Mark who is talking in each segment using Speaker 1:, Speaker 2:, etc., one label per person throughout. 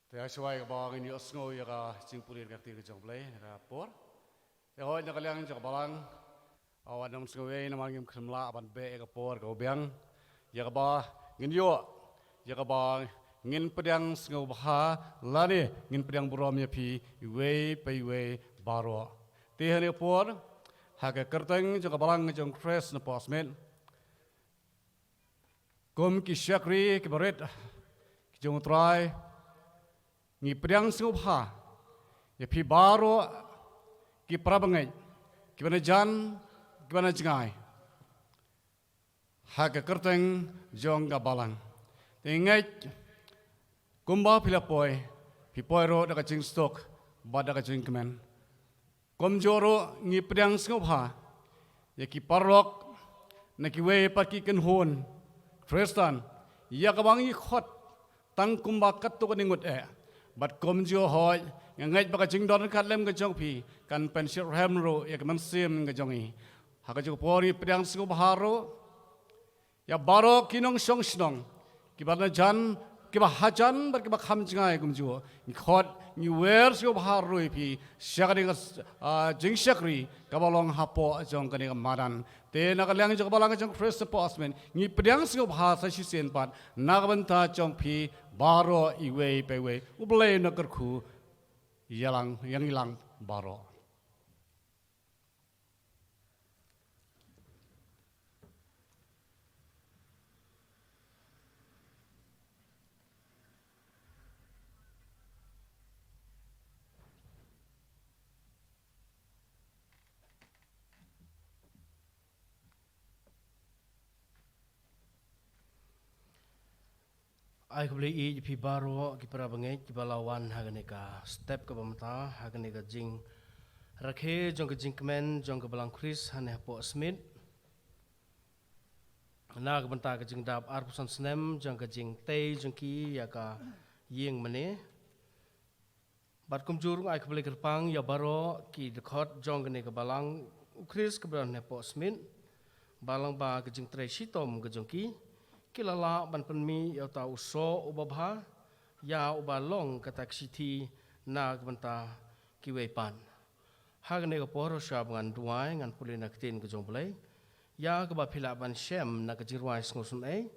Speaker 1: Te aswai ka bang ini osngo ya ka cingpulir ngerti ke jong play ka por. Te hoi na kaliang jong balang awan nam sngwe na mangim khmla aban be ka por ka obiang ya ka ba ngin yo ya ka ba ngin pedang sngo bha lani ngin pedang burom ya pi we pe we baro. Te hani por ha ka kerteng jong balang jong fresh na posmen. Kum ki syakri ki baret ki jong try ngi pedang sngubha ya pi baro ki prabangai ki bana jan ki bana jingai ha ka kerteng jong ga balang tengai kumba pilapoi pi poiro da ka jing stok ba da ka jing kemen kom joro ngi pedang sngubha ya ki parok na ki we pat ki ken hon Tristan ya ka bangi khot tang kumba kat to ka ningut bat kom jo hoi ngai ba ka jing don khat lem ka jong pi kan pension ham ro ya man sim ka jong i ha ka jo pori pedang sgo baharo ya baro kinong song snong ki ba na jan ki ba hajan ba ki ba kham jingai kum jo ni khot ni wer sgo baharo pi syakri ka jing syakri ka balong hapo jong ka ni madan te na ka lang jo ba lang jong first postman ni pedang sgo bahasa si sen pat na ka banta jong pi baro iwe pewe ublay na kerku yang ilang baro.
Speaker 2: Ai kebeli i pi baro ki para bangai ki balawan hagane ka step ka bamta hagane ka jing rakhe jong ka jing kemen jong ka balang Chris hane po Smith na ka banta ka jing dap arpusan snem jong ka jing tei jong ki ya ka yeng mane bat kum jurung ai kebeli kerpang ya baro ki dekhot jong ka ne ka balang Chris ka balang ne po Smith balang ba ka jing trei sitom ka jong ki kilala ban penmi ya ta uso ubabha ya ubalong kata ksiti na banta kiwepan hagne ko poro syab ngan duai ngan pulina ktin ko jomblai ya ko ba phila ban shem na ka jirwai ngosun ai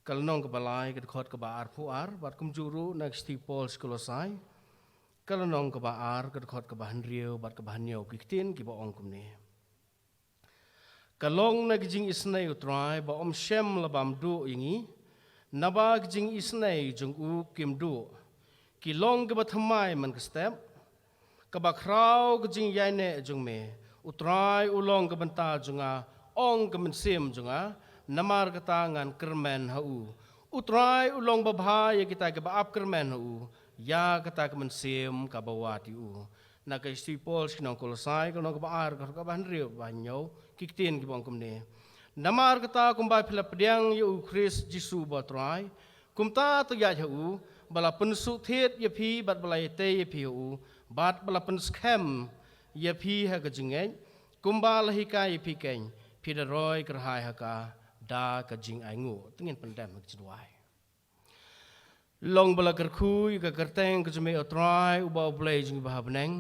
Speaker 2: kalnong ko balai ko khot ko ba ar pu ar bat kum juru na sti pol skolosai kalnong ko ba ar ko khot ko ba hanriu bat ko ba hanyo ktin ki ba ong kum ne kalong na gijing isnay utray ba shem labam du ingi naba gijing isnay jung u kim du kilong ke bathamai man ke step kaba kraw gijing yaine jung me utray ulong ke banta junga ong ke mensim junga namar kata ngan kermen hau utray ulong babha ya kita ke baap kermen hau ya kata ke mensim ka bawati u na ka stipol sinong kolosai kono ka baar ka ban riu banyo kiktin ki bang kumne namar kata kumbai phila pediang yu Chris Jisu batrai kumta to ya hu bala pensu thet ye phi bat bala te ye phi hu bat bala pen scam ye phi ha ka jingai kumba lahi ka ye phi ken phi da roi krahai ha ka da ka jing ai ngu tingen pendam ka jidwai long bala kerkhu ka kerteng ka jume otrai uba blai jing ba beneng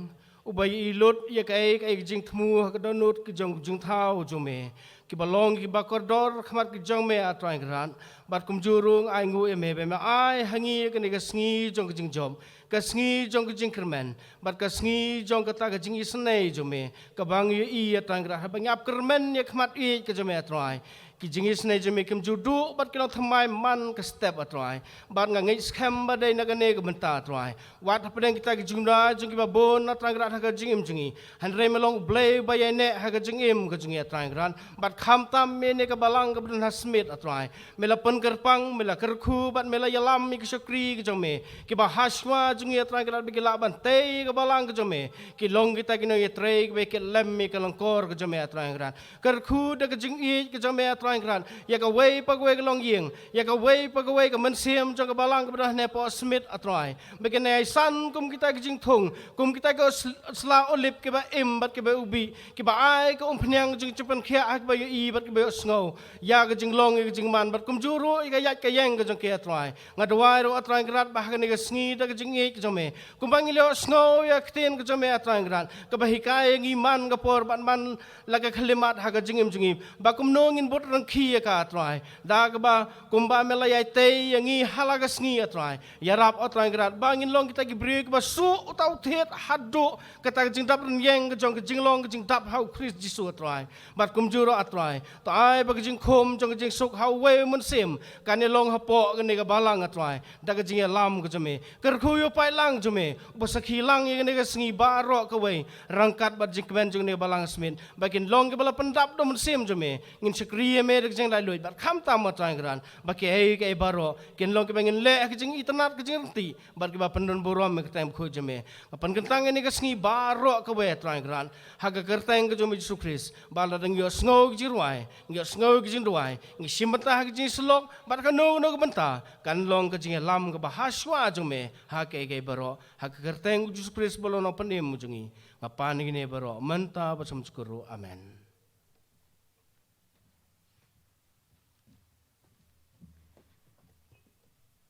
Speaker 2: uba ilut ya kai jing thmu ka donut ki jong jung thau jume ki balong ki bakordor khmat ki jong me atrai gran bat kum jurung ai ngu e me be ma ai hangi ka ni ka sngi jong ka jing jom ka sngi jong ka jing kermen bat ka sngi jong ka ta ka jing isnei jume ka bang i atrai gran ha bang ap kermen ya khmat i ka jume atrai ki jingis nei jemi kem judu bat kilo thamai man ka step atrai bat ngai scam ba dei na gane ka benta atrai wat pedeng kita ki jungda jungi ba bon na trang rat ha ka jingim jungi han re melong blay ba ye ne ha ka jingim ka jungi atrai gran bat kham tam me ne ka balang ka ben hasmit atrai mela pen kerpang mela kerkhu bat mela yalam mi ki syukri ki jome ki ba haswa jungi atrai gran bi la ban te ka balang ka jome ki long kita ki no ye tre be ke lem mi ka long kor ka jome atrai gran kerkhu da ka jingi ki jome atrai atrai gran ya ka wei pagwe ka long yeng ya ka wei pagwe ka mensiam jong ka balang ka dah ne po smith atrai begen ai san kum kita jing thung kum kita ka sla olip ke ba im bat ke ba ubi ke ba ai ka pnyang jing chupan khia ak ba i bat ke ba sngo ya ka jing long ka jing man bat kum juru ka yat ka yang ka jong ke atrai ngadwai ro atrai grat bah ka ne ka sngi da ka jing ik jong me kum bang ilio snow ya ktin ka jong me atrai grat ka ba hikai ngi man ka por ban man laga khalimat ha ka jingim jingim ba kum no ngin bot rang khi ka atrai da ka ba kum ba mela yai te ngi halaga sngi atrai ya rap atrai grat ba ngin long kita ki break ba su utau thet hadu kata jing dap yang ka jong ka jing long ka jing dap how Chris Jisu atrai bat kum juro atrai ta ai ba ka jing khom jong ka jing suk how we mun sim kan ni long ha po ka ni ka balang atrai da ka jing lam ka jame ker khu yo pai lang jame ba sakhi lang ye ni ka sngi ba ro ka we rangkat bat jing kmen jong ni balang smin bakin long ke bala pendap do mun sim jame ngin sekriye me jing lai loi bat kham tam atrai gran ba ke ei ke baro kin long ke bangin le ka jing itanat ka jing ti bat ke ba pendon borom me ka tam khu jame pan kentang ni ka sngi ba ro ka we atrai gran ha ka kerteng ka jome Yesus Kris bala dang yo sngo jirwai yo sngo jing duai ngi simata ha jing slok bat ka no no ka banta kan long ka jing lam ka ba haswa jome ha ke baro ha ka kerteng Yesus Kris bolo no panem mujungi ngapan ni baro manta pasam skuru amen.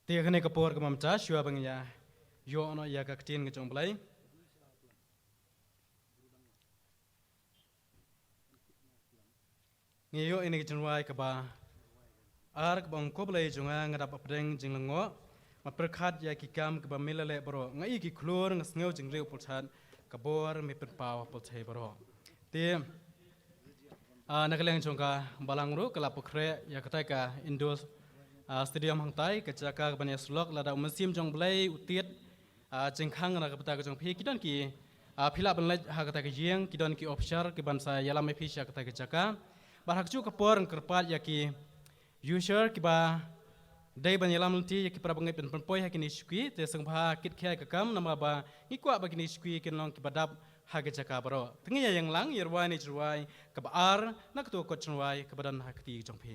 Speaker 3: Tiga kene kapor kamam cha shua bangya yo ono ya ka ktin ngechong blai ngeyo ini kecunwai ka ba ar ka bang ko blai junga ngadap apdeng jinglengo maperkhat ya ki kam ka ba milale bro ngai ki klor ngasngeu jingleu pulchan kabor mi perpaw pulchai bro te nakaleng chongka balangru kala pokre ya katai ka indoor stadium hangtai kecaka banya slok lada musim jong blai utiet jengkhang na kapata ka jong phi kidon ki phila banlai ha kata ka jeng kidon ki officer ki bansa yala me phi sha kata ka jaka bar hakchu ka por kerpat ya ki user ki ba dai ban yalam ti ya ki pra bangai pen poi ha ki ni skui te sang pha kit khia ka kam nama ba ngi kwa ba ki ni skui kin long ki badap ha ka jaka baro tingi yang lang yerwai ni jruai ka ba ar nak tu ko chunwai ka badan ha ki jong phi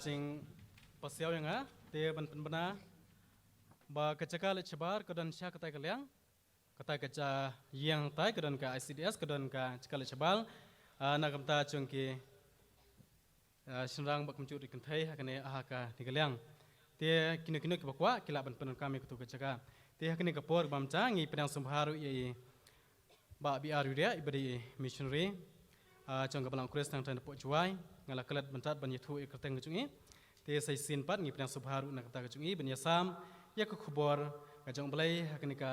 Speaker 3: จริงภาษาอย่างอ่ะเตียบันเป็นบนาบากระจกาเลชบาร์กระดันชากระต่ายกระเลียงกระต่ายกระจาเยียงไตกระดันกับ ICDS กระดันกับจกาเลชบาร์นักกำตาจงกีฉันรังบักมจุดิกันไทยฮักเนอาฮักนิกเลียงเตียกินกินกิบอกว่ากิลาบันเป็นกามีกุตุกระจกาเตียฮักเนกับปอร์บัมจางอีเป็นสมภารุยบาบีอารุเดียอิบดีมิชชันรีจงกับบังคริสตังทันปจวยงาลากลัดบรรทัดบรรยทุเอกตังกจุงี้เตียใส่สินปัดงีเป็นสมภารุนักตากจุงี้บรรยสามยากขบวรกจงเบลัยฮักเนก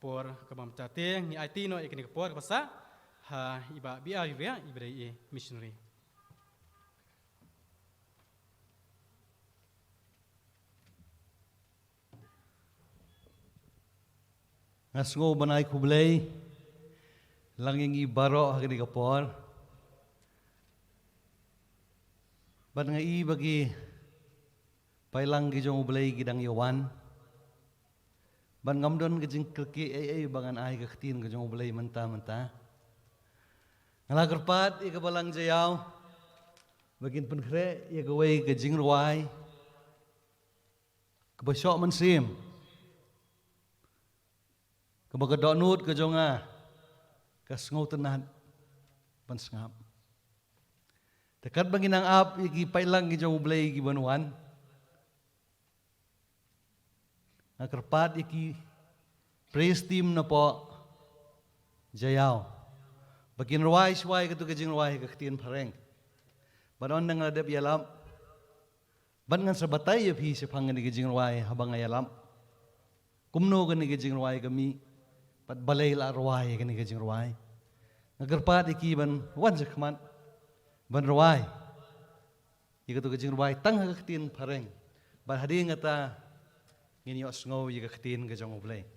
Speaker 3: ปอร์กับบัมจาเตียงีไอตีโนเอกเนกปอร์ภาษาอิบาบีอารุเดียอิบดีมิชชันรี
Speaker 4: Ngasngo banay kublay langing ibaro hagani kapor ban nga i bagi pailang gijong ublay gidang yawan ban ngamdon gijing kelki ay bangan ay kaktin gijong ublay manta ngalakarpat ikabalang jayaw bagin penkre igaway gijing ruway kabasyo mansim Kebaga donut ke jonga kasngau tenat pansngap. Dekat banginang ap igi pailang gi jong ublay gi banuan. Nakarpat iki praise team na po jayaw. Bagin ruway sway katu kajing ruway kaktiin pareng. Banon nang ladap yalam. Ban ngan sa batay yapi sa pangan ni kajing ruway habang ayalam. Kumno ka ni kajing ruway kami. Pat balay la ruway kani kajing ruway. Nagarpat iki ban wan sakman ban ruway. Ika tu kajing ruway tang hagaktin pareng. Ban hadi ngata nginyo sngow ika kaktin kajong ublay.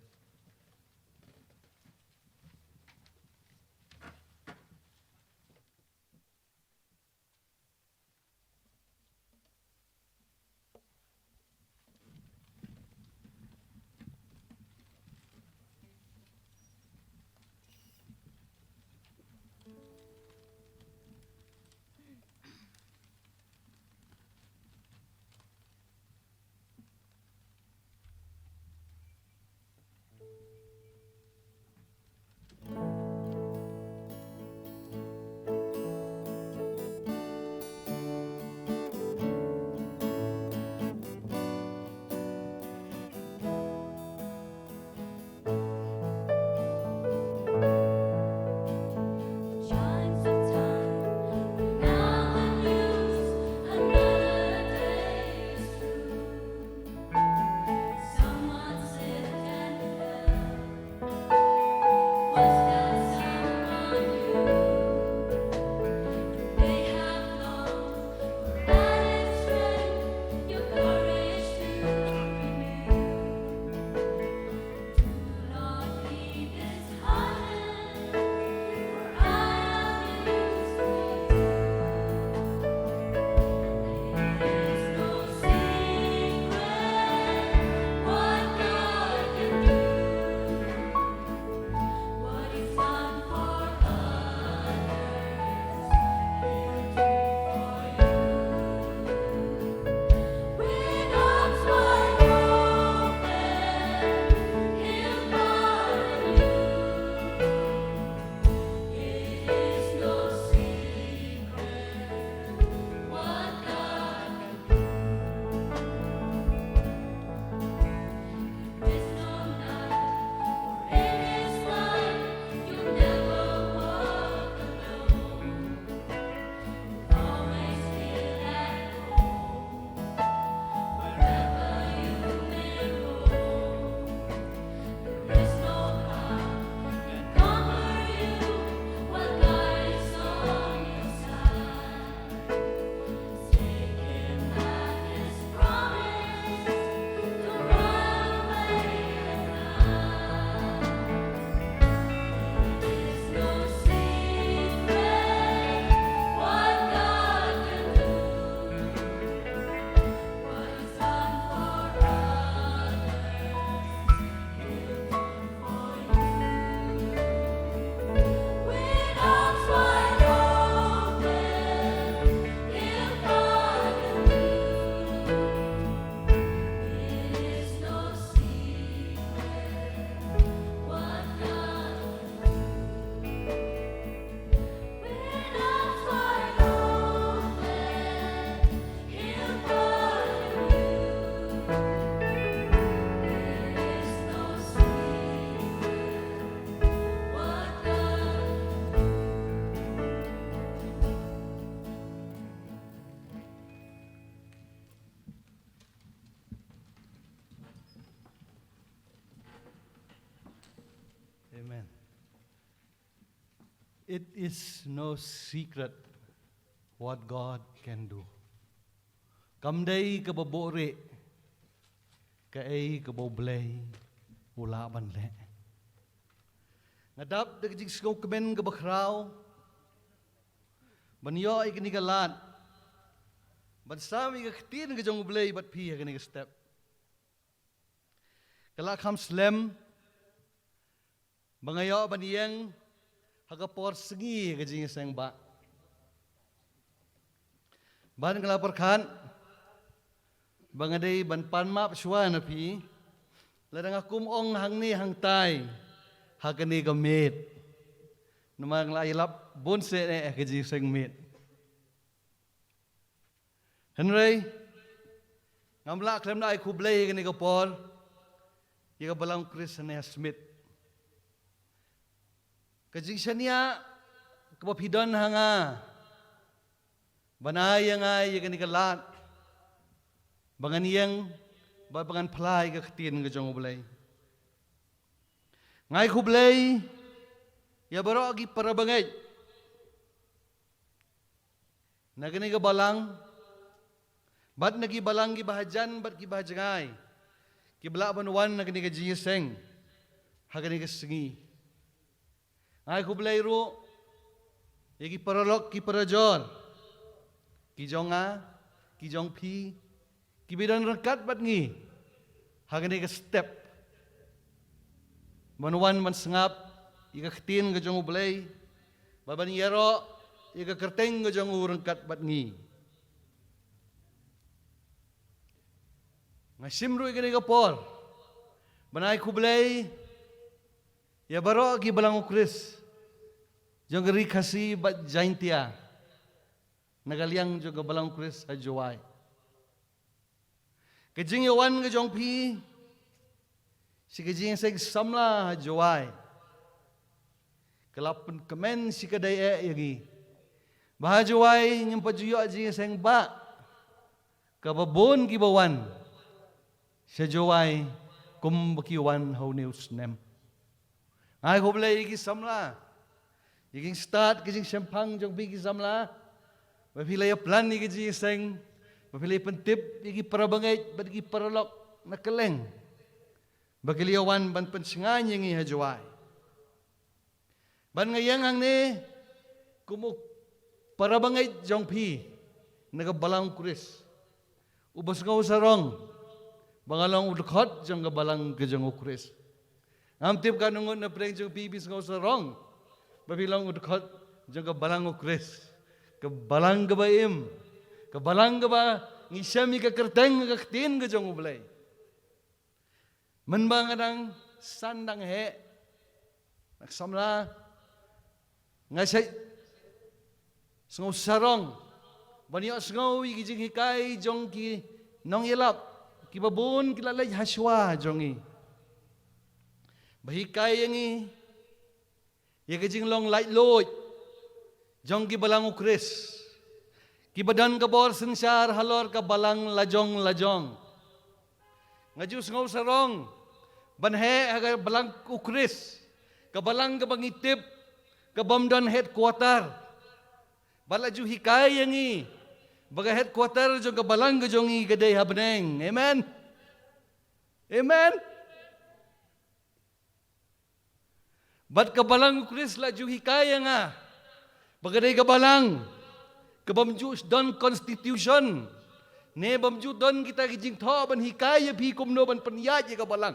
Speaker 4: It is no secret what God can do. Cầm đây cái bộ rệ, cái bộ blay, ula ban lệ. Ngadap de jing skong kemen ke bakrau. Ban yo ik ni galat. Ban sami ke tin ke jong blay bat pi ke ni step. Kala kham slam. Bangayo ban yang hagapor segi ke jing sang ba. Ban kala perkan bangadai ban pan map shwa na pi. Ladang akum ong hang ni hang tai. Hakani ka mit. Namang lailap bonse ne ke ji seng mit. Henry ngamla klem na ai kublei kani ka por. Ika balang Chris ne Smith. Ka ji sania ka pidon hanga. Banay nga kani ka lat. Bangan yang bangan plai ka ktin ka jong ublay. Ngay kublay, ya baro agi parabangay. Nagani ka balang, bat nagi balang ki bahajan, bat ki bahajangay. Kibla banwan nagani ka jiyaseng, hagani ka singi. Ngay kublay ro, yagi paralok ki parajor, ki jonga, ki jongpi, ki bidan rangkat bat ngi, hagani ka step. Manuan man sengap, ika ketin ke jong ublay, baban yero, ika kerteng ke jong urangkat bat ngi. Ngasimru ika ni kapor, banay kublay, ya baro agi balang ukris, jong geri kasi bat jaintia, nagaliang jong balang ukris hajawai. Kejing yawan ke jong pi, si kejing seg samla hajawai. Kelapun kemen si kedai yagi. Bahajawai nyempa juyo jing seng ba. Kababon kibawan. Sejawai kum bakiwan hau neus nem. Ay kublay yagi samla. Yagi start kejing sempang jong pi ki samla. Bapilay plan yagi jing seng. Bapilay pentip yagi parabangay bat yagi paralok nakeleng. Bagiliawan ban pensingan yang ihajawai. Ban ngayang ang ni kumuk parabangay jong pi nagabalang kuris. Ubos nga usarong bangalang udukot jong gabalang kajong kuris. Ngamtip ka nungon na preng jong pi bis nga usarong babilang udukot jong gabalang kuris. Kabalang gabaim. Kabalang gaba ngisami ka kerteng kaktin ka jong ublay. Menbangadang sandang he naksamla ngasay sengaw sarong banyo sengaw igijing hikay jong ki nong ilap kibabun kilalay haswa jongi bahikay yangi igijing long light loy jong ki balang ukris kibadan kabor sensar halor ka balang lajong ngaju sengaw sarong banhe agar balang ukris, kabalang kabangitip, kabamdan headquarter, balaju hikay yangi, baga headquarter jong kabalang kajongi gaday habneng, amen, amen. Bat kabalang ukris laju hikay nga, bagaday kabalang, kabamju don constitution, ne bamju don kita kijing tho ban hikay pi kumno ban panyaj kabalang.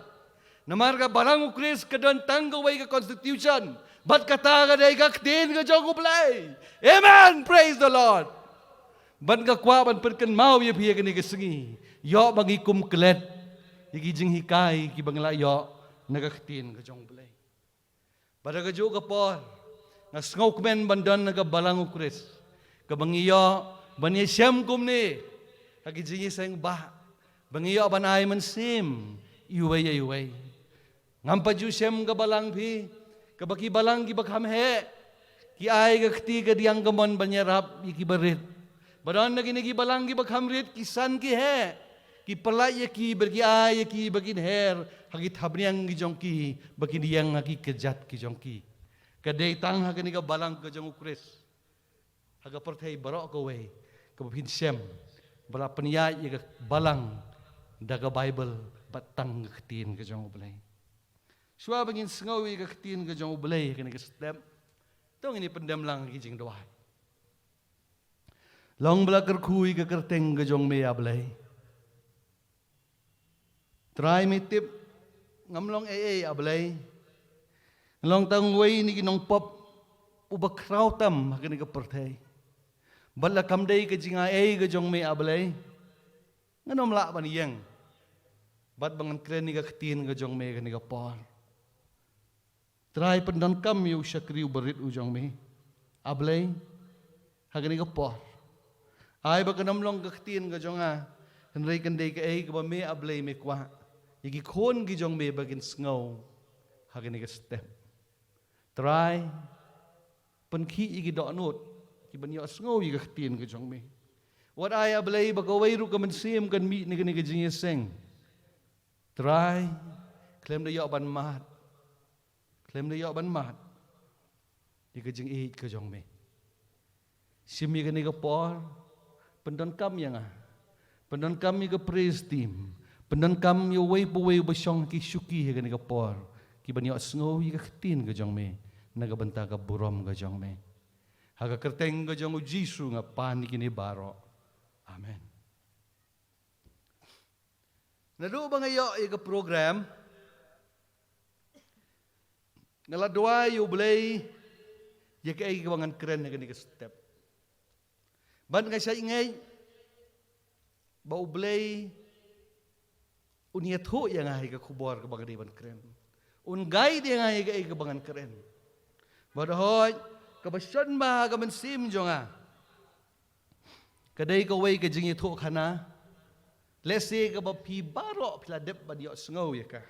Speaker 4: Namarga balang ukris kadon tanggaway ka constitution. Bat kata ka day kaktin ka jong ublay. Amen! Praise the Lord! Ban ka kwa ban perken mau ya piya kani kasengi. Yo bagi kum kelet. Yagi jing hikay ki bangla yo nagaktin ka jong ublay. Bada ka jo ka por. Nga sngok men bandan naga balang ukris. Kabangiyo banyi siyam kum ni. Hagi jing isang bah. Bangiyo banay man sim. Iway. Ngampa ju siyam ka balang pi. Kabaki balang ki bakham he. Ki ay kakti ka diyang gamon banyarap iki barit. Badan na ginigi balang ki bakham rit kisan ki he. Ki palay ki berki ay ki bagin her. Hagit habriang ki jong ki. Bagi diyang hagi kejat ki jong ki. Kadai tang haga ni ka balang ka jang ukris. Haga pertai barok ka way. Ka pinsem. Bala peniat ya ka balang daga Bible batang ketin ka jang ublay. Suwa bangin sengawi ka ketin ka jang ublay ka ni ka step. Tong ini pendam lang ki jing doai. Long bala kerkui ka kerteng ka jang me ablay. Try me tip ngamlong ablay. Long tang way ni kinong pop ubak krautam haga ni ka pertai. Bala kamday ka jinga ka jong me ablay. Nganom la ban yang. Bat bangan kren ni ka ketin ka jong me ka ni ka por. Try pendan kam yu syakri berit u jong me. Ablay haga ni ka por. Ay ba kanam long ka ketin ka jong a. Henry kanday ka ka ba me ablay me kwa. Yagi kon ki jong me bagin sngaw haga ni ka step. Try penki yagi dok nut. Kiban yo sngaw yi ka ketin ka jong me. What I ablay ba ka way ru ka mansim kan mi ni ka jing seng. Try claim da yo ban mat. Claim da yo ban mat. Yi ka jing ka jong me. Sim yi ka ni ka por. Pendon kam yang ah. Pendon kam yi ka praise team. Pendon kam yo way po way ba syong ki syuki yi ka ni ka por. Kiban yo sngaw yi ka ketin ka jong me. Nagabanta ka burom ka jong me. Haga kerteng ka jong Jisu nga pani kini baro. Amen. Nado ba ngayo ka program? Ngaladwa yu blay ya ka bangan keren nga ni step. Ban nga siya ingay ba ublay unyat ho yang nga ka kubor ka bangan ban keren. Ungay di nga ka bangan keren. Badahoy kabasyan ba ka mansim jo nga. Kadai ka way ka jing ito ka na. Let's say ka ba pi baro pila dep ba diyo sngaw ya ka.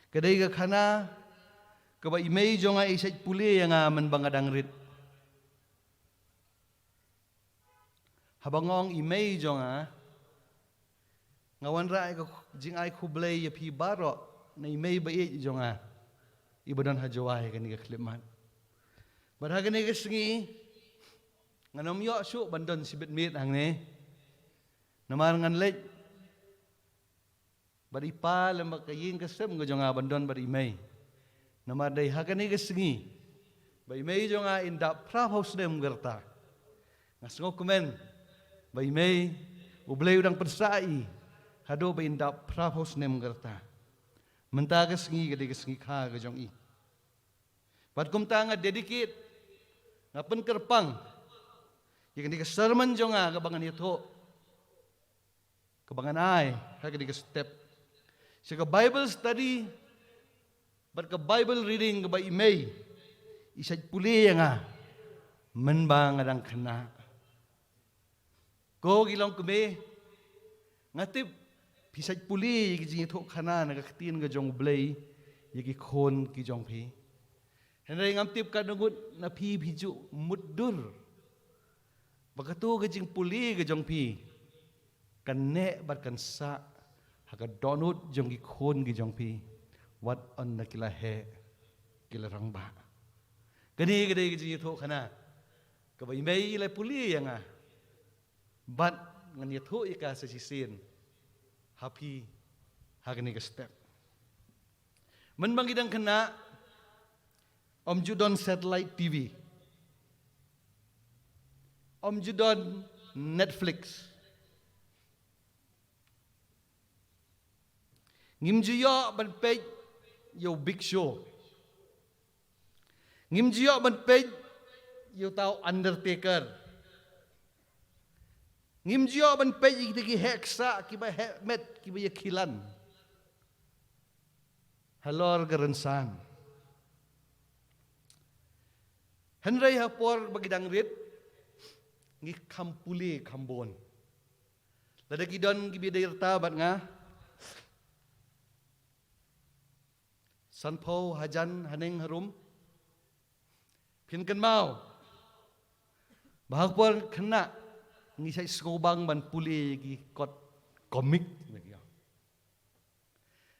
Speaker 4: Kadai ka kana ka ba imay jo nga isay puli nga man bangadang rit. Habangong imay jo nga ngawan ra ka jing ay kublay ya pi baro na imay ba jo nga. Ibadan hajaway ka ni ka kliman. Badhaga ni ka singi nganom yo su bandon sibit mit ang ni. Namar ngan lej. Bari pa lam kayin kasem ngo nga bandon bari may. Namar day hagani kasingi. Bai may jo nga inda prabhaus dem gerta. Ngasngo kumen. Bai may ublay udang persai. Hado bai inda prabhaus nem gerta. Menta kasingi gadi kasingi ka gajong i. Pat kumta nga dedicate nga penkerpang. Yang di sermon jo nga kabangan ito. Kabangan ay kag di step. Sa Bible study bar ka Bible reading ka ba imay. Isad puli nga manba nga dang kana. Ko gilong kume ngatip pisad puli gi ito kana nagakatin nga jong blay yagi kon ki jong pi. Henry ngamtip ka nugut na pi biju muddur. Bagatu gajing puli gajong pi. Kane bat kansa haga donut jong gikon gijong pi. Wat on na kila he kila rangba. Gani gade gajing ito kana. Kabay may ilay puli yang ah. Bat ngan ito ika sa sisin. Happy haga ni ka step. Manbangidang kana Om Judon Satellite TV. Om Judon Netflix. Ngimjiyo ban page yo Big Show. Ngimjiyo ban page yo tao Undertaker. Ngimjiyo ban page iki heksa kiba met kiba yakilan. Halor garansan. Henry hapor bagidang rit ngi kampuli kambon. Lada gidon gibiday tabat nga sanpo hajan haneng harum pinkan mau bahagpor kena ngi say skobang ban puli gi kot komik.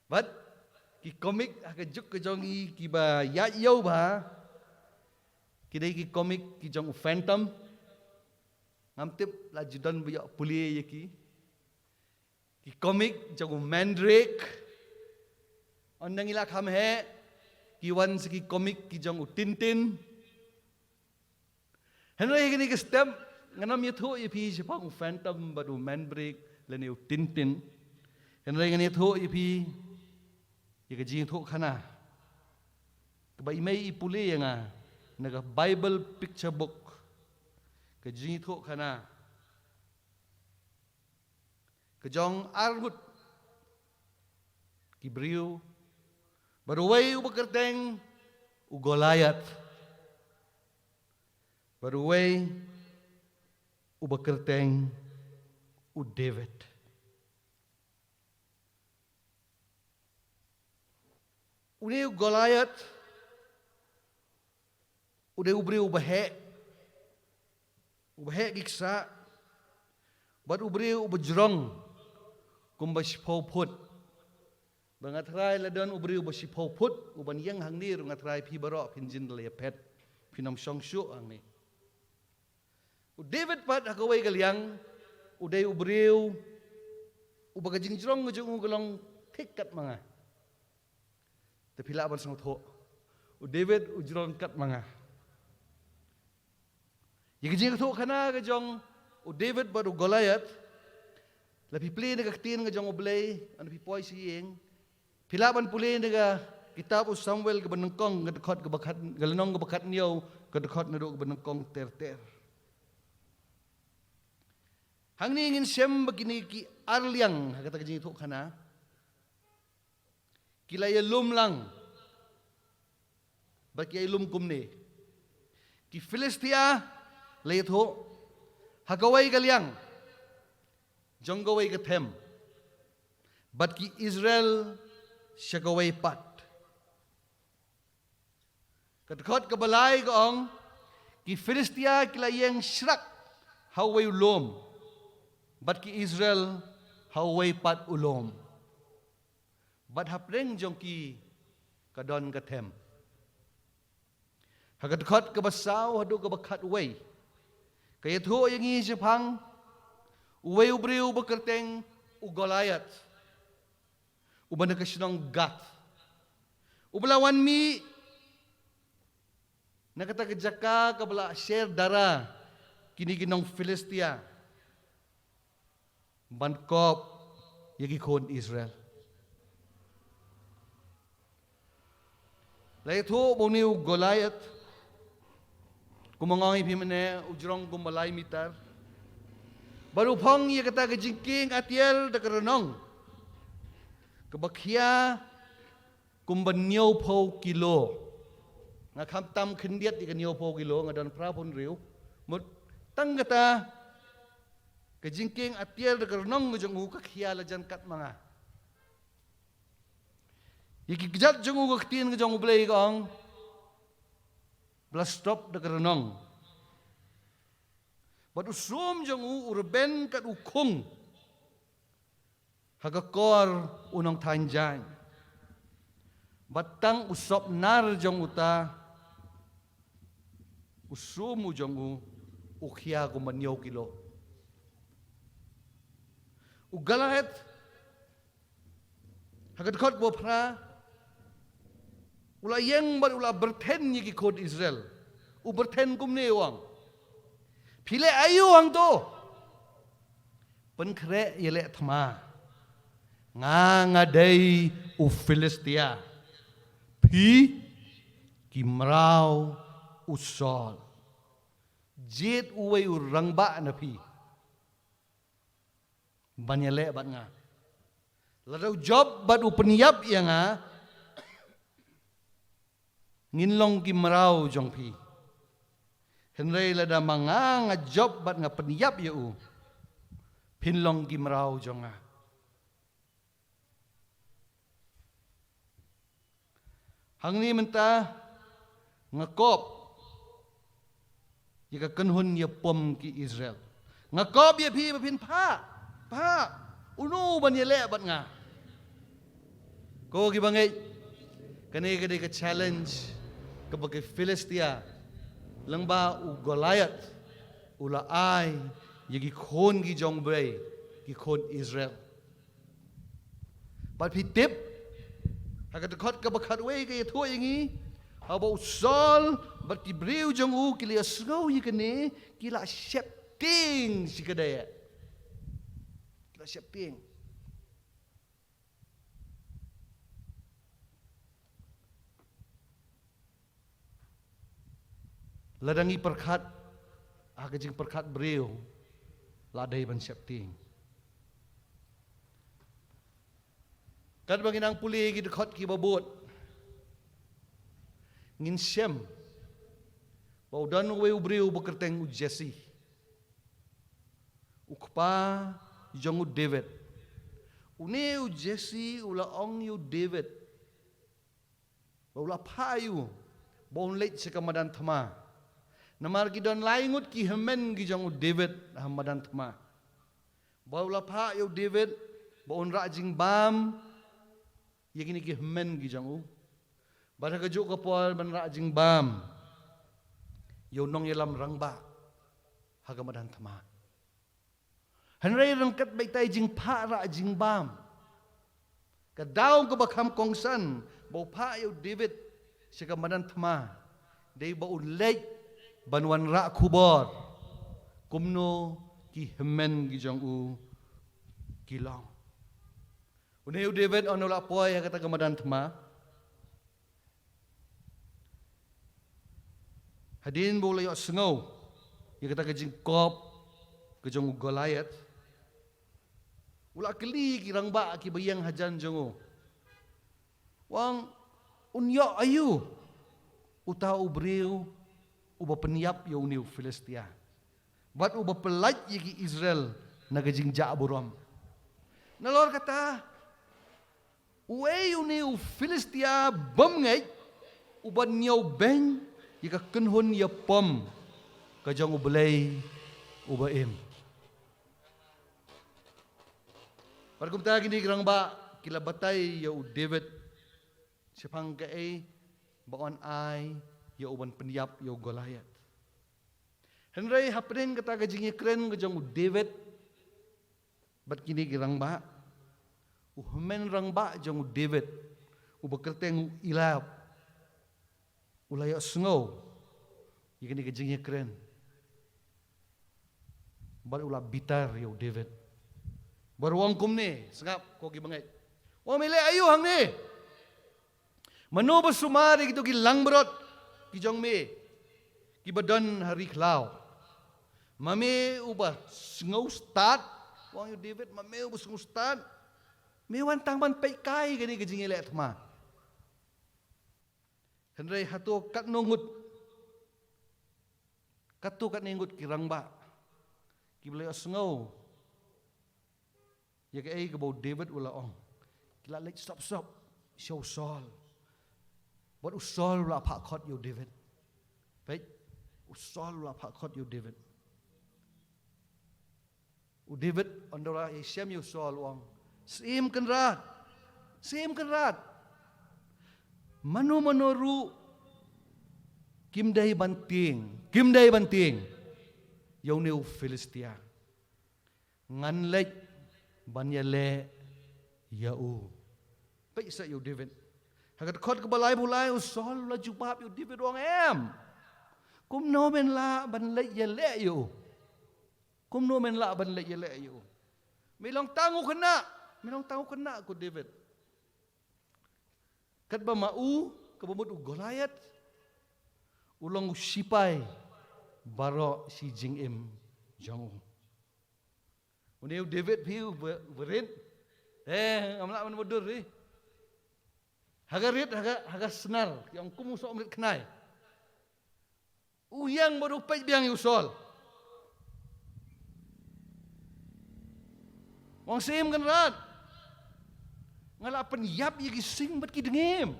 Speaker 4: But ki komik ke juk ke jong ki ba ya yo ba ki dei ki komik ki jong phantom ngam tip la judan bu ya puli ye ki komik jong mandrake ondang ila kham he ki wan ki komik ki jong tintin henry ki ni ki stem nganam ye thu ye pi chapang phantom ba du mandrake le ni tintin henry ngani thu ye pi ye ka jing thu khana ka bai mai puli nga naga bible picture book ka jing thu khana ka jong argut ki briu baruway ubakerteng u Goliath baruway ubakerteng u David Uni Goliath udah ubri ubahe giksa bat ubri ubajrong kumbashpau put bangatrai ladon ubri ubashipau put uban yang hangni rungatrai pi baro pinjin le pet pinam songshu angni David pat hakawai galyang uday ubriu ubagajing jrong ngujung ugalong thikat mga tapi laban sang tho David ujron kat manga yigijing tho khana ga jong David baru Goliath lapi play naga tin ga jong oblay an pi poi sieng pilaban puli naga kitab Samuel ga banengkong ga dekhot ga bakat galenong ga bakat niau ga dekhot na do ga banengkong ter hangni ingin sem begini ki arliang kata gajing tho khana kilaya lum lang baki lum kumne ki Philistia leitho hakawai galyang jonggawai gathem but ki Israel shagawai pat katkot kabalai gong ki Philistia kilayang shrak hawai ulom but ki Israel hawai pat ulom but hapreng jongki kadon kathem hagat khot ka basaw hadu ka bakhat way kaya thu yang i japang uway ubriu bakerteng u Goliath uban ka sinong gat ublawan mi nakata ka jaka ka bala share dara kini ginong Philistia bankop yagi kon Israel Laitho boniu Goliath kumangangi pimene ujrong kumalay mitar baru phong ye kata ke jingking atiel de karonong kebakhia kumbanyo po kilo nga khamtam khindiat di kanyo po kilo nga don prapon riu mut tang kata ke jingking atiel de karonong ujong u kakhia lajan kat manga Yaki kejat jeng uga ketin ke jong ublay kong Blas stop de kerenong Bat usum jeng u urben kat ukung Hagakor unong tanjang Batang usop nar jong uta Usum u jong u ukhya kumanyaw kilo Ugalahet Hagadkot bo pra Ula yang bar ula berten ye ki kod Israel. U berten kumne wang. Pile ayu wang to. Pen kre yele thma. Nga ngadai u Philistia. Pi kimrau usol. Jet uwe u rangba na pi. Banyale bat nga. Ladau job bat u penyap yang nga. Nginlong ki marau jong pi. Henry lada manga nga job bat nga peniyap ya u. Pinlong ki marau jong nga. Hang ni menta ngakop. Jika kenhun ya pom ki Israel. Ngakop ya pi pin pa. Pa. Unu ban ya le bat nga. Ko ki bangai Kani ka challenge kapag Philistia lang ba u Goliath ula ay yagi khon gi jong bray gi khon Israel. But tip hagat khot ka bakhat way kay thu yangi abo sol but ki brew jong u kili asgo yi kani kila shepting sikadaya. Kila shepting. Ladangi perkat agajing perkat brew ladai ban shepting. Kad banginang puli gi dekhot ki babot. Ngin Shem. Baudan we ubriu bekerteng u Jesse. Ukpa jong u David. Une u Jesse ula ong yu David. Baula payu. Baun leit sekamadan thama. Namar ki don laingut ki hemen gi jong u David hamadan thama. Baula pa yu David baun rajing bam yagini ki hemen gi jong u. Bana ka juk kapol ban rajing bam. Yo nong yelam rangba hagamadan thama. Hanray rangkat baitai jing pa rajing bam. Kadaw ka bakham kongsan bau pa yu David sekamadan thama. Dei baun leit banwan ra kubor kumno ki hemen gi jong u kilong. Uneu David onola poy kata kamadan thama. Hadin bo layo sengaw. Ya kata kajing kop kajong Goliath. Ula keli ki rangba ki bayang hajan jong u. Wang unyo ayu uta ubriu uba peniap ya uniu Filistia. Bat uba pelaj yagi Israel nagajing jaaburam. Nalor kata, uwe uniu Filistia bamngay uban nyaw beng yaka kenhon ya pom kajang ubelay ubaim. Parkumta gini kirang ba kilabatay ya u David sipang kae baon ay ya uban peniap ya Goliath. Henry hapren kata kajing kren kajang u David bat kini kirang ba uhmen rang ba jang u David ubakerteng ilap ulaya sengaw yakini kajing kren bat ula bitar ya u David baru wang kum ni sengap ko gi bangay wang mele ayu hang ni mano basumari gitu ki langbrot ki jong me ki badan hari klau mame ubah sengaw start wang yu David mame ubah sengaw start me wan tang ban pai kai gani kajing ele thma henry hatu kat nongut katu kat nengut ki rangba ki bele sengaw ya ke ke bau David ula ong kila lek stop show Saul buat usol ula pak khot yu David baik usol ula pak khot yu David u David ondora Shem yu Saul ong sim kenrat manu manoru kimdai banting yau neu Filistia ngan lek banyale yau baik sa yu David hagat khot ke balai bulai usol la jubab yu David wang em kum no men la ban lek ye le yu kum no men la ban lek ye le yu milong tangu kena ku David kat ba mau ke bamut u Goliath ulong sipai baro si jing im jong uneu David piu berin amla man bodur ri hagarit haga senar yang kumu sok mlit kenai uyang baru pai biang usol wang sim kan rat ngala penyap ye sing bat ki dengem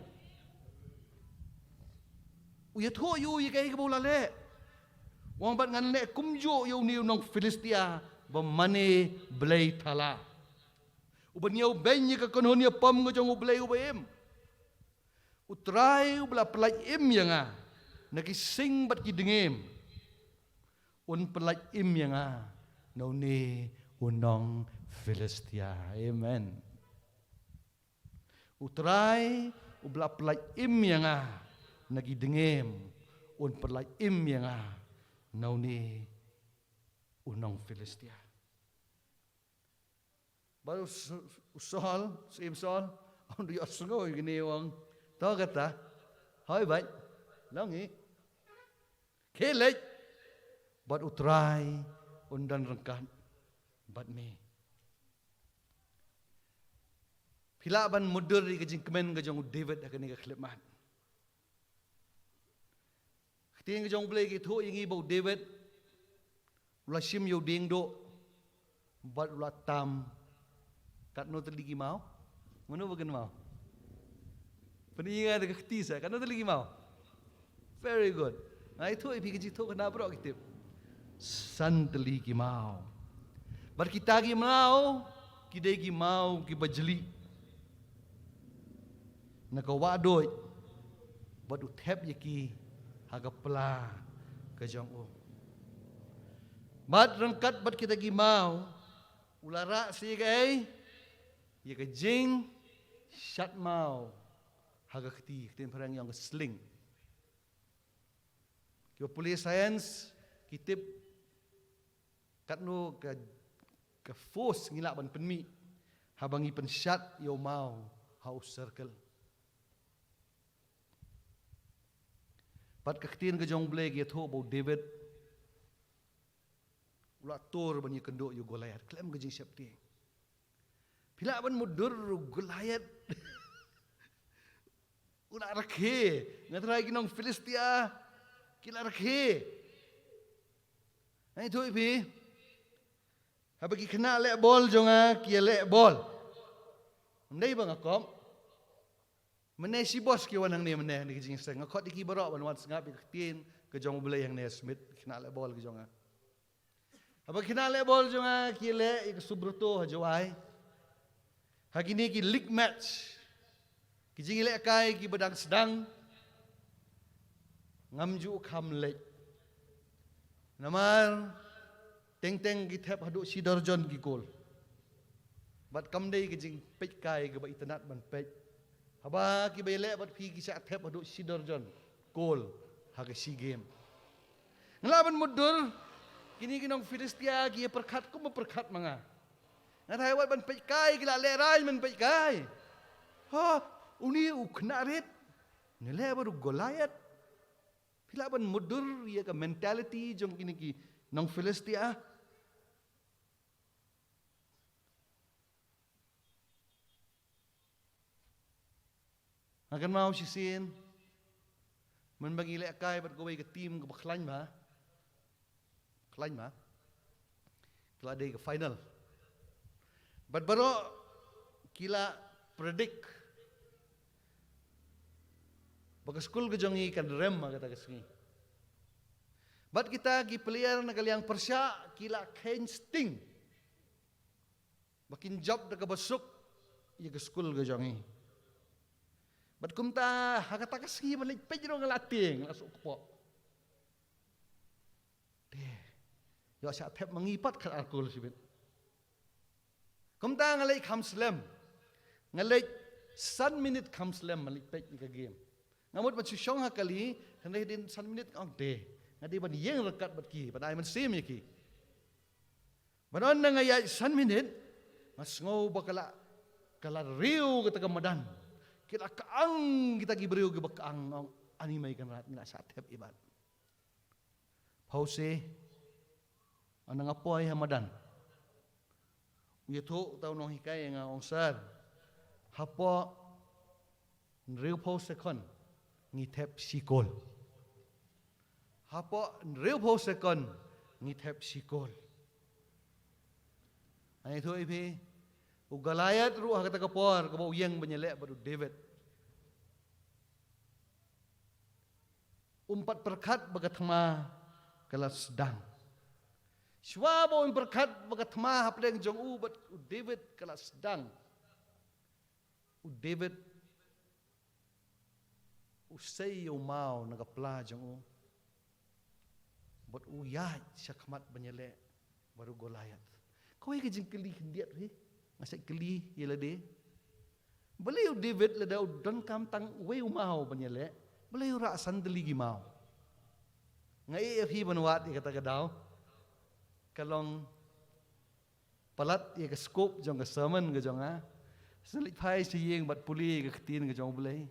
Speaker 4: uya tho yu ye kai ke bola le wang bat ngan le kumjo yu ni nong Filistia bamane blay thala uban yaw ben ye ka konhon ye pam ngo jong blay ubaim Utrai ubla pelaj im yang nagi sing bat ki dengem. Un pelaj im yang no ne unong Filistia. Amen. Utrai ubla pelaj im yang nagi dengem. Un pelaj im yang no ne unong Filistia. Baru usol, sim sol, on di osngo gini wong. Tahu kata, hai baik, langi, kelej, bat utrai, undan rengkat, bat me. Pila ban mudur di kejing kemen kejong David akan ni kekhidmat. Keting kejong boleh gitu yang ibu David, ulah sim yo ding do, bat ulah tam. Kat no terligi mau, mana bagian mau? Peningat dekat saya, kat no terligi mau. Very good. Nah itu ipi kerja tu kena berok kita. San terligi mau. Bar kita lagi mau, kita lagi mau kita jeli. Nak wadoi, buat utep yaki, haga pela kejong o. Bad rengkat bad kita lagi mau, ulara si gay. Ia kejing syat mau haga keti perang yang sling. Kita polis sains kitip katno ke force ngilak ban penmi habangi pensyat yo mau house circle. Pat keketin ke jong blek ye tho bo David ulah tor ban ye kendo yo Goliath klem ke jing syapti. Bila ban mudur Goliath ulah rakhe ngatrai kinong Filistia kila rakhe ai thoi pi habagi kena lek bol jonga kia lek bol ndai bang akom mene si bos ki wanang ne mene ni jing seng ngakot iki barok ban wan sengap tin ke jong boleh yang ne Smith kena lek bol ke jonga habagi kena lek bol jonga kia lek ik subruto hajwai hari ini ki league match. Ki jingilek kai ki bedang sedang. Ngamju kham lek. Namar teng-teng ki thep haduk sidorjon ki gol. Bat kamdei ki jing pej kai ki ba internet ban pej. Haba ki belek bat pi ki sak thep haduk sidorjon gol haga si game. Ngelaban mudur kini kinong Filistia ki perkat ko perkat manga. Ngatai wat ban pej kai gila lerai men pej kai. Ha, uni ukna ret. Nile baru Goliath. Pila ban mudur ia ke mentality jong kini ki nong Filistia. Akan mau sisin. Men bagi lek kai bat gowai ke tim ke baklan ba. Baklan ba. Kala day ke final. But baru kila predict baga school ke jongi kan rem kata kesini. But kita gi player na kaliang Persya kila Ken Sting. Bakin job na kabasuk ya ke school ke jongi. But kumta hakata kesini balik pejro ngelating lasuk kepo. Deh. Yo sak tep mengipat kat alkohol sibit. Kumta ngalai kham slam. Ngalai 1 minute kham slam malik pej ni ke game. Ngamut bat syong hakali hendak din 1 minute ang de. Ngadi ban yeng rekat bat ki, ban ai man sim ki. Banon na ngaya 1 minute mas ngau bakala kala riu kita kamadan. Kita kaang kita gi beriu gi bakaang ani mai kan rat ngila satep ibat. Pause anang apoy hamadan. Yaitu tahu nong hikai yang orang sar, hapa nriu pause kon ngitep sikol, hapa nriu pause kon ngitep sikol. Ini tu ipi, Goliath ruah kata kapor, kabau yang penyelek baru David. Umpat perkat bagatma kelas sedang. Swabo yang berkat bagat mah apa yang jong ubat David kelas sedang. David usay yo mau nagapla jang o. But uyay siya kamat banyale baru Goliath. Kau ay kajing keli hendiat he. Ngasay keli yela de. Beliau David lada don kam tang way umau banyale. Beliau ra sandali gimau. Ngai if hi banwat kata kadaw. Kalong palat ya ke scope jong ke sermon ke jong a. Selit pai siyeng bat puli ke ketin ke jong belai.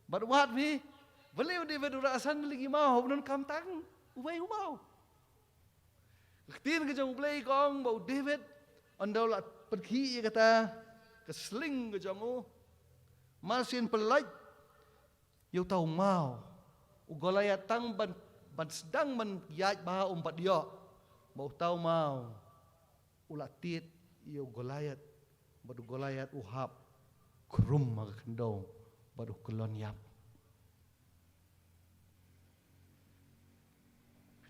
Speaker 4: Bat wat vi. Beliau David ra sandali gimau don kam tang way umau. Ketin ke jong belai kong bau David andau la pergi ya kata kesling ke jong o. Masin pelaj yo tau mau. Goliath tang ban sedang man yaj bah umpat dia. Bau tau mau. Ulat tit yo Goliath. Badu Goliath uhap krum mag kendau badu kelon yap.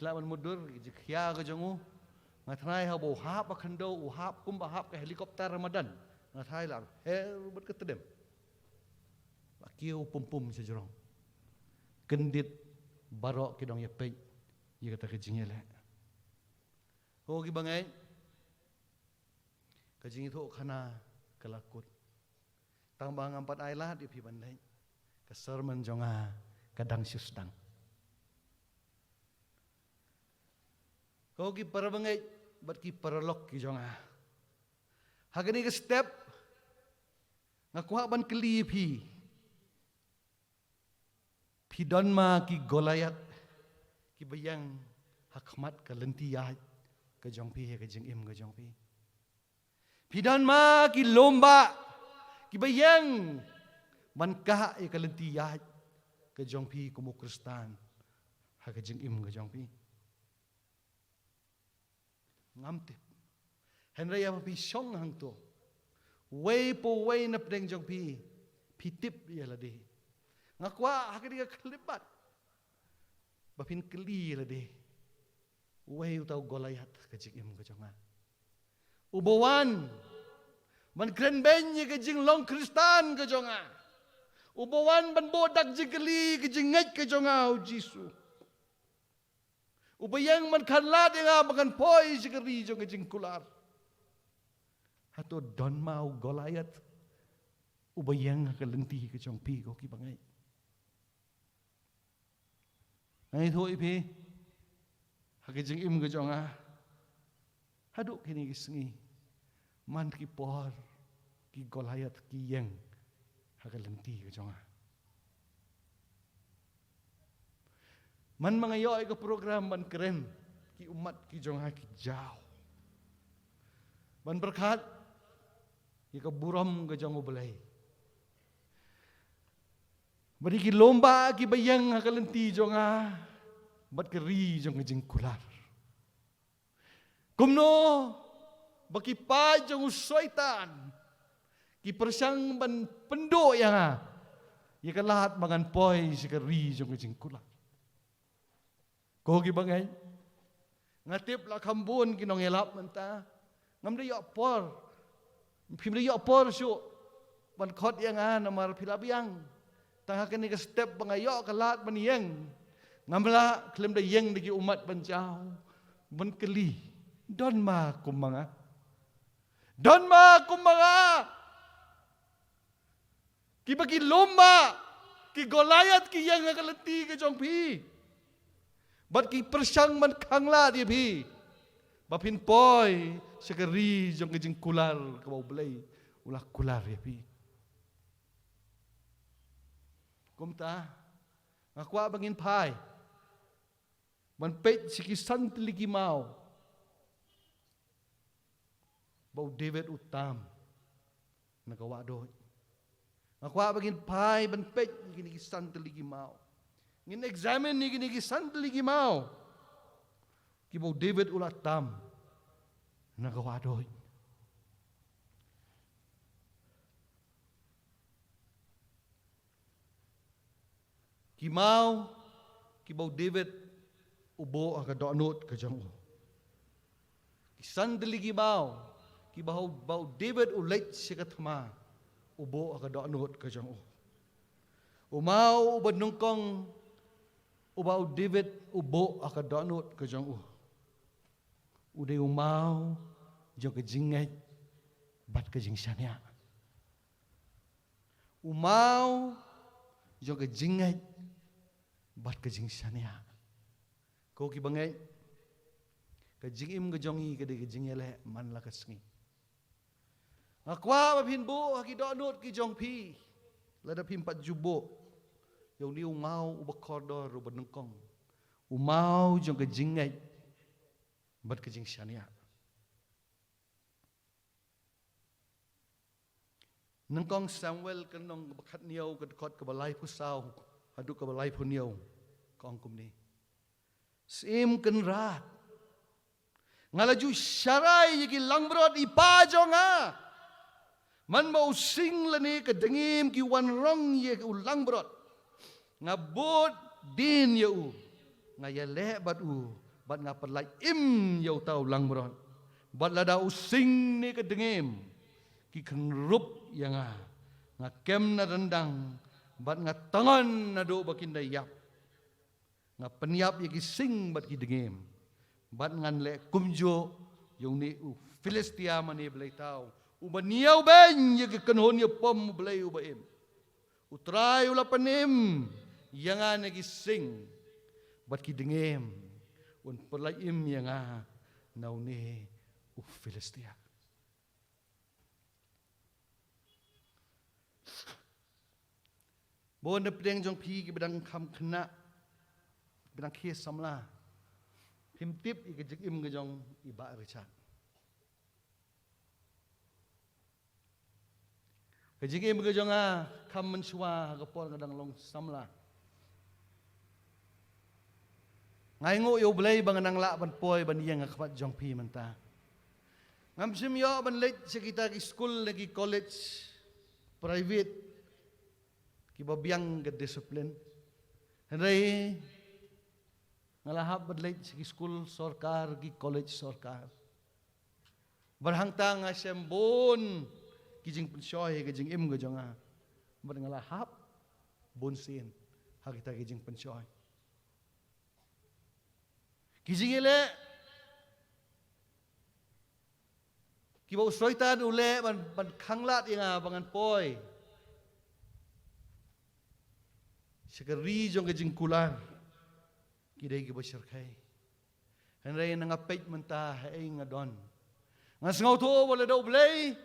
Speaker 4: Lawan mudur jikhya ke jongu ngatrai ha bau hap kendau uhap kum bahap ke helikopter Ramadan. Ngatrai la her bet ketedem. Kiu pum sejurong. Kendit barok kidong yapei. Ia kata kejingnya le. Ho ki bangai. Kejing itu kana kelakut. Tambang empat ailah di pi bandai. Kesermen jonga kadang susdang. Kau ki parabangai bat ki paralok ki jonga. Hagani ke step ngakuha ban keli pi. Pi donma ki Goliath ki bayang hakmat ke lentiyah ke jong pi ke jeng im ke jong pi. Pi donma ki lomba ki bayang mankah ke lentiyah ke jong pi kumu Kristan ha ke jeng im ke jong pi. Ngamtip. Henry apa pi song hang to. Way po way na pedeng jong pi. Pi tip dia lah deh. Ngakwa hakadi ka kelibat. Bapin keli lah deh. Way utau Goliath ke jing im ke jonga. Ubawan. Man kren benye ke jing long Kristan ke jonga. Ubawan ban bodak jing keli ke jing ngej ke jonga o Jisu. Ubayang man kanla nga makan poi sikari jong jing kular. Hato don mau Goliath. Ubayang kalenti ke jong pi ko ki bangai. Ai thoi pi. Hake jing im ke jong a. Haduk kini kisngi. Man ki por ki Goliath ki yang hakalenti ke jong a. Man mangayoy ke program man keren ki umat ki jong ha ki jauh. Man berkat ki ke buram ke jong belai. Bari ki lomba ki bayang ha kalenti jong ha bat keri jong ke jing kular. Kumno baki pa jong syaitan ki persang ban pendo yang ha. Ye kalahat mangan poi si keri jong ke jing kular. Kau ki bangai ngatip la kambun kinong elap menta ngam de yok por phim de yok por su ban khot yang an amar philabiang tang hakani ke step bangayok kalat ban yeng ngam la klem de yeng de ki umat ban jauh ban keli don ma kumanga ki bagi lomba ki Goliath ki yeng kalati ke jong pi. Bat ki persang man kangla dia pi. Bapin poi sekeri jong kejing kular ke bau belai. Ulah kular dia pi. Kumta ngakwa bangin pai. Man pet sikisan teligi mau. Bau David utam. Nagawa doy. Ngakwa bangin pai ban pet gini kisan teligi mau. Ngin examine ni gini sandali gimau. Kibau David ulat tam. Nagawadoy. Kimau. Kibau David ubo aga donut ke jang. Sandali gimau. Kibau David ulet sikatma. Ubo aga donut ke jang. Umau uban nungkong ubau David ubo akadonut ke jong uday umau jong ke jinget bat ke jing syania. Umau jong ke jinget bat ke jing syania. Kau ki bangai ke jingim ke jongi ke de ke jingele man la ke sngi. Akwa bapin bu akidonut ki jong pi. Lada pim pat jubo. Yang ni umau ubakordor ubanungkong. Umau jong ke jingai bat ke jing syania. Nungkong Samuel kenong bakat niau ke dekot ke balai pusau. Aduk ke balai puniau. Kong kum ni. Sim kenrat. Ngalaju syarai yaki langbrot ipajong ah. Man mau sing lani ke dengim ki wan rong ye ke ulang brot. Ngabot din ye u. Ngayale bat u. Bat ngaperlai im ye tau lang brot. Bat lada using ni ke dengim. Ki kenrup yang ah. Ngakem na rendang. Bat ngatangan na do bakin dayap. Ngapeniap ye ki sing bat ki dengim. Bat ngan le kumjo yung ni u Filistia mani belai tau. Ubaniau ben ye ke kenhon ye pom belai ubaim. Utrai ula panim yang ane ki sing bat ki dengem un perlaim yang a naune u Filistia. Bon de pedeng jong pi ki bedang kam kena bedang khie samla. Him tip i ke jikim ke jong iba rechat. Ke jikim ke jong a kam mensua ke pol kadang long samla. Ngai ngo yo blai bang nang la ban poi ban yang khapat jong pi menta. Ngam sim yo ban leit sekita ki school lagi college private ki babiang ke disiplin. Hendai ngalahap badlait segi school sorkar gi college sorkar. Berhangtang asem bon kijing pensyoy kijing im gajonga. Ber ngalahap bon sin hak kita kijing pensyoy. Kijing ile kiba usroitan ule ban khanglat inga bangan poi. Sekeri jong kijing kular. Kidai ki basir kai. Henry na ngapit menta hai ngadon. Ngas ngau tu boleh do blai.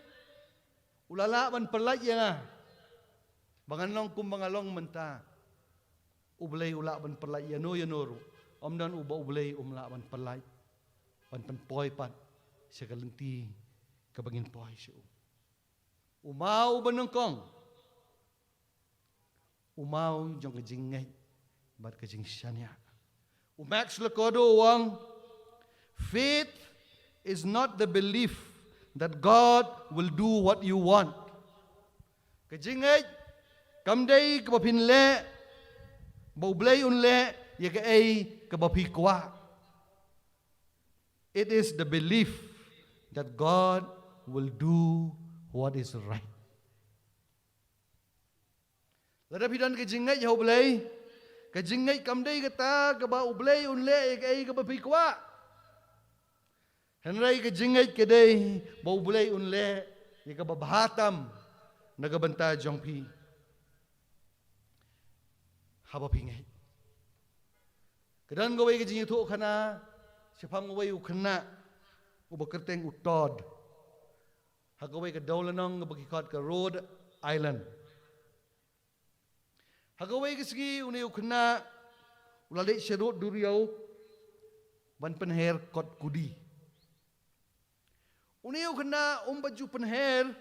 Speaker 4: Ulala ban perlai ya. Bangan long kum bangalong menta. Ublai ula ban perlai ya no ya noru. Om dan uba ublai umla ban perlai. Ban penpoi pat sekalenti kabangin poi siu. Umau banungkong. Umau jong kejingai bat kejing syania. Max Lakodo wang, faith is not the belief that God will do what you want. Kejingai, kamdai kabapin le, baublay unle, yaka ay kabapikwa. It is the belief that God will do what is right. Ladapidan kejingai yaw blay. Kajingai kamdai kata kaba ublay unle ay kaba pikwa. Henry kajingai kadai ba ublay unle ay kaba bahatam nagabanta jong pi. Haba pingay. Kadan gaway kajingai to kana sipam gaway ukana ubakerteng utod. Hagaway kadawlanong ngabagikot ka Rhode Island. Hagaway kisgi uniyo kena ulalay syarot duriyaw ban penher kot kudi. Uniyo kena baju penher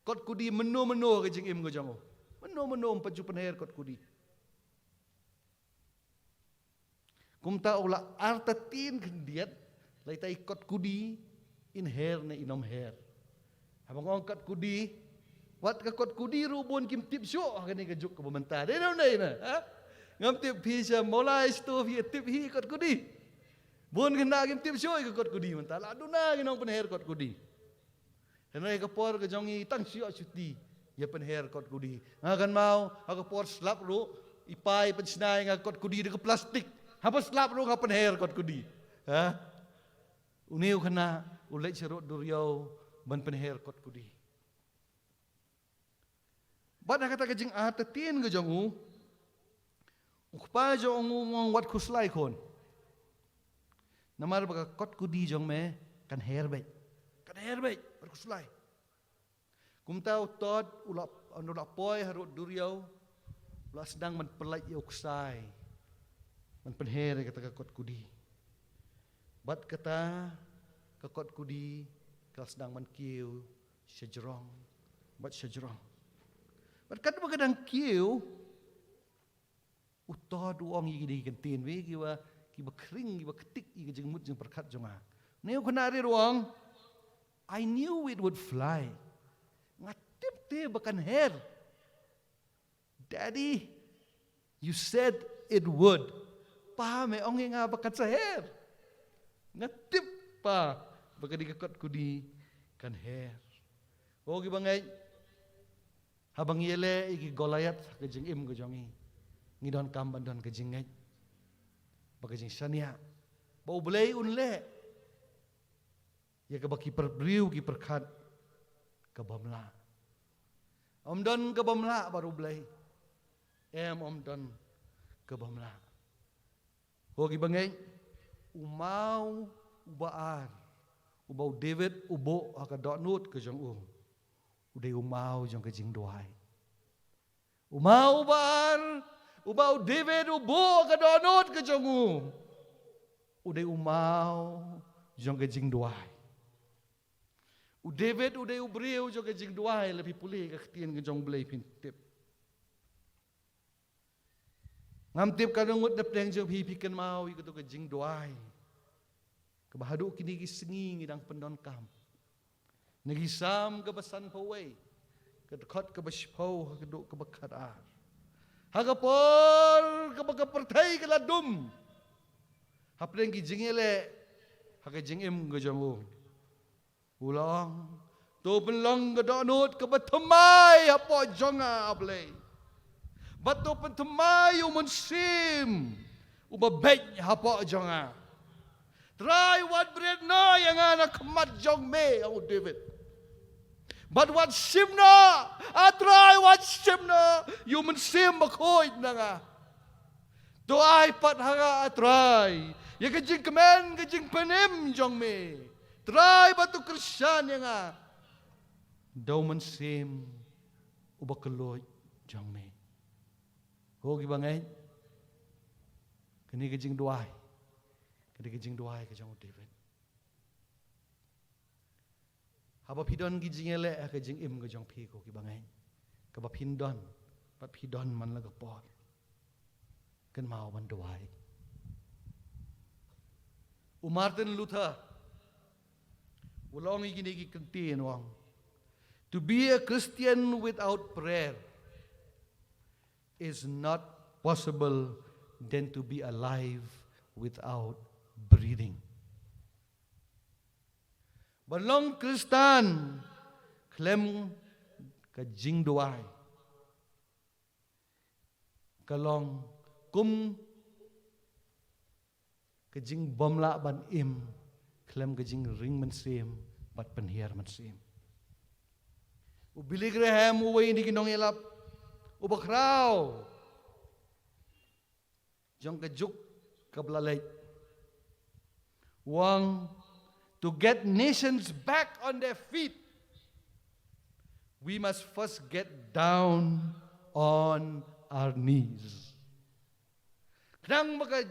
Speaker 4: kot kudi meno kajing im gajango. Meno baju penher kot kudi. Kumta ula artatin kendiat lay tay kot kudi in her na inom her. Habang kot kudi wat ka kot kudi rubon kim tip syo kani ka juk ka bamanta de no na ha ngam tip hi sa molai sto hi tip hi kot kudi bon kena kim tip syo ka kot kudi manta la duna ginong penher kot kudi henai ka por ka jongi tang syo suti ya penher kot kudi. Ngakan mau, aga por slap ru, ipai pensinai ngakot kudi dengan plastik. Hapa slap ru ngakan penher kot kudi. Ha? Uniu kena ulai cerut duriau ban penher kot kudi. Bad nak kata kajing tetin ke jongu. Ukpa jongu ngong wat kuslai kon. Namar baka kot kudi jong me kan her baik. Kan her baik bat kuslai. Kumtau tod ulap poi harut duriau. Ulap sedang man pelai uksai. Man penher kata kot kudi. Bad kata kot kudi kalau sedang man kiu sejerong. Bad sejerong. Bad kata kadang kiu utod uang igi di kentin we kiba kering kiba ketik igi jengmut jeng perkat jonga. Neu kenari ruang. I knew it would fly. Ngatip te bakan hair. Daddy, you said it would. Pa me ong nga bakan sa hair. Ngatip pa bakan dikakot kudi kan hair. O gibangai habang yele igi Goliath ke jeng im ke jongi. Ngidon kamban don ke jeng ngai. Baga jeng sania. Bau belai unle. Ya ke baki perbriu ki perkat ke bamla. Om don ke bamla baru belai. Om don ke bamla. O gibangai umau ubaar. Ubau David ubo haka dotnut ke jong Udai umau jong ke jing doai. Umau bar, ubau David ubo ke donut ke jong Udai umau jong ke jing doai. David udai ubriu jong ke jing doai lebih pulih ke ketien ke jong belai pintip. Ngamtip kadungut dapdeng jong pipikan mau ikut ke jing doai. Kebahadu kini gisengi ngidang pendon kam. Nagisam kebasan pawai. Kedekot kebashpau keduk kebakadar. Hagapor kebakapertai keladum. Hapdeng gijingele hagajingim gejamu. Ulang tu penlong kedonut kebatemai apa jonga ablay. Batu pentemai umunsim. Ubabek apa jonga. Try what bread na yang anak kemat jong me ang David. But what simna, try what simna, human sim makoy na nga. Do ay pat hanga try. Ya kajing kemen kajing penim jong me. Try batu Krisyan yang nga. Do man sim ubakeloy jong me. Hogi bangay. Kani kajing duay. Kani kajing duay kajong David. Haba pidon gijing ele kajing im kajong piko kibangay. Kaba pindon, pat pidon man lagapor. Kan mau man duay. Martin Luther ulong iginigi kantiin wang. To be a Christian without prayer is not possible than to be alive without breathing. Balong Kristan klem kajing doai. Kalong kum kajing bomla ban im klem kajing ring mensim bat penhiar mensim. Ubili Graham uway hindi kinong ilap ubakraw. Jong kajuk kablalay. Wang to get nations back on their feet, we must first get down on our knees. Kanang maka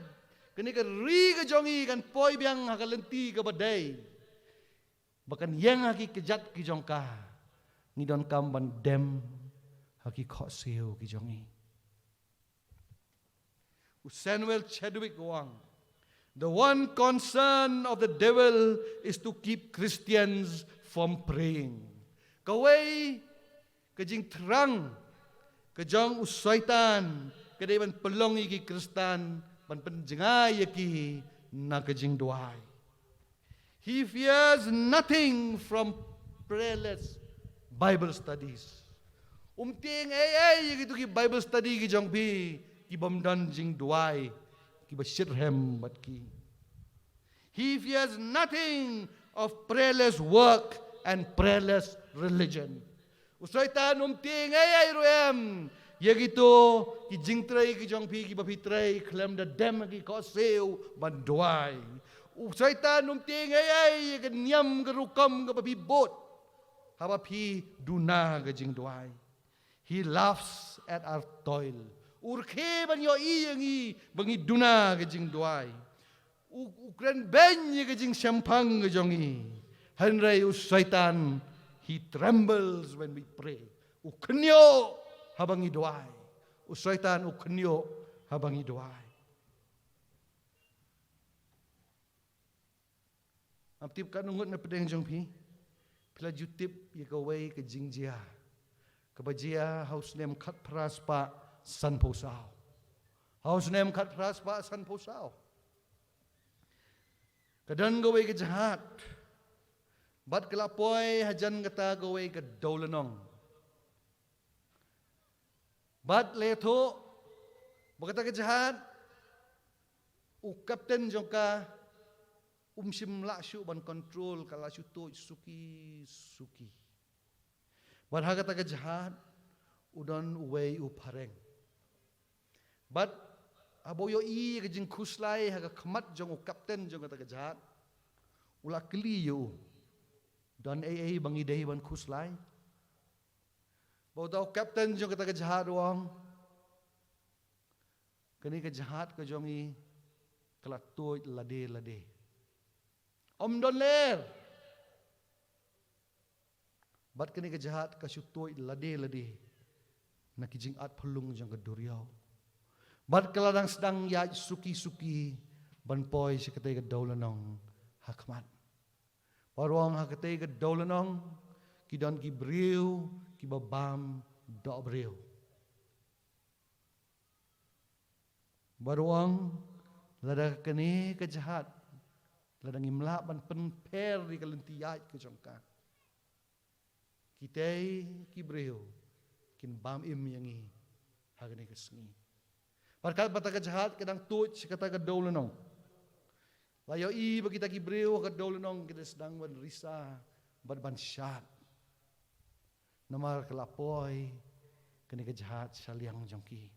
Speaker 4: kani ka ri ka jongi kan poi biang hakalenti ka baday. Bakan yang haki kejat ki jong ka. Ngidon kamban dem haki khoseu ki jongi. Samuel Chadwick wang. The one concern of the devil is to keep Christians from praying. Kaway kajing terang kajong usaitan kadaiban pelong iki Kristan pan penjengay iki na kajing duay. He fears nothing from prayerless Bible studies Ting ay gitu ki Bible study ki jong pi ki bamdan jing duai ki basirhem bat ki. He fears nothing of prayerless work and prayerless religion. Usaitan ting ay ruem yagito ki jing tray ki jong pi ki bapi tray klem da dem ki ko seu ban duai. Usaitan ting ay ki nyam ka rukam ka bapi bot. Haba pi duna ka jing duai. He laughs at our toil. Urke ban yo iyangi bangi duna ke jing duai. Ukren ben ye ke jing syampang ke jongi. Henry usaitan, he trembles when we pray. Uknyo habangi duai. Usaitan uknyo habangi duai. Amtip kanungut na pedeng jong pi. Pila jutip ye kawai ke jing jia. Kabajia house name kat praspa san posao. House name kat praspa san posao. Kadan gawe ke jahat. Bat kelapoy hajan kata gawe ke daulanong. Bat leto berkata ke jahat. Kapten jongka umsim laksu ban kontrol kala syuto suki. Bat kata ke jahat, udan uwei upareng. Bat aboyo i ke jing kuslai haga kemat jong kapten jong kata ke jahat. Ula keli yo. Dan bangi dehi ban kuslai. Bau tau kapten jong kata ke jahat wong. Kini ke jahat ke jong i kelatoi lade. Om don ler. Bat kini ke jahat ka syutoi lade. Nak kijing at pelung jang ke duriau. Bat keladang sedang ya suki ban poi seketai ke daulanong hakmat. Parwang haketai ke daulanong kidan ki briu ki babam do briu. Barwang lada kini ke jahat ladang imla ban penper di kalentiat ke jongka. Kitai ki breu kin bam im yangi hagani kesngi. Parkat bata ke jahat kadang tuj kata ke daulanong. Layo i bagi kita ki breu ke daulanong kita sedang ban risa ban syat. Namar kelapoi kini ke jahat saliang jongki.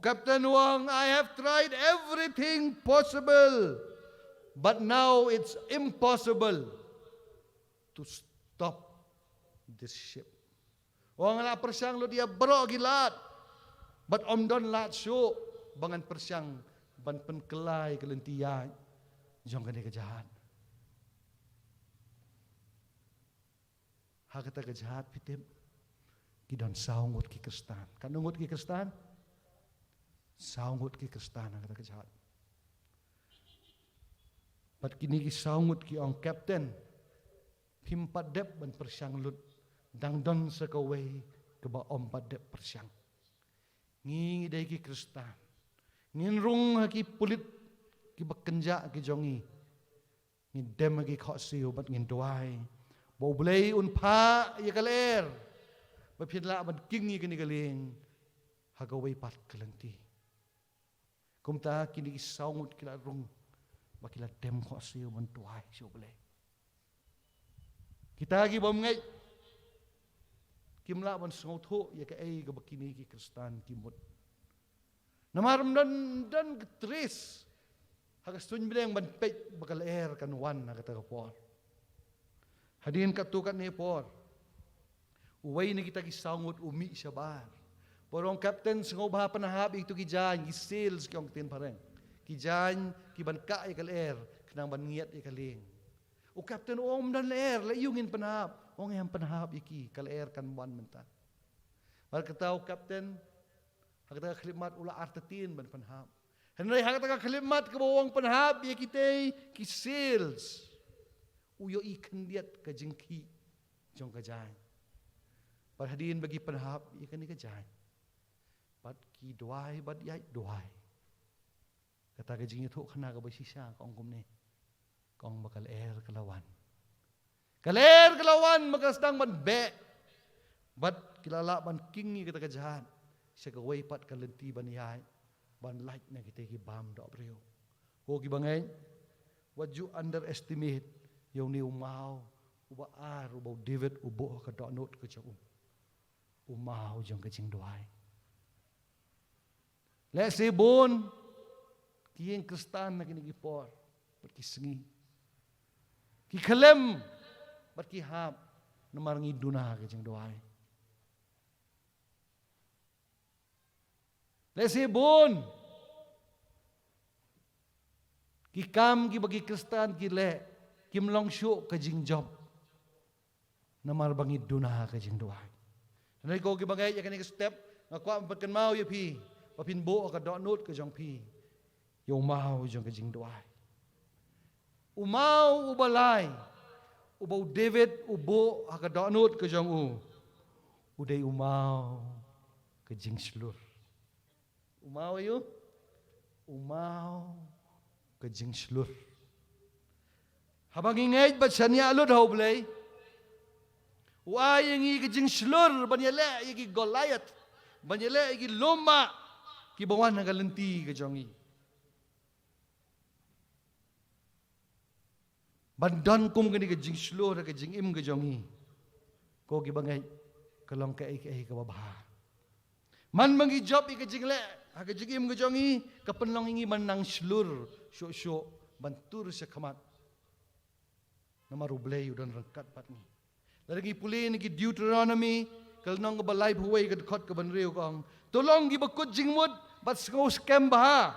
Speaker 4: Captain Wang, I have tried everything possible, but now it's impossible to stop this ship. Wang la persyang lo dia bro gilat, but om don lat syuk bangan persyang ban penkelai kelentian jong kene kejahat. Hak kata kejahat pitim kidan saungut ki kristan. Kan ungut ki kristan? Saungut ki kristan kata kejahat. Pat kini ki saungut ki ong kapten pimpat dep ban persyang lut dang don sekawai ke ba om padep persyang. Ngi dai ki kristan. Ngin rung ki pulit ki bekenja ki jongi. Ngin dem ki khosi bat ngin doai. Bau belai unpa ya kaler. Bapidla ban kingi kini galing. Hagawai pat kelenti. Kumta kini saungut kila rung bakila dem khosi ban doai sio belai. Kita lagi bomngai kimla ban sengotho ya ka ai ka bakini ki kristan kimut. Namaram dan getris hagas tun bileng ban pek bakal kan wan kata kapor. Hadirin katukan ni por. Uway ni kita ki saungut umi sabar. Porong kapten sengobha panahab itu ki jan ki sales ki ong tin pareng. Ki jan ki ban ka ikal kenang ban ngiat ikaling. O kapten om dan la yungin panahab. Ong yang panahab iki kal kan wan menta. Mar katau kapten hakata khlimat ula artatin ban panahab. Henry hakata khlimat ke bawang panahab ya kitay ki sales. Uyo ikan diat ka jengki jong ka jan. Parhadin bagi panahab ikan ni ka jan. Bat ki doai bat yai doai. Kata ka jingit ho khana ka basisa ka ong kumne. Kong bakal kalawan. Kaler kalawan makasdang ban be. Bat kilala ban kingi kita kejahat. Segawai pat kalenti ban yai. Ban light na kita ki bam do breu. Ko ki bangai. What you underestimate yung ni umaw, uba ar, uba David, ubo ka do not ka jang umaw jang ka jing doai. Let's say bon kiyeng Kristan na kinigipor, bat kisengi. Ki kalem, bat ki hap, na marangi duna ka jang doai. Let's say bon, ki kam ki bagi Kristan ki le, kim long syo ka jing job, na marbangi duna ka jing doai. Nanay ko ki bagay ya kanig step, nga kwa mpatkan mau ya pi, papinbo ka donut ka jang pi, yung mau jang ka jing doai. Umaw ubalay, ubaw David ubo ka donut ka jang uday umaw ka jing slur. Umaw ayo, umaw ka jing slur. Habang ingay ba siya niya alod haublay, Wai yang igi jing slur banyale igi Goliath banyale igi loma ki bawan nga lenti ka jongi. Bandan kum kani ka jing slur ka jing im ka jongi. Ko ki bangay kalong ka ai ka babaha. Man mangi job ika jing le ka jing im ka jongi kapenlong ingi man nang slur syo bantur sa kamat. Namarublay udan rangkat patni. Lagi puli ni Deuteronomy kalnong ka balay buhay ka dekot ka banriyo kong tolong gibakot jingmud bat sko scam baha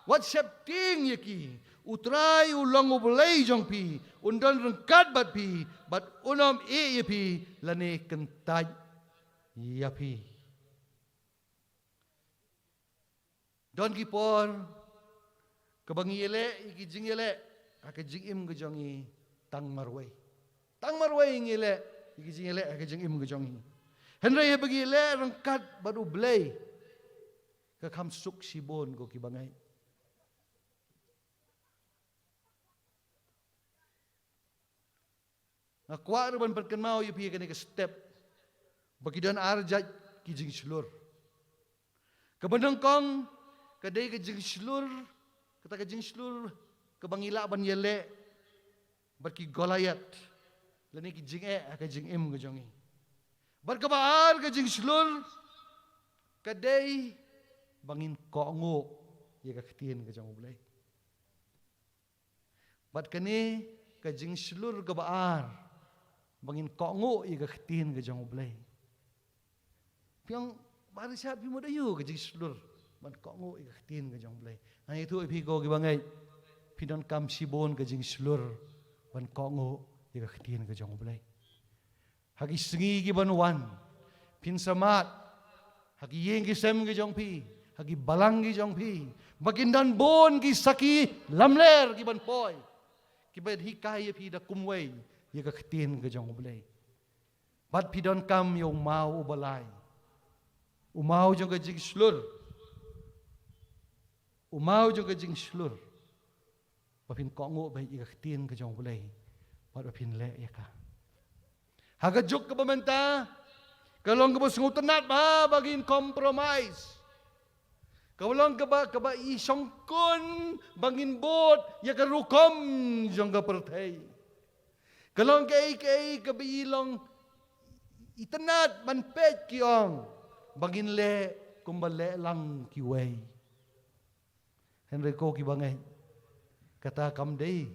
Speaker 4: what septing yaki utray ulang ubalay jong pi undan rangkat bat pi bat unom yapi lani kentay yapi don gipor kabangi ele iki jing ele ka jing im ka jongi tang marway Tang marway ngile, ikijing ile akajing im gajongi. Henry bagi ile rangkat baru blay. Kakam suk sibon ko kibangay. Nakwa ruban perkenmau yu piye kani ka step. Bagi dan arjat kijing slur. Kabandang kong kadai kijing slur, kata kijing slur kabangila ban yele. Bagi Goliath. Lani ki jing ka jing im ka jongi. Barkabaar ka jing slur kadai bangin kongo ya ka kitien ka jong ulay. Bat kani ka jing slur ka baar bangin kongo ya ka kitien ka jong ulay. Piang bari siat pi mo dayo ka jing slur ban kongo ya ka kitien ka jong ulay. Ang itu ipi ko gibangay pinon kam sibon ka jing slur ban kongo Ika ketian ke jong ulay. Hagi sengi ki banuan. Pinsamat. Hagi yeng ki sem ki jong pi. Hagi balang ki jong pi. Bagindan bon ki saki lamler ki ban poy. Ki bad hikay pi da kumway. Ika ketian ke jong ulay. Bat pidon kam yung mau ubalay. Umaw jong ka jing slur. Umaw jong ka jing slur. Bapin kongo bay ika ketian ke jong ulay. Pada pinle ya ka. Hagajuk ka bamenta. Kalong ka ba sungutanat ba bagin compromise. Kalong ka ba isongkon bangin bot ya ka rukom jong ka pertay. Kalong ka ka biilong itanat manpet kiong bangin le kumbale lang kiway. Henry ko kibangay kata kamday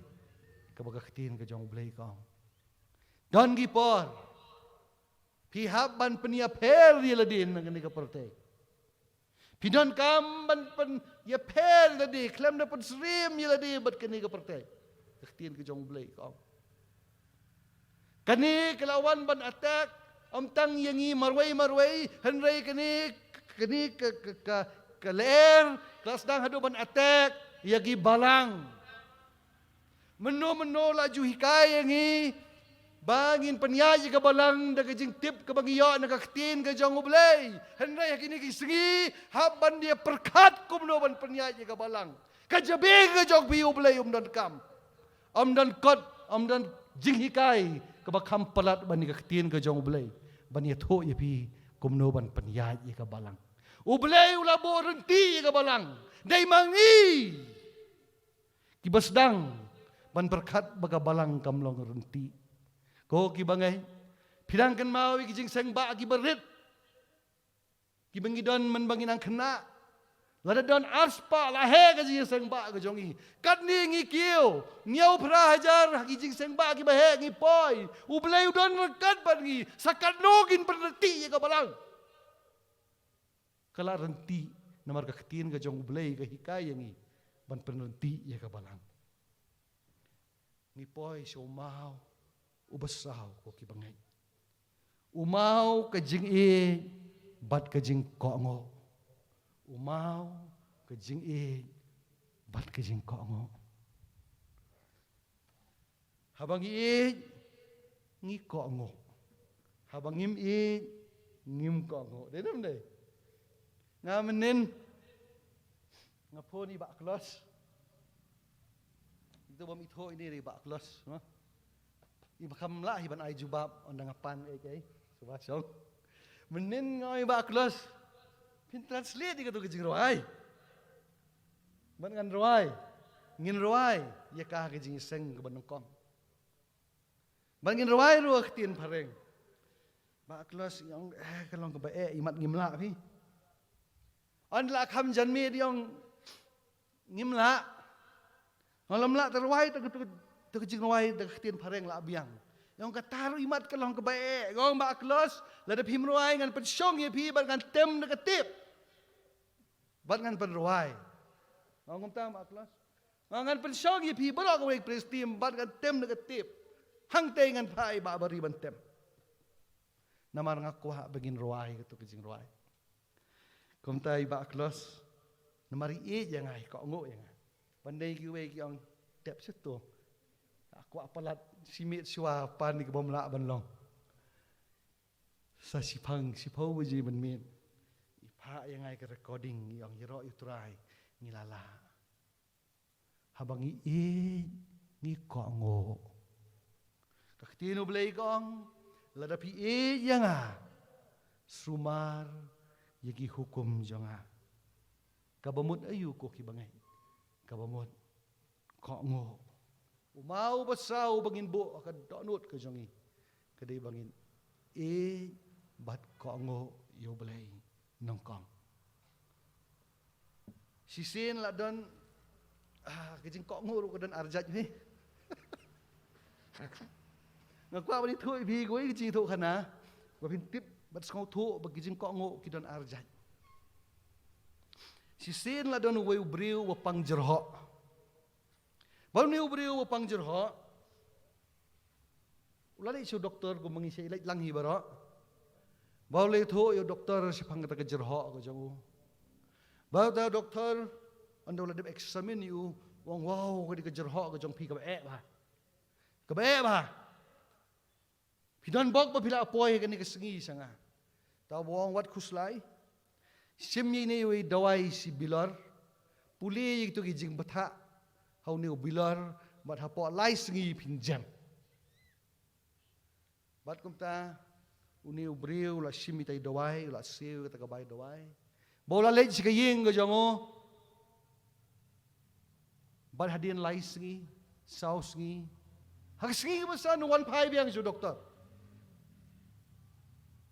Speaker 4: kabagakitin ka jong blay kong. Don gipor, pihaban peniapel yala din ng kanika porte. Pidon kam ban yapel na di, klam na pansrim yala di, bat kanika porte. Kakitin ka jong blay kong. Kani kalawan ban attack, amtang yangi marway, henry kani kaler, klas dang hado ban attack, yagi balang. Meno laju hikay yang bangin panyaya ka balang da kajing tip ka bangiyo nakakitin ka jong ublay. Henry kini kisingi haban dia perkat kumno ban panyaya ka balang. Kajabi ka jong bi ublay umdan kam. Umdan kot umdan jing hikay ka bakam palat ban nikakitin ka jong ublay. ban ye tho ye pi kumno ban panyai ye ka balang ublei ulabo renti ye ka balang dai mangi ki basdang ban berkat baga balang kamlong renti ko ki bangai pirang kan mau ki jing seng ba ki berit ki bangidon man banginang kena lada don arspa la he ka jing seng ba ka jongi kat ni ngi kiu niau pra hajar ki jing seng ba ki ba he ngi poi ublei don kat ban ngi sakat nogin perti ye ka balang kala renti namar ka ktin ka jong ublei ka hikai ngi ban penrenti ye ka balang ni poi so mau ubasau ko ki bangai umau ka jing e bat ka jing ko ngo umau ka jing e bat ka jing ko ngo habang e ngi ko ngo habang ngim e ngim ko ngo de nam de ngamenin ngaponi ba klos itu bom itho ini ri ba klos no iba kamla hiban ai jubab ondang apan ai subasong menin ngoi ba klos pin translate di katu kejing roai ban ngan roai ngin roai ya ka kejing seng ke banongkong ban ngin roai ru aktin pareng ba klos yang kalong ke ba imat ngimla pi on la kham janmi diong ngimla Malam la terwai tu kecing wai dak tin pareng la biang. Yang kataru imat kalong kebae, gong ba klos, la de phim ruai ngan pen syong ye phi ban ngan tem dak tip. Ban ngan pen ruai. Ngom tam ba klos. Ngan pen syong ye phi ba ko wek prestim ban ngan tem dak tip. Hang te ngan pai ba bari ban tem. Namar ngaku ha begin ruai tu kecing ruai. Kom tai ba klos. Namari e jangai ko ngo yang. Pandai kiwe ki ang tep setu. Aku apalat simit siwa pan ni kebom la ban long. Sa sipang sipau buji ban min. Ipa yang ai ke recording yang yero utrai ngilala. Habang i ni ko ngo. Kaktino blay kong ladapi yang a sumar yagi hukum jonga. Kabamut ayu ko kibangai. Kabamot ko ngo umau basau bangin bo ka donut ka jongi kadai bangin bat ko ngo yo blai nongkong sisin la don kejing ko ngo ru ka don arjat ni ngakwa bani thui bi goi kejing thu khana ba pin tip bat skau thu ba kejing ko ngo ki don arjat sisin la don wei briu wa pang jerho. Baru ni briu wa pang jerho. Ulali isu doktor ko mangisi ilai lang hibaro. Baru le tho yo doktor si pang kata jerho ko jangu. Baru ta doktor anda ulah de examine you wong wow ko di jerho ko jong pi ka ba. Ka ba. Pidan bok ba pila apoy ka ni kasengi sanga. Ta wong wat kuslai. Simni ni we dawai si bilar puli itu kijing batha hau ni bilar bat hapo lai sengi pinjam bat kumta uni ubriu la simi tai dawai la siu kata kabai dawai bola lej si kaying go jango bat hadin lai sengi sau sengi hak sengi basa no 15 yang su doktor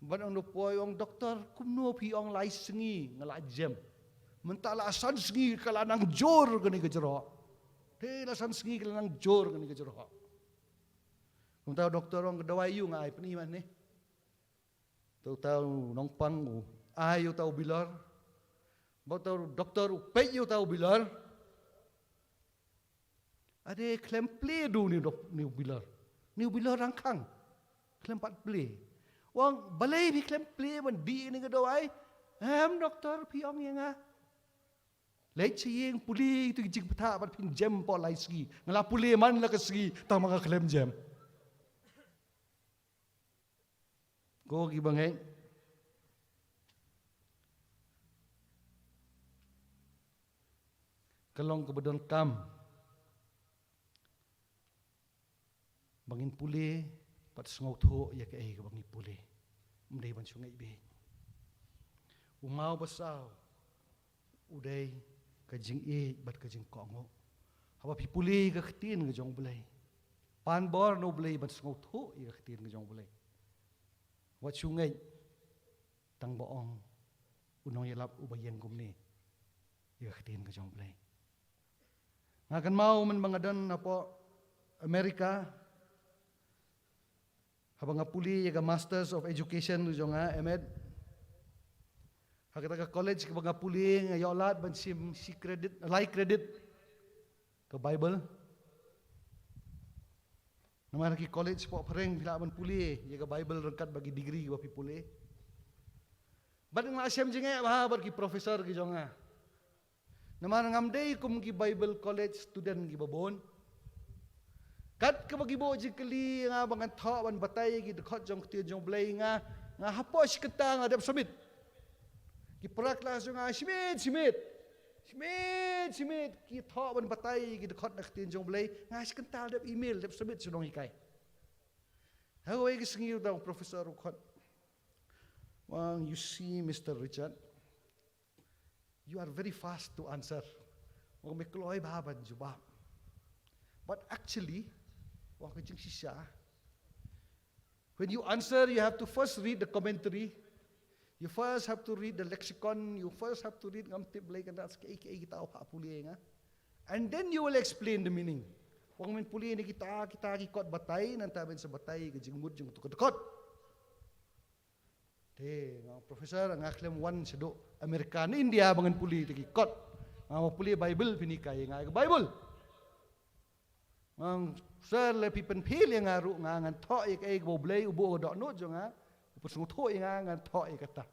Speaker 4: ban ang nupoi ong doktor kumno pi ong lai sengi ngala jem mentala asan sengi kala nang jor gani gejero te la san sengi kala nang jor gani gejero kum tahu doktor ong dawai yu ngai peni man ne tahu nong pang ai yu tahu bilar tahu doktor pe yu tahu bilar ade klem ple du ni bilar rangkang klem pat ple wang balai bi klem play ban di ni gado ai doktor piong yang ah lei chiyeng puli tu jing patha ban pin jam po lai ski ngala puli man la ka ski ta ma klem jam go gi bangai kalong ke bedon kam bangin puli pat sngau tho ya ke bangi puli mdei ban sungai be umau basau udai ka jing e bat ka jing kongo haba pipuli ka khtin ga jong blai pan bor no blai ban sngau thu i ka khtin ga jong blai wat sungai tang boong unong yalap ubayeng gumni i ka khtin ga jong blai ngakan mau man mangadan apo Amerika habang ngapuli yaga Masters of Education jonga emed hakata ka college ka ngapuli nga yolat ban si credit like credit ka Bible naman ki college po pareng bila ban puli yaga Bible rangkat bagi degree wa pipuli ban nga asyam jinga ba bar ki professor ki jonga naman ngamdei kum ki Bible college student ki babon kat ka magibo jikali nga bangan tha ban batay gi dekhot jong ti jong blay nga hapos keta nga dep submit ki praklas nga simit ki tha ban batay gi dekhot nak ti jong blay nga skenta dep email dep submit sunong hikai hawai gi singiu daw professor khot wang you see Mr. Richard you are very fast to answer wang me kloi baban jubab but actually when you answer, you have to first read the commentary. You first have to read the lexicon. You first have to read and then you will explain the meaning. Wang min puli ni kita kikot batay nantaben sa batay kajingmud jung tukot. Te, professor ang aklem one sado American India bangan puli kikot. Ang puli Bible pinikay nga Bible. Ang sir le pipen pil yang ngaru ngan tho ik ei go blei ubo do no jo nga upus tho ngan tho ik kata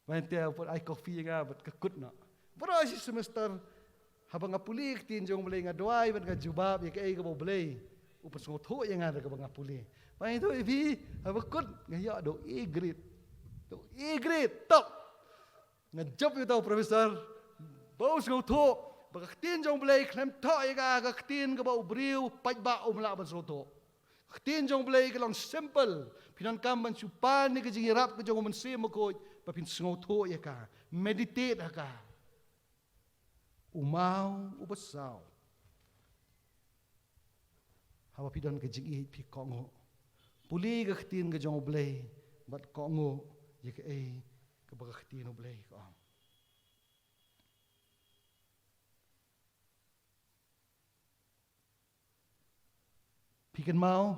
Speaker 4: bante upur ai coffee nga bat kakut no bro si semester habang apulik tin jong blei nga doai ban ga jubab ik ei go blei upus tho nga ga bang apuli pai to ibi habakut nga yo do e grade top nga job yu to professor bos go tho Baktin jong blay klem toy ga kaktin ga ba ubriu pajba umla ban soto. Kaktin jong blay lang simple pinan kam ban supan ni ka jingirap ka jong man sim ko papin sngoto ya ka meditate ka. Umaw ubasaw. Hawa pidan ka jingi pi kongo. Puli ga kaktin ga jong blay bat kongo ya ka ay ka ba kaktin blay ko. Pikan mau,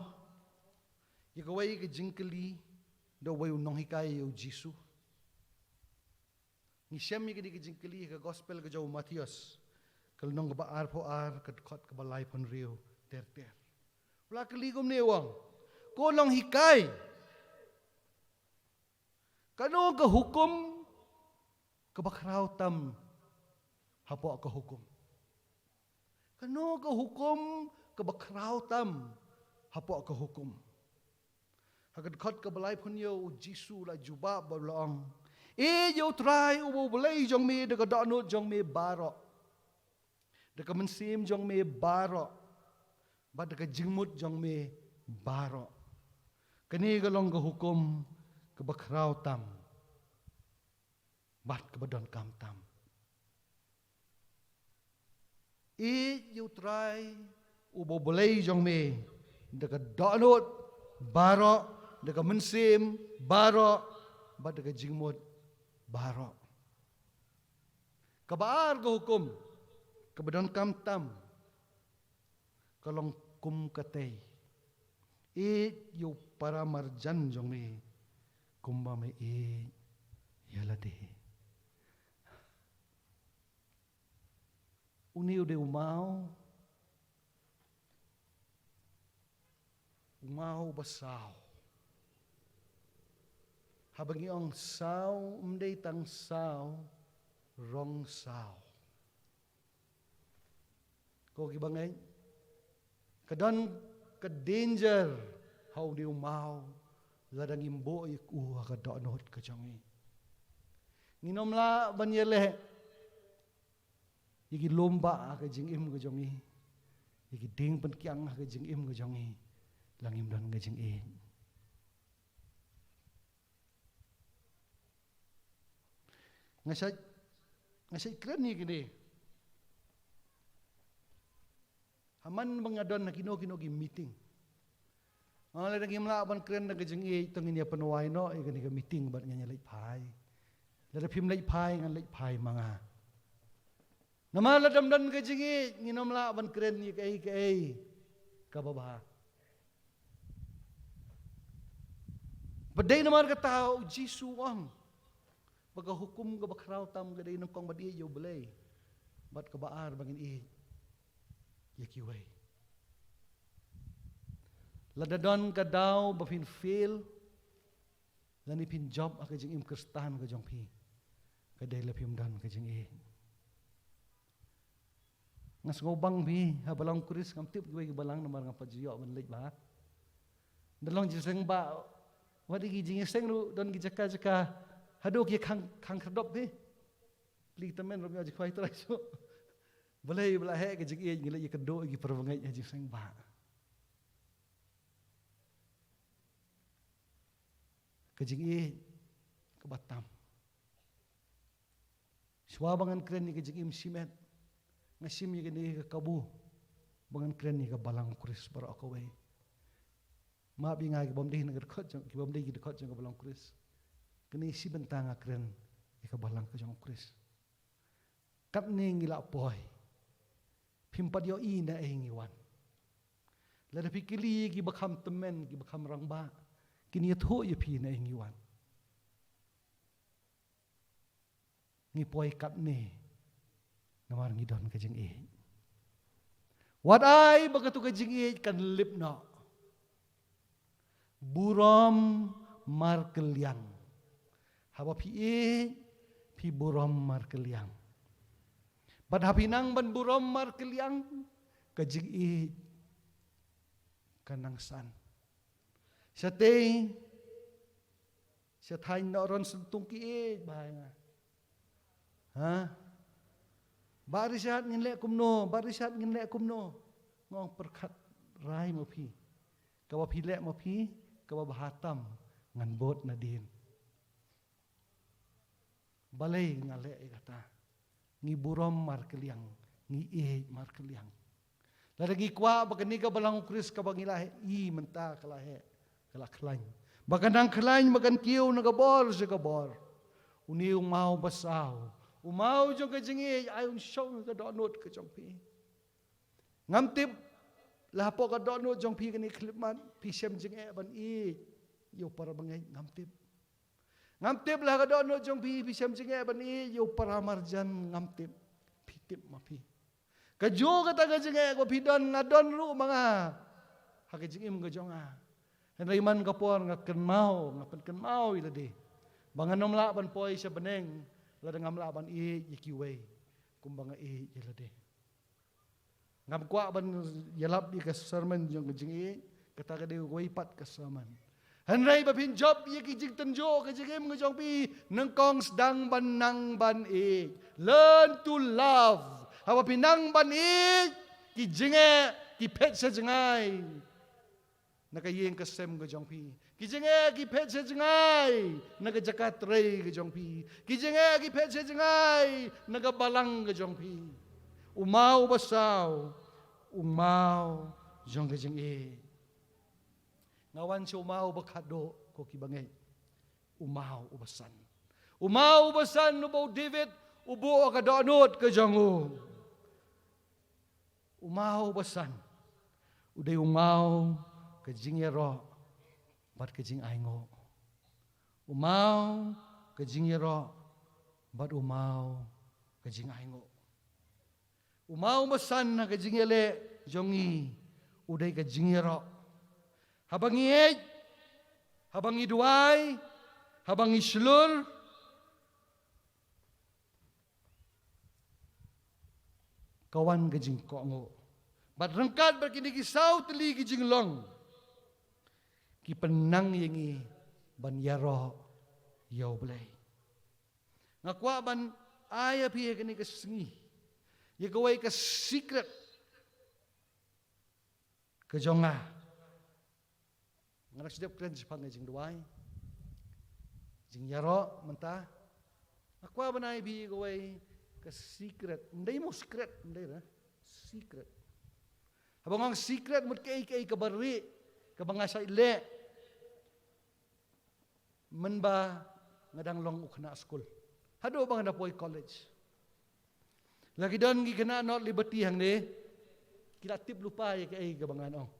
Speaker 4: yakaway ka jingkali, daw way unong hikay yaw Jisu. Ni siyam ka di ka jingkali, ka gospel ka jaw Matias, kalunong ka ba arpo-ar, kadkot ka ba laipon riyo, ter-ter. Wala kaligom na iwang, kunong hikay. Kano ka hukom, kabakraw tam, hapo ka hukom. Kano ka hukom, kabakraw tam, hapo ka hukum. Hagad kat ka balay punyo Jisu la juba balong. Yo try ubo balay jong me daga dano jong me baro. Daga mensim jong me baro. Ba daga jingmut jong me baro. Kani galong ka hukum ka bakraw tam. Bat ka badon kam tam. You try ubo balay jong me daga donot baro daga mensim baro ba daga jingmod baro kabaar go hukum kabadon kamtam kalong kum katay yo para marjan jong me kumba me yalade uniu de umaw basaw. Habang iyong saw, umday tang saw, wrong saw. Kung ibangay, kadon ka-danger, how di umaw, ladang imbo ikuha ka doonot ka jangi. Nginomla banyele, igi lomba ka jingim ka jangi, igi ding pankyang ka jingim ka jangi. Langim dan ngajeng ngasay kren ni kini. Haman mengadon na kino gi meeting. Ang lagi melaban kren na kajeng itong inya panuway no, gani ka meeting bat nga lay pay. Ladapim lay pay nga lay pay mga. Namaladamdan kajeng ngino melaban kren ni kay kababa. Baday naman ka tao, Jisu ang. Baga hukum ka bakraw tam gaday ng kong badi yo balay. Bat ka baar bangin yakiway. Ladadon ka daw bapin fail. Lani pin job ka jing imkristan ka jong pi. Kaday lapim dan ka jing Ngas ngobang pi habalang kuris ngam tip giway balang namar ngam pajiyo man lej ba. Dalong jiseng ba wadi gi jing seng lu don gi jaka hadok ye khang khadop pi. Pli tamen romyo jikwai trai so. Balay balahe ke jing ngila ye kedo gi perwangai ye jiseng ba. Kejing ke Batam. Swabangan keren ni kejing simet. Ngasim ye kini ke Kabu. Bangan keren ni ke Balang Kuris para akaway. Ma bi ngai ke bomdeh ngar khot jang ki bomdeh gi khot jang ke Balang Kuris. Kini si bentang keren ke Balang ke jang Kuris. Kap ni ngila poy. Pimpat yo ina ngiwan. Lada pikili gi bakham temen gi bakham rangba. Kini yatho ye pi na ingiwan. Ngi poi kap ni namar ngidon ka jing What ai bagatu ka jing kan lip no. Burom markelyang. Haba pi burom markelyang. Bad hapinang ban burom markelyang ka jing kanang san. Sa thay noron sentung ki bahaya nga. Ha? Barisat ngin le kumno. Ngong perkat rai mo pi. Kawa pi le mo pi, kawa bahatam ngan bot na din. Balay nga le kata. Ngi burom markelyang, ngi markelyang. Lagi kwa bagani ka balang Kris ka bangilahe menta kalahe. Kalaklain. Bagan ang kalain, bagan kiyo nagabor sa kabor. Uni umaw basaw. Umaw diyong kajingi, ayon siyong kadonot ka diyong pi. Ngamtip, lapo kadonot diyong pi kani klipman, pisem jingi ban yo para bangay ngamtip. Ngamtip lah kadonot diyong pi, pisem jingi ban yo para marjan ngamtip. Pitip mapi. Kadyo kata kajingi, ko pidon ngadon ru mga. Hakajingi mga diyong Henrayman kapor nga kenmau ilade. Banganom laban poy sa beneng, ladang laban yakiway. Kumbanga ilade. Ngam kwa ban yalap di sermon jong kajing kata ka dew way pat kasaman. Henray bapin job yakijing tenjo kajing mga jong pi nang kong sedang banang ban Learn to love. Hawa pinang ban kijing kipet sa jengay. Nakayeng kasem ka jong pi. Kijenge kipet sa jengay. Nagajakat ray ka jong pi. Kijenge kipet sa jengay. Nagabalang ka jong pi. Umaw basaw. Umaw jong ka jeng Ngawan si umaw bakado ko kibangay. Umaw ubasan. Umaw ubasan ubaw David. Ubo ka doonot ka jong Umaw ubasan. Uday umaw kajing yero, bat kajing aingo. Umaw, kajing yero, bat umaw, kajing aingo. Umaw masan na kajing yele, jongi, uday kajing yero. Habang ied, habang iduay, habang islur, kawan kajing kongo. Bat rangkat berkinigisaw tali kajing long. Kipenang yengi ban yaro yaw belay. Ngakwa ban aya piye kani kasengi. Yagaway ka secret. Kajonga. Ngarak sedap kren jipang jing duay. Jing yaro menta. Aqua banai bi gawai ke secret. Ndai mo secret, ndai na. Secret. Habang ang secret mo kay kabari, kabanga sa ile. Man ba ngadang long ukna school. Hado bang na poy college. Lagi don gi kana not liberty hang ni. Kila tip lupa ya kay kabangan ong.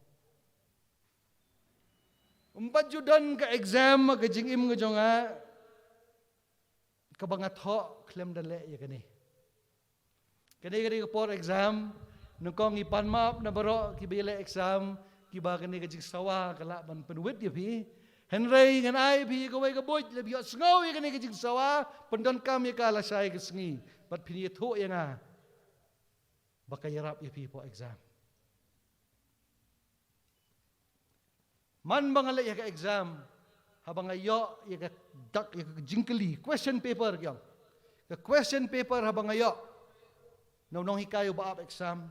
Speaker 4: Umpat judan ka exam ka jingim nga jonga kabangat ho klem dale ya kani. Kani for exam nukong ipan map na baro kibile exam kiba kani ka jing sawa kala ban penuwit ya pi. Henry ngan ai pi ka way ka boy lebi sngaw ya kani ka jing sawa pendon kam ya kala sai ka sngi pat pini tho ya nga. Baka yarap ya pi for exam. Man bang alay ka exam habang ayo ya ka dak ya ka jingkeli question paper kyang. Ka question paper habang ayo nung hikayo ba exam.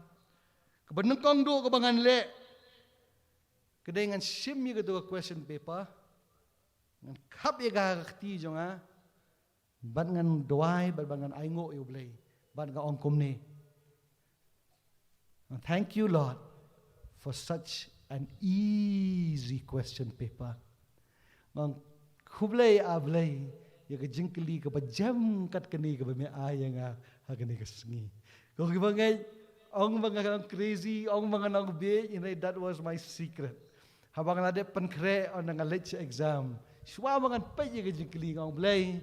Speaker 4: Kabanang kong do kabangan le. Kaday ngan sim ya ka do question paper. Ngan kap ya ka kakti jong ha. Ban ngan doay, ban ngan aingo yung blay. Ban nga ongkom ni. Thank you Lord for such an easy question paper. Ngang kublay ablay. Ya ka jingkeli ka ba jam kat kani ka ba may ayang ha kani ka sengi. Kung ibangay, ang mga crazy, ang mga nangbi, that was my secret. Habang nade pankre o nangalit sa exam, suwa mga pay yung kajingkili ng blay,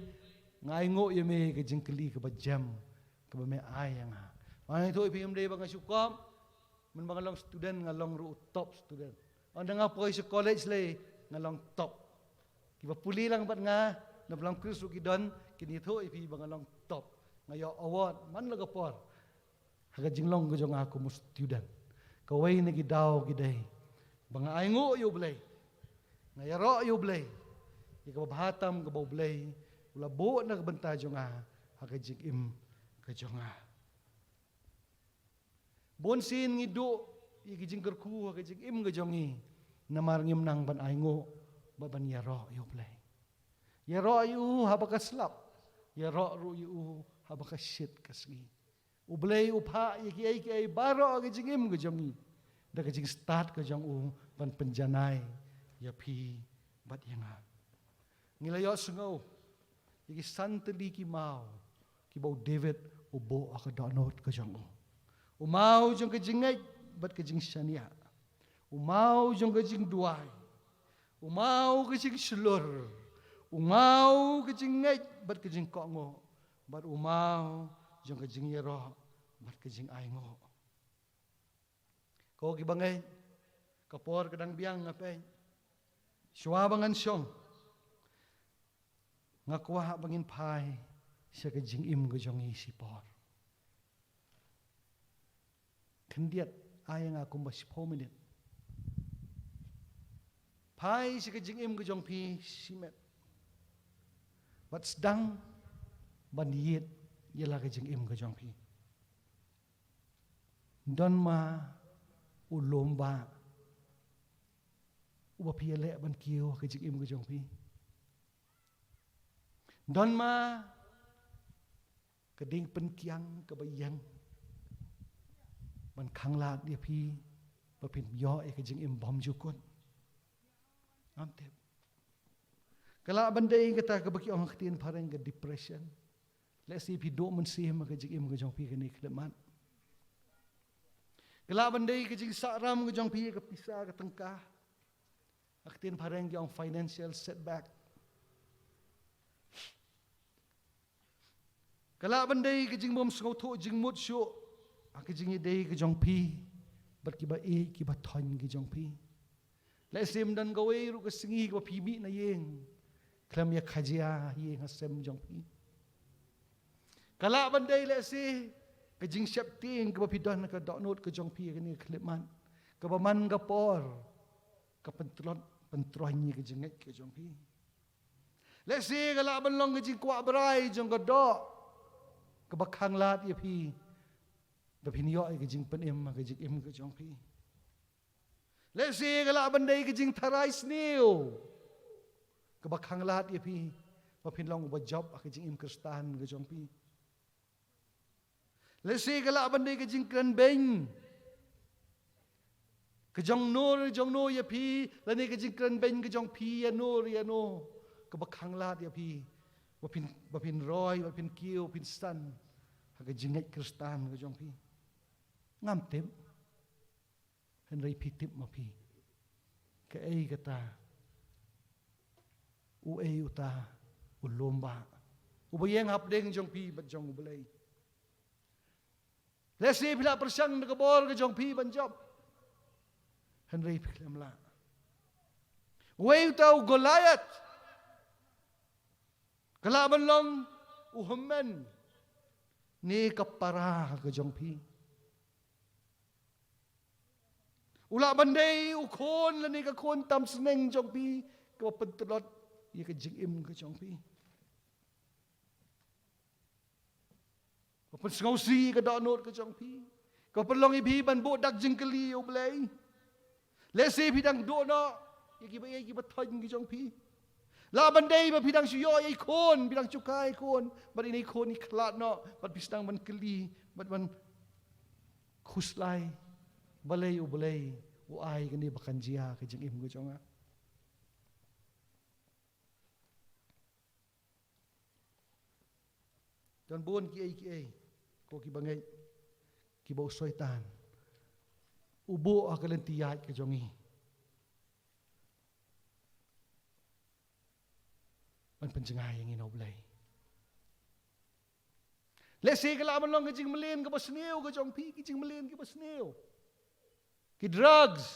Speaker 4: ngayngo yung may kajingkili ka ba jam, ka ba may ayang ha. Mga ito, ipiyam day mga sukom, mga long student, nga long top student. O na nga po sa college lay, nga long top. Kiba puli lang ba't nga, nabalang kriso kidon, kinito, ipiyam mga long top. Ngayon, award, man lagapor. Hagajinglong ko jong ako mo student. Kaway na gidaw giday. Banga ayngo yu blay. Ngayaro yu blay. Ikababahatam gabaw blay. Wala buo na kabanta jong hagajigim ka jong Bonsin ngido igijing kerku hagajigim ka jong namarngim nang ban ayngo baban yaro yu blay. Yaro yu habakaslap. Yaro ru yu habakashit kasgi. Ublay upha iki baro agajingim gajongi da gajing start kajang ban penjanai ya pi bat yanga ngilayo sungaw iki santeli ki mau ki bau David ubo akadonot kajang umau jong kajingai bat kajing shania umau jong kajing duai umau kajing slur umau kajingai bat kajing kongo bat umau jong kajing yero bat kajing aingo. Kau kibangay, kapor kadang biang ngapay. Suwabangan siyong. Ngakuha bangin pay siya kajing im kajong isipor. Kandiat ayang akong basipominit. Pay siya kajing im kajong pi simet. Bat sedang bandiyit yala kajing im kajong pi. Don ma ulomba uba piale ban kiyo kajing im kajong pi. Don ma kading penkiang kabayang ban kangla dia pi bapin yo kajing im bom jukun. Amtep. Kala bandai kata kabaki orang ketien parang ke depression. Let's see if you don't see him kajing im kajong pi kani kleman. Kala bandai kajing saram kajong pi kapisa katengkah. Aktin parang yang financial setback. Kala bandai kajing bom sengau tu jing mut syuk. Kajing idai kajong pi berkiba kiba ton kajong pi. Lesim dan gawe ru kesengi kiba pibi na yeng. Klam ya kajia yeng asem jong pi. Kala bandai lesi kajing syapting kiba pidon ka doknot kajong pi kani kleman. Kiba man gapor pentrohnya kejengit kejong pi. Lesi kala banlong kejing kuak berai jong godok. Kebakang lat ya pi. Bapinyo ay kejing penim kejing im kejong pi. Lesi kala bandai kejing tarai sniu. Kebakang lat ya pi. ว่าพินลองอุบจ็อบก็จริงอิมคริสตานก็จงพี่และเสกละบันเดก็จริงกันเบงก็จงโนยาพี่และนี่ก็จริงกันเบงก็จงพี่ยาโนก็บักขังลาดยาพี่ว่าพินรอยว่าพินคิวพินสันก็จริงไอ้คริสตานก็จงพี่งามเต็มเห็นไรพี่ติบมาพี่ก็ไอ้ก็ตาอุเออุตาอุลมบาอุบยังหับเด้งจงพี่บัดจงอุบเลยและเสียพิลาประชังนักบอลก็จงพี่บันจบเห็นไรพิลามละอุเออุตาอุกลายัตกลาบันลงอุฮัมมันนี่กับปาราก็จงพี่อุลาบันเดย์อุโคนและนี่ก็โคนตำสเนงจงพี่ก็เป็นตลอดยี่ก็จิงอิมก็จงพี่ก็เป็นสงสีก็ดอนโนดก็จงพี่ก็เป็นลองอีพี่บันโบดักจิงกลีอุบเลยเลสีพี่ดังโดนยี่กี่บัทอยก็จงพี่ลาบันเดย์มาพี่ดังชิโยไอโคนพี่ดังจุกายโคนบัดนี้โคนนี่ขลาดเนาะบัดพี่ดังมันกลีบัดมันคุสไลบเลยอุบเลยอุไอกันนี่บักกันจีอาก็จิงอิมก็จงจนบุญกี่ไอก็กี่บังไงกี่บ่าวสวยตานอุโบอากัลันติยาก็จงอีมันเป็นจังไงอย่างนี้นบเลยและเสกลามันลองก็จริงมาเล่นก็บ่สเนียวก็จงพี่ก็จริงมาเล่นก็บ่สเนียวกี่ดรักส์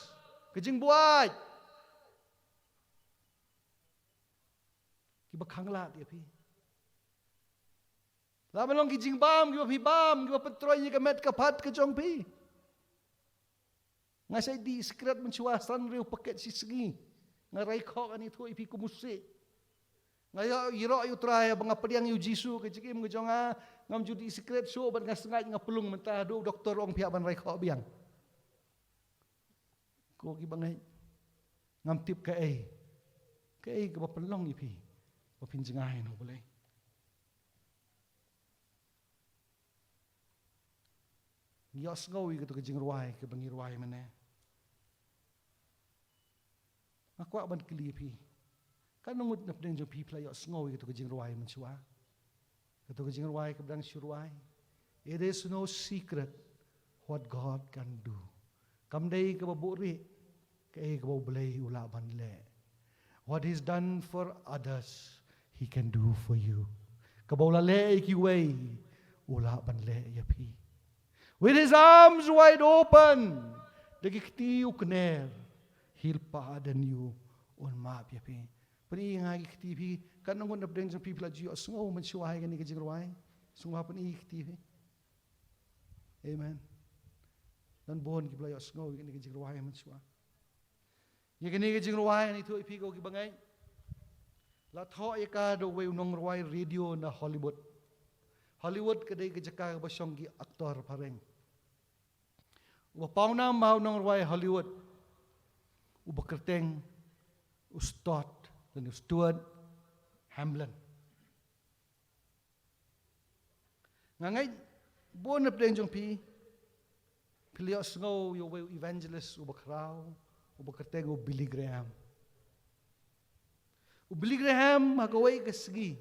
Speaker 4: ก็จริงบวชกี่บักขังลาดเดียพี่ลามันลองกี่จริงบ้ามกี่ว่าพี่บ้ามกี่ว่าเป็นตรอยยี่กับเม็ดกับพัดก็จงพี่งาใส่ดีสกัดมันชัวสันเรียวpaket si segi ngarai kok ani tu ipi kumusik ngaya iro ayu trai banga pediang yu jisu ke jikim ke jonga ngam judi secret show ban ngasngai ngapelung mentah do doktor ong pihak ban rai kok biang ko ki bangai ngam tip ke ke ba pelong ipi ba pin jengai no boleh Yos ngawi ke tu ke jing ruai ke bangi ruai mana aku akan keli pi kan ngut nap deng jo pi play yos ngawi ke tu ke jing ruai man chua ke tu ke jing ruai ke bang ruai it is no secret what God can do kam dei ke ba buri ke ba blai ula ban le what he's done for others he can do for you ke ba ula le ki way ula ban le ya pi with his arms wide open, dagikti ukner, he'll pardon you on map yapi. Pani nga ikti pi, kan nung na bring some people at you, sungaw man shuwai gani kajing ruwai, sungaw pani ikti pi. Amen. Dan bon ki blayo sungaw gani kajing ruwai man shuwa. Ye gani kajing ruwai ni tu ipi ko ki bangay. La tho ika do way nong ruwai radio na Hollywood. Hollywood kadai kajaka basyong gi aktor pareng. Uba pauna mau nong ruai Hollywood. Uba kerteng Ustad dan Stuart Hamblin. Ngangai bon ap deng jong pi. Pilio snow yo way evangelist uba kraw uba kerteng u Billy Graham. U Billy Graham magaway kasgi.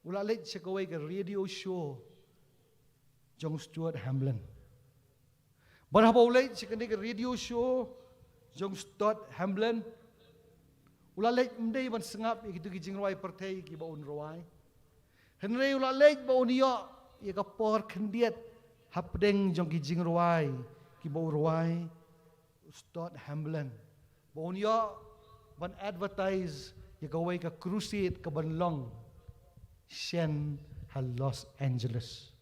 Speaker 4: Ulalit siya kaway ka radio show Jong Stuart Hamblin. Barapa ulit siya ka radio show Jong Stuart Hamblin. Ulalit mday man sangap ikitu kijing ruway partay ki baon ruway. Henry ulalit baon iyo ika por kandiat hapdeng jong kijing ruway ki baon ruway Stuart Hamblin. Baon iyo ban advertise ikaway ka crusade ka banlong Shen Los Angeles.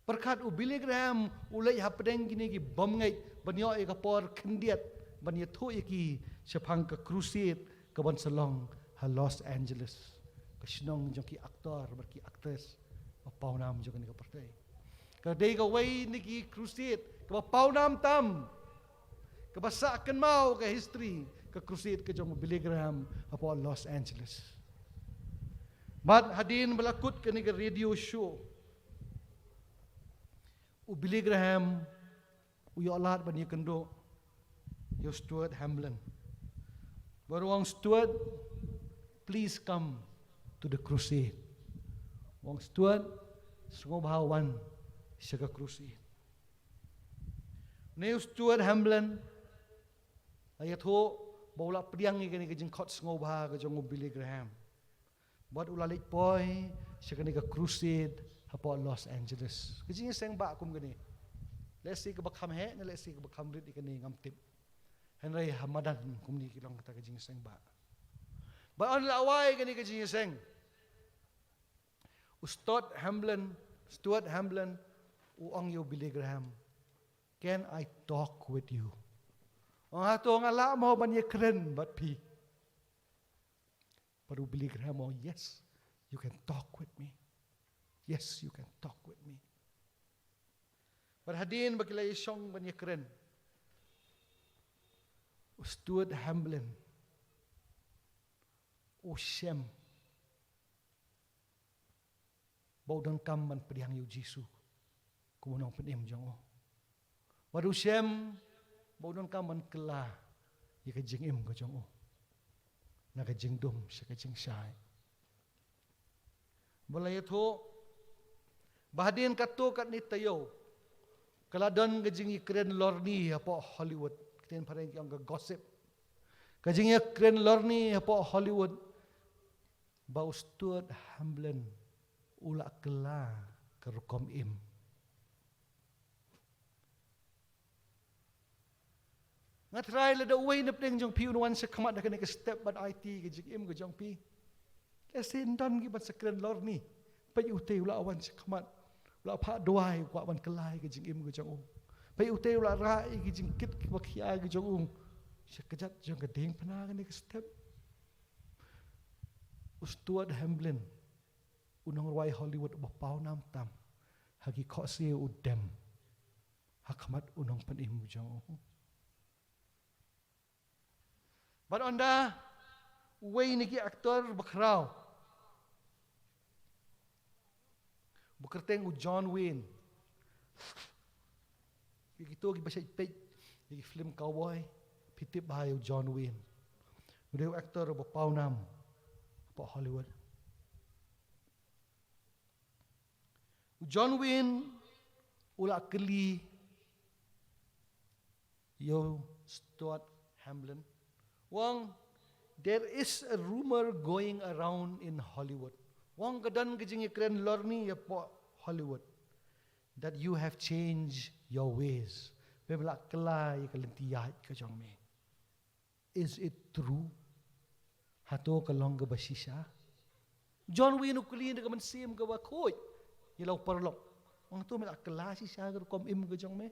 Speaker 4: Perkat u Billy Graham ulai hapdeng gini ki bom ngai banyo ika por kendiat banyo thu iki sepang ka crusade ka ban salong Los Angeles. Ka sinong jong ki aktor berki actress pau nam jong ni ka partai. Ka dei ka way ni ki crusade ka pau nam tam. Ka basa kan mau ka history ka crusade ka jong Billy Graham apo Los Angeles. But hadin balakut kani ka radio show. U Billy Graham, u yo alat bani kendo, yo Stuart Hamblin. Baruang Stuart, please come to the crusade. Wang Stuart, sungo bahawan siya ka crusade. Neu Stuart Hamblin, ayat ho, baula priang ni kani kajing kot sungo baha kajong u Billy Graham. Buat ulalit boy, siya kani ka crusade hapo Los Angeles. Kajing isang ba kum kani. Let's see ka bakam he, na let's see ka bakam rit ikani ngamtip. Henry Hamadan kum ni kilang kata kajing isang ba. Ba on laway kani kajing isang. Stuart Hamblin, uang yo Billy Graham. Can I talk with you? Ang ato nga la mo ban ye kren but pi. But Billy Graham, oh yes, you can talk with me. Yes, you can talk with me. But hadin bagila isyong ban ye kren. Stuart Hamblin. O Shem. Baudang kam man pediang yu Jisu. Kumunong penim jang o. Wadu Shem. Baudang kam man kela. Ika jing im ko jang o. Naka jing dum siya ka jing syai. Balayat ho. Bahadin kato kat ni tayo. Kaladon ka jing ikren lorni hapo Hollywood. Katin parang yung gossip. Ka jing ikren lorni hapo Hollywood. Bau Stuart Hamblin. Ula kela kerukom im. Nga try la da way na pning jong pi unuan sa kamat na ka step but IT ka jing im ka jong pi. Kasi ndan gi bat sa kren lor ni. Pa ute ula awan sa kamat. Ula pa duay kwa wan kelai ka jing im ka jong um. Pa ute ula rai ka jing kit ka bakya ka jong um. Siya kajat jong ka ding panagan ni ka step. Stuart Hamblin. Unang ruay Hollywood bapaw nam tam. Hagi ko siya udem. Hakamat unang panim mo dyan. But onda, way niki aktor bakraw. Bukerteng u John Wayne. Ito giba siya ipay. Igi film cowboy. Pitip bahayo John Wayne. Udayo aktor bapaw nam. Po Hollywood. John Wayne ula keli yo Stuart Hamblin. Wang there is a rumor going around in Hollywood. Wang kadan kajing ikren lorni ya po Hollywood that you have changed your ways. Pemla kelai kalentiyat kajong me. Is it true? Hato kalong ka basisya? John Wayne ukuli na kaman siyam ka wakoy. Ilaw parlok. Ang ito may akalasi siya kom im ka jong me.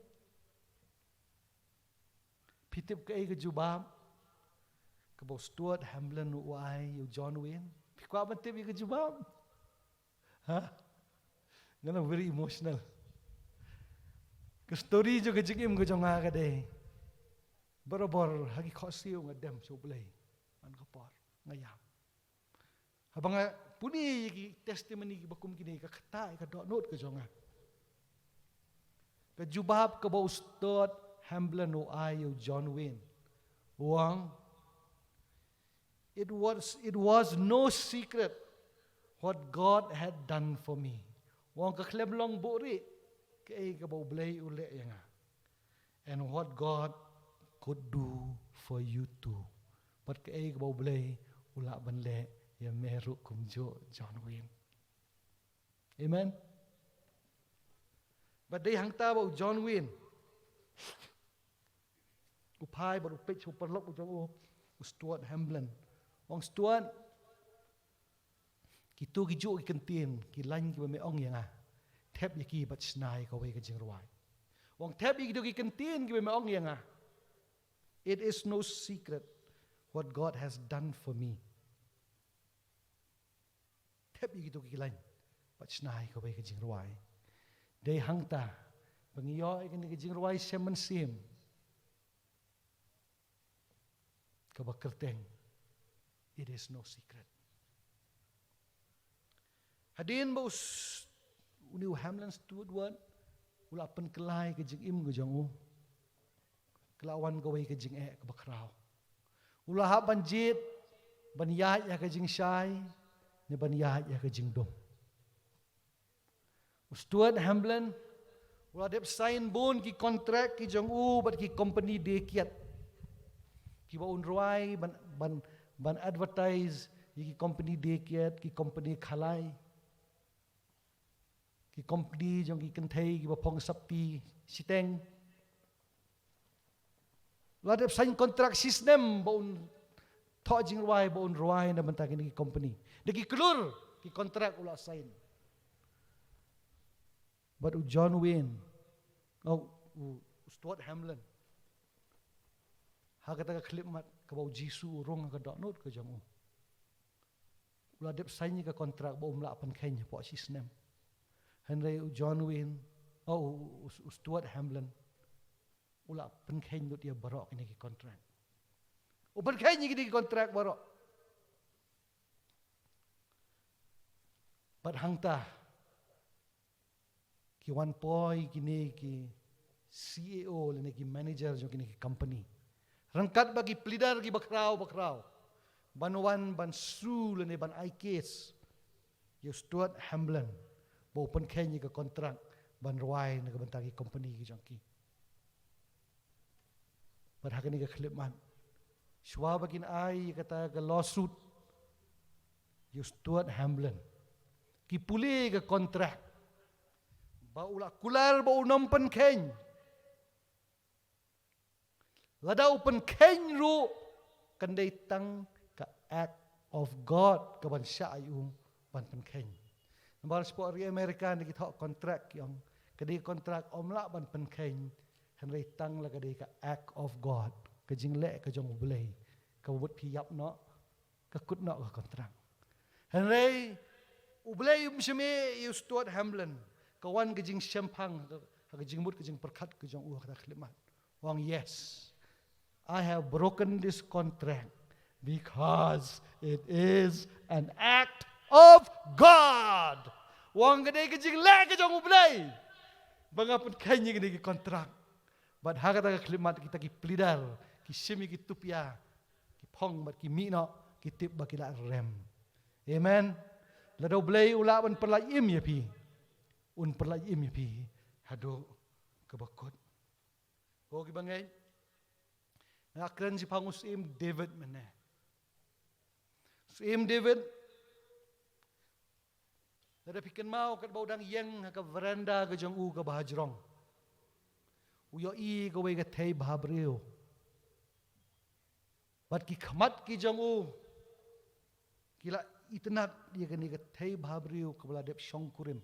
Speaker 4: Pitip ka ay ka jubab. Kabaw Stuart Hamblin uay yung John Wayne. Pikwa man tip ka jubab. Ha? Ganang very emotional. Ka-story jo ka jing im ka jong nga ka day. Barabor hagi kosiyo nga dem so blay. An kapar. Ngayam. Habang nga puni yung testimony bakum kini kakata ka note ka jonga. Ka jubab ka ba Stuart Hamblin o ayo John Wayne. Uang it was no secret what God had done for me. Uang ka kleblong buri kay ka ba blay uli nga. And what God could do for you too. But kay ka ba blay ula banle ya meru kumjo John Wayne. Amen. But they hang tabaw John Wayne. Upay baru pitch uparlok ujo Stuart Hamblin. Wang Stuart kitu gijo ikentin kilan ki me ong yang tep yaki bat snai ka way ka jingruai. Wang tep gido ikentin ki me ong yang it is no secret what God has done for me. Tep gitu kilan pat snai ko bay ka jingruai day hangta pangiyo ikan ka jingruai semen sim ka bakerteng it is no secret Hadin ba uniu Hamlin Stewart wan ula pen kelai ke jing im ke jang u. Kelawan gawai ke jing ke bakrau. Ula ha banjit ban yahat ya ke jing syai ni ban yahat ya ke jing dom. Stuart Hamlin ula dep sign bun ki kontrak ki jang u bat ki company de kiat. Ki ba un ruai ban advertise ki company de kiat ki company khalai. Ki company jong ki kenthei ki ba phong sapti siteng. Ula dep sign kontrak sistem ba un tho jing ruai na bantag ki company. De ki kelur ki kontrak ula sign. But John Wayne, Stuart Hamlin, hakata ka klip mat ka bau Jisu urung ka dot not ka jamu. Ula dep sign ka kontrak ba umla pan kenya po sistem. Henry John Wayne, Stuart Hamlin, ula pan kenya dia barok ini ki kontrak. Upan kenya ki kontrak barok. But hangta ki one boy kini ki CEO lene ki manager jo kini ki company rangkat bagi pleader ki bakrau banwan ban su lene ban I case yo Stuart Hamlin bo open kenya ka kontrak ban ruai na bantagi company ki jangki bar hakani ka klip man shwa bagin ai kata ka lawsuit yo Stuart Hamlin ki puli ka kontrak ba ula kular ba unam pen keny lada upen keny ru kandai tang ka act of God ka ban sya ayu ban pen keny nambal sport ri Amerika ni kita kontrak yang kadai kontrak omla ban pen keny henry tang la kadai ka act of God ka jingle ka jong bulai ka but phiyap no ka kut no ka kontrak henry ubulai mseme you Stuart Hamlin kawan ke jing champang ke jing mut ke jing perkat ke jong kata khlimat wang yes I have broken this contract because it is an act of God wang ke jing le ke jong ublai bangapun kanya ke kontrak but ha kata khlimat kita ki plidar ki simi ki tupia ki phong bat ki mino ki tip bakila rem amen la do blai ula ban perlaim ya pi un perlai im pi hado kebakot o ki bangai akran si pangus im David mene im David ada pikan mau kat baudang yang ka veranda ka jong u ka bahajrong uyo i ka we ka thei bhabreu bat ki khamat ki jong u kila itnak dia ka ni ka thei bhabreu ka bala dep shongkurim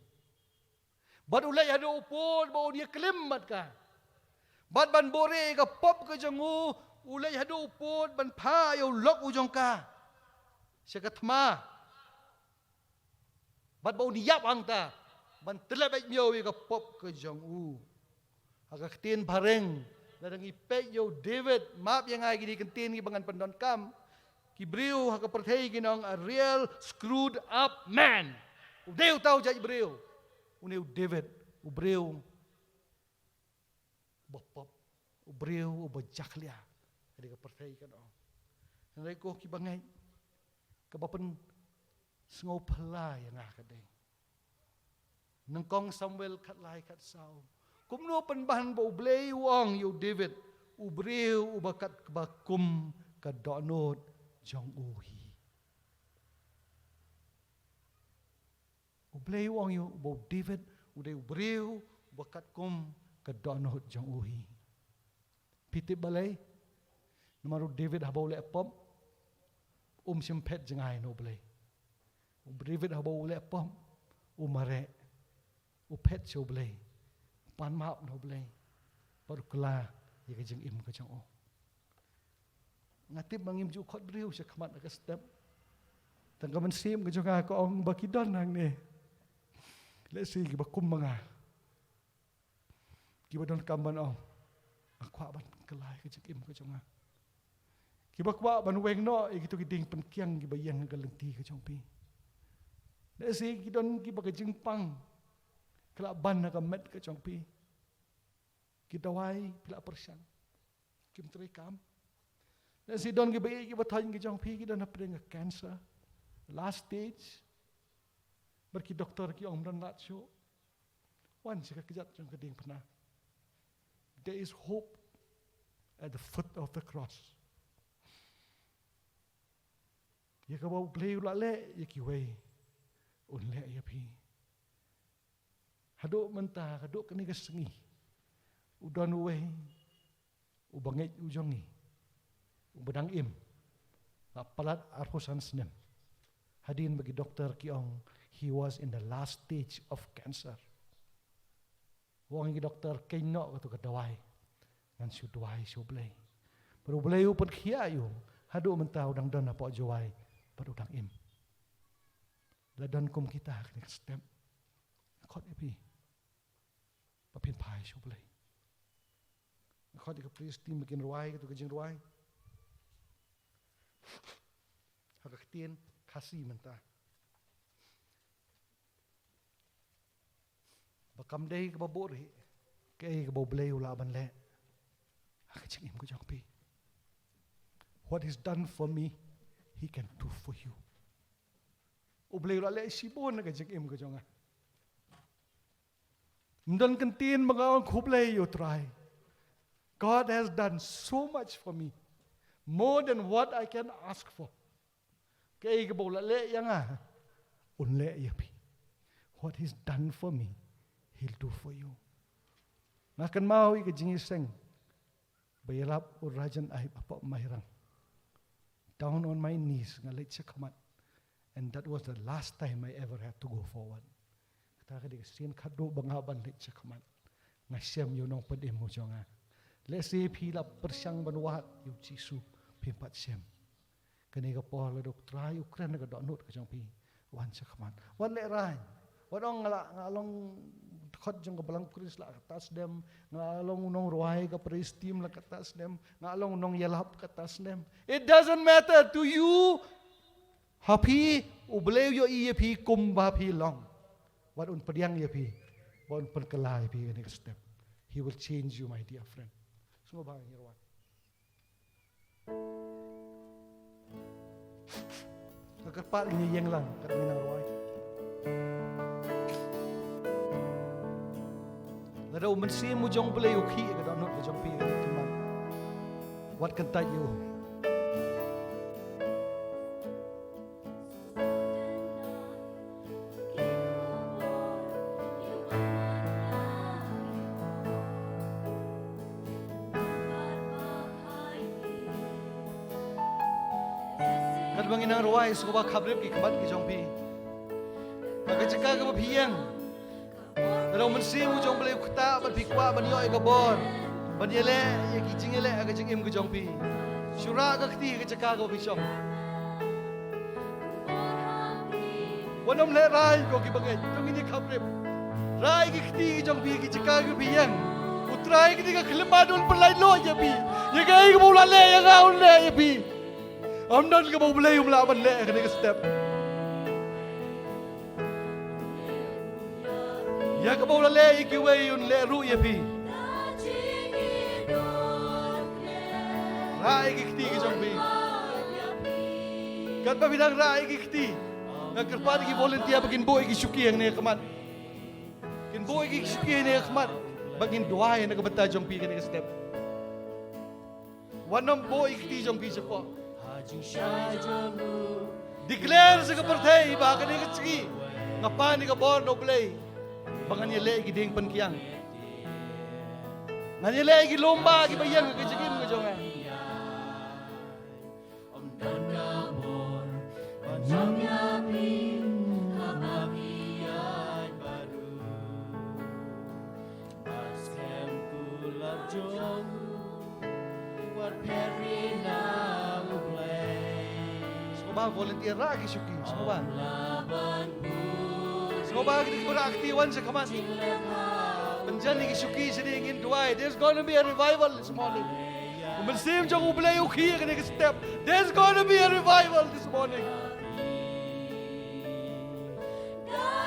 Speaker 4: Bad ulay hado upod, bau dia kelimbat ka. Bad ban bore ka pop ka jangu, ulay hado upod, ban pa yaw lok ujong ka. Siya katma. Bad bau niyap ang ta, ban telabay miyaw ka pop ka jangu. Hakakitin pareng, ladang ipek yaw David, map yang ay gini kentin ibangan pandon kam. Kibriw hakapertay ginong a real screwed up man. Udew tau jay Ibriw. Uneu David, ubreu, bopop, ubreu, ubajaklia. Jadi kepercayaan kan orang. Nanti ko kibangai, kebapan sengau pelai yang akadai. Nengkong Samuel kat lai kat sau. Kumno penbahan ba ublei wang yu David, ubreu, ubakat kebakum kadonot jong uhi. Ublei wang yu bo David udai ubreu bakat kum kadonot jong uhi. Pitip balai namaru David habau le pom simpet jengai no blai. David habau le pom umare upet cho blai. Pan map no blai. Baru kela ye jeng im ka jong o. Ngatip mangim ju khot breu se khamat ka step. Tanggaman sim ka jong ka ong bakidon nang ni. Let's see, kiba kumanga. Kiba don kamban ong. Akwa ban kelai ke jekim ke jonga. Kiba kwa ban weng no, gitu kiting penkiang kiba yang galenti ke jongpi.
Speaker 5: Nasi kidon ki baga jingpang. Kelak ban nak met ke chong pi. Kita wai pila persiang. Kim terikam. Nasi don ki bayi ki bathain ki chong pi kita nak pring cancer. Last stage. Berki doktor ki om dan lat show. Wan sika kejat chong keding pernah. There is hope at the foot of the cross. Ya ka bau play ula le ya ki wei. Un le ya pi. Haduk mentah, haduk kini kesengi. Udan uwe. Ubangit ujongi. Ubedang im. Palat arhosan senem. Hadin bagi doktor kiong, he was in the last stage of cancer. Wong ki doktor kainok tu kadawai. Ngan su dawai su blay. Baru blay upet khia yu. Haduk mentah udang don apa jawai. Baru udang im. Ladon kum kita kini step. Khot epi. Papin pai su blay. Khot ke please tim bikin ruai tu kejing ruai. Hak ketien kasih mentah. Bakam day ke babori. Ke bau blay ulaban le. Hak kejing im ko jong pi. What is done for me, he can do for you. Ublay ula le sibon na kejing im ko jong. Mdan kentin mga kublay you try. God has done so much for me. More than what I can ask for. Kaya ka bawla le yang unle yapi. What He's done for me, He'll do for you. Nakan mau ka jingiseng. Bayalap urajan ay apa mahirang. Down on my knees ngalit siya kamat. And that was the last time I ever had to go forward. Kata ka di sin kado bangaban lit siya kamat. Ngasyam yun ang padim mo siya nga. Let's say pila persyang banuat yu Jisu pimpat siyam. Kani ka po ladok try ukran na kadonot ka siyang pi. Wan siya kaman. Wan le rai. Wan ang ngalong khot jang kabalang kris la katas dem. Ngalong unong ruay ka prestim la katas dem. Ngalong unong yalap katas dem. It doesn't matter to you. Happy ublew yo iya pi kumba pi long. Wan un padiang ya pi. Wan perkelai pi kani ka step. He will change you, my dear friend. Semua bahang hirwan. Kekerpat ini yang lang kat minang ruai. Lada umen si mujong pelay ukhi ke donot ke jong pi ke teman. What can tell you? Kat banginang ruai suka kabrib ki kabat ki jong pi. Maka cakap ke bapiang. Kalau mensi ujung beli kuta ban pikwa ban yoi ke bon. Ban yele ye ki jingele aga jingim ke jong pi. Syura ke kti ke cakap ke bapisong. Wanom le rai ko ki bangai tong ini kabrib. Rai ki kti ke jong pi ki cakap ke bapiang. Utrai ki ka khlemadun pelai lo ye pi. Ye gai ke bola le ye ga un le ye pi. Amdan ka boleh umlaban le kena ke step. Ya ka boleh le ikiwe yun le ru ya pi. Rai kikti ki jong pi. Kat pa bidang rai kikti. Nagkerpa ki volunteer bagin boy ki syuki yang ne kamat. Kin boy ki syuki ne kamat. Bagin doa yang nagabata jong pi kena ke step. Wanam boy kikti jong pi sepo. Declare sa kapartay, baka ni katsiki. Ngapa ni kabor no play. Baka niya legi ding pankiang. Nga niya legi lomba, kibayang, katsikim ka dyan nga. Semua volunteer lagi syuki, semua. Semua kita beraktiwan sa kaman. Penjan ni syuki sini ingin duai. There's going to be a revival this morning. Umelsim jang ublay uki kini step. There's going to be a revival this morning.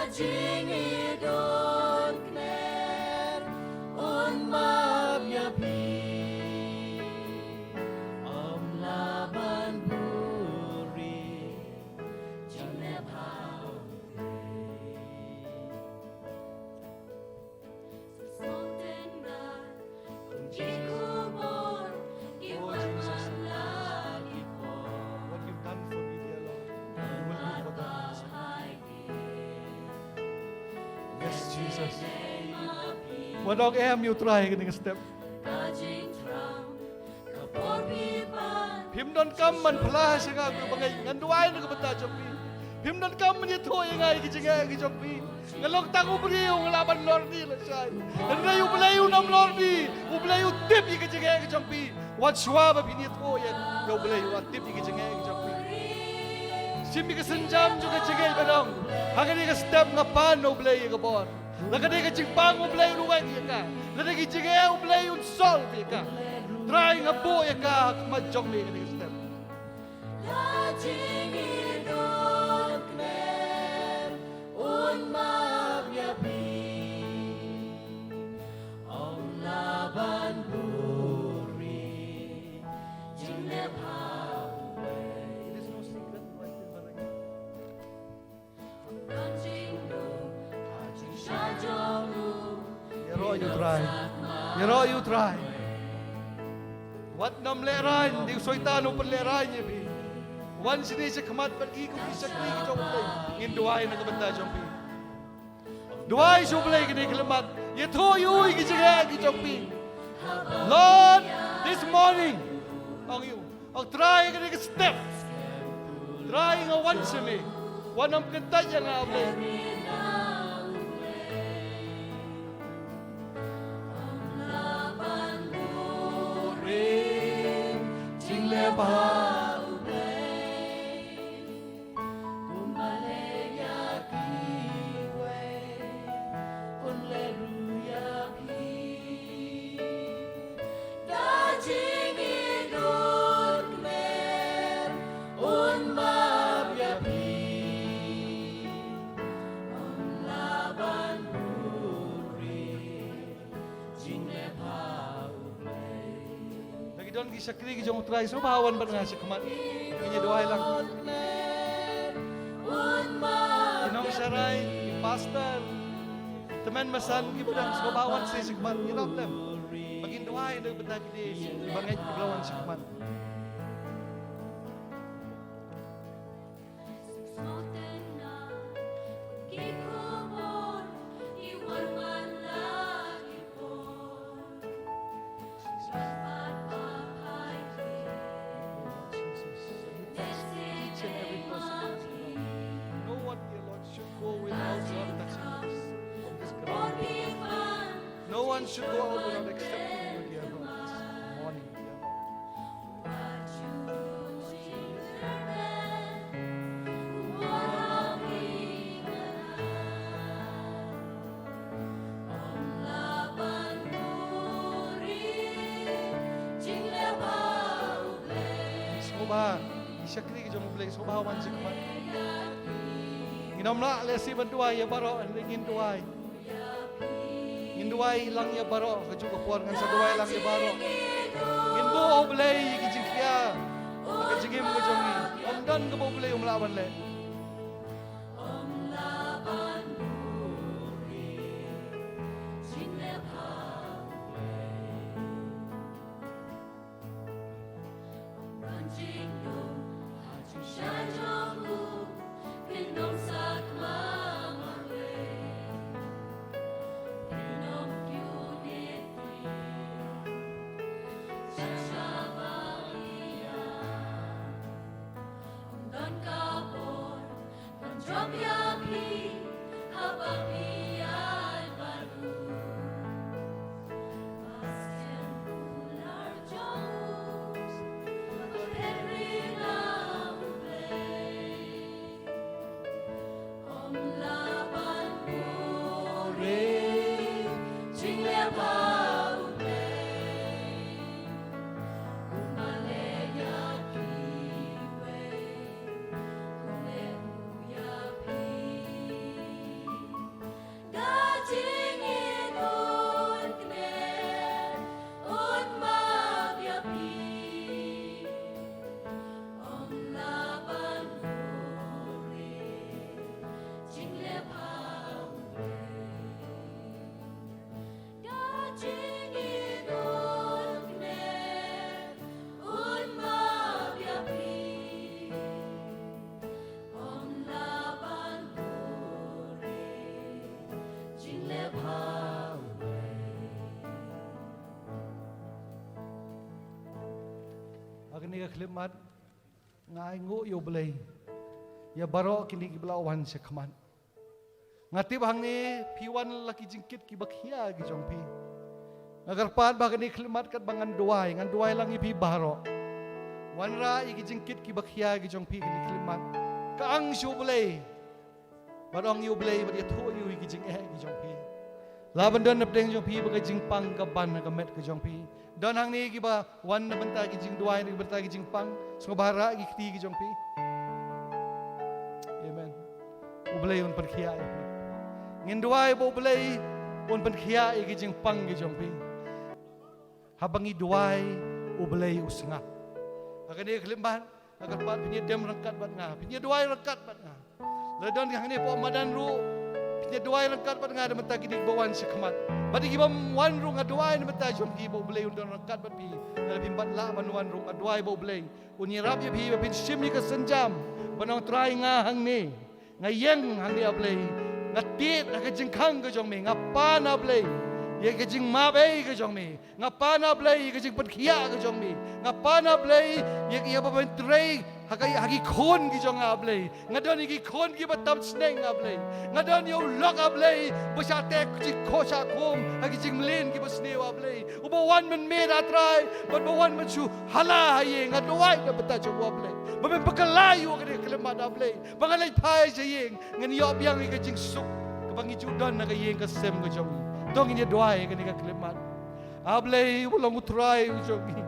Speaker 2: Daging idon kner un mabyapi om laban buri jingne bhau
Speaker 6: Sultan God, Jikubor, Iwan lagi po.
Speaker 5: What you've done for me, dear Lord, you will do for them. Yes, Jesus. What dog am you try getting a step?
Speaker 6: Kajing drum, kapor pipan,
Speaker 5: Him don come man pala siya nga bagay nganduay na kabata jompi. Him don come man ito ay nga ikijinga ikijompi. Ngalok ta ubri yung laban lordi la siya. Nangay ublay unam lordi, ublay tip ikijinga ikijompi. What swaba pinit ko yan, ublay what tip ikijinga ikijompi. Simi ka sanjam juga jigay badong. Hagani ka step nga pan ublay ka bon. Lagani ka jingpang ublay ruwag ka. Lagani ka jigay ublay un sol ka. Try nga po ka kumadjong ni ka step.
Speaker 6: Kajing idon kner, un mabyapi, om laban buri, jingne bhau Kajing dum, kajing shajong dum,
Speaker 5: Yero you try. Yero you try. What nam leran, di soitano per leran niya bi. One sini siya kamat pergi ko bisa kli ki jong play. Ngin duay na kabanda jong pi. Duay so play ki kelamat. Ye tho yu ki jaga ki jong pi. Lord, this morning, ang you, ang try ki step. Try nga one sini. One am kanta yang nga play.
Speaker 6: laban
Speaker 5: Jingle bell.
Speaker 6: Kumbaleya kiwe, unleluya pi. Daging idun kmer, un mabyapi. Om laban buri, jingle bhau
Speaker 5: Lagi doon kisah kiri ki jong try so bahawan ba nga siya kamat. Kanya duay lang. Inong saray, pastor. Teman masan ibu dah so bahawan siya siya kamat. Ni problem. Magin duay na betak di bangay paglawan siya kamat.
Speaker 6: Sultan na, Kikubor, Iwan man lagi po. Dapat papaiti,
Speaker 5: Each and every person. No one, dear Lord, should go without Lord touching us from this ground.
Speaker 6: Pipan,
Speaker 5: No one should go out without accepting you, dear Lord, this morning, dear Lord. Soba, isya kiri ki jong play so bahawan siya kamat. Nginom na lesi bantuay ya baro ang ringin tuay. Nginduay lang ya baro kaju kapuan ngan sa duay lang ya baro. Nginbo oblay ki jingkya. Magajigim ko jong ni. Omdan ka oblay umlaban le.
Speaker 6: Don Cabo
Speaker 5: khlimat ngai ngo yo blei ya baro kini ki belawan se khaman ngati bang ni piwan laki jingkit ki bakhia ki jong pi agar pat bagani khlimat kat bangan ngan duai lang ipi baro wanra iki jingkit ki bakhia ki jong pi kini khlimat ka ang shu blei barong yu blei ba dia thu yu ki jing ki jong pi laban don nap deng jong pi ba jing pang ka ban ka met ki jong pi don hang ni ki ba wan na benta ki jing duai ni benta ki jing pang so bara ki kti ki jong pi amen ublei un perkhia ngin duai bo blei un perkhia ki jing pang ki jong pi habangi duai ublei usnga agani khlimban agar pat pinya dem rangkat bat nga pinya duai rangkat bat nga ladon hang ni po madan ru pinya duai rangkat bat nga de menta ki bawan sekhamat badi ki bam wan ru nga duai de menta jom ki bo blei un don rangkat bat pi lebih bat la ban wan ru nga duai bo blei un yirap ye pi bin sim ni ka senjam banong trai nga hang ni nga yeng hang ni ablei nga tit nga jingkhang ka jong me nga pa na blei ye ke jing ma bei ke jong mi ngapa na blai ke jing pat khia ke jong mi ngapa na blai ye ke ba ben trei hagi khon ki jong a blai ngadon ki khon ki batam sneng a blai ngadon yo lok a blai busha te ki khosa khom hagi jing mlen ki basne a blai ubo wan men me ra trai but bo wan men chu hala ye ngadoi na bata chu a blai ba ben pakalai yo ke klema da blai bangalai phai je yeng ngan yo biang ke jing suk ke bangi chu don na ke yeng ke sem ke jong dong ini doai kini ka klimat ablei ulang utrai ujong ni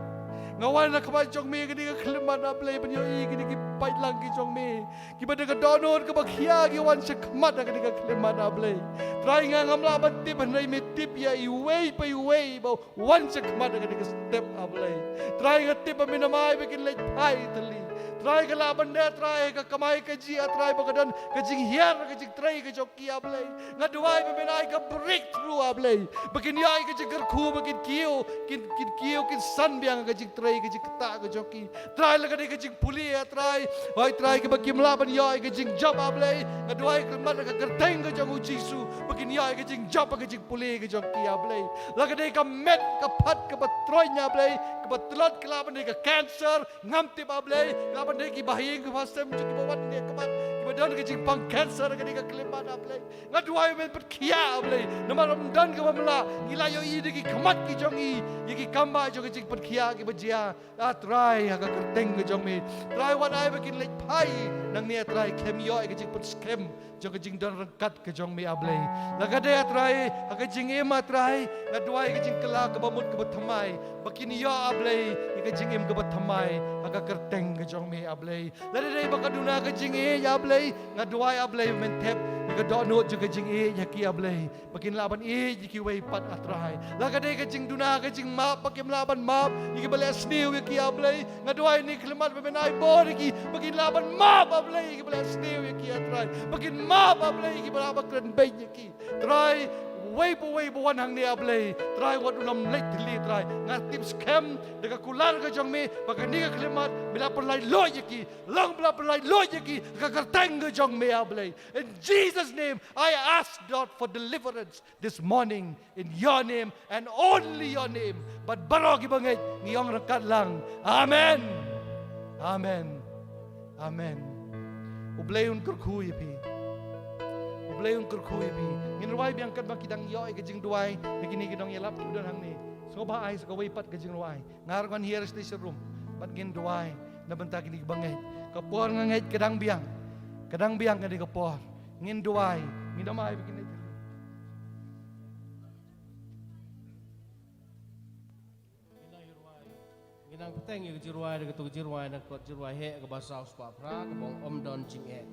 Speaker 5: ngawan na kaba jong me kini ka klimat ablei banyo i kini ki pait lang ki jong me ki bada ka donor ka bakhia ki wan se khamat kini ka klimat ablei try nga ngamla ban tip banai me tip ya i wei ba wan se khamat kini ka step ablei try nga tip amina mai bikin lej pai tali try ka laban da try ka kamai ka ji try ba kadan ka jing hiar ka jing try ka joki ablei nga duai ba benai ka breakthrough ablei bakin yai ka jing khu bakin kiu kin san biang ka jing try ka jing ta ka joki try la ka ka jing puli try hoi try ka bakim laban yai ka jing job ablei nga duai ka mat ka kerteng ka jong jisu bakin yai ka jing job ka jing puli ka joki ablei la ka ka met ka phat ka batroy nya ablei ka batlot ka laban ka cancer ngam tip ablei laban ki bahing ka fasem ki bawan ni ka mat ki badan ka jing pang cancer ka ka klimat ablei nga duai men pat khia ablei namaram dan ka mamla ilayo i ki khamat ki jong i ki kamba jo ka jing pat khia ki bajia try ha ka kerteng ka jong me try what I bakin lek pai nang ni try kem yo ka jing pat skem jo ka jing don rangkat ka jong me ablei la ka de try ha ka jing ema try nga duai ka jing kala ka bamut ka bathamai bakin yo ablei ka jing em ka bathamai ha ka kerteng ka jong me ablei la de ba ka duna ka jing e ya ablei nga duai ablei men tep ka do no jo ka jing e ya ki ablei bakin laban e ki wei pat atrai la ka de ka jing duna ka jing ma pakim laban ma ki balas niu ki ablei nga duai ni klimat be menai bor ki bakin laban ma ablei ki balas niu ki atrai bakin ma ablei ki baraba kren be ki try wei bo wan hang ni ablei try wat ulam lek tli try nga tips kem de ka kular ka jong me bakin ni ka klimat bila perlai lo ki lang bila perlai lo ki ka kerteng ka jong me ablei in Jesus name I ask God for deliverance this morning in your name and only your name but barogi bangai ngiyong rangkat lang amen amen amen ubleun kurkhu yipi ubleun kurkhu yipi ngin ruai biang kat makidang yo ke jing duai ngini kidong yelap kidon hang ni so ba ai so wei pat ke jing ruai ngar kan here station room pat ngin duai na benta kini bangai kapor ngangai kedang biang kani kapor ngin duai ngin damai bikin itu
Speaker 2: nginang peteng ye jiruai de tu jiruai na ko jiruai he ke basau spa pra ke bong om don jing e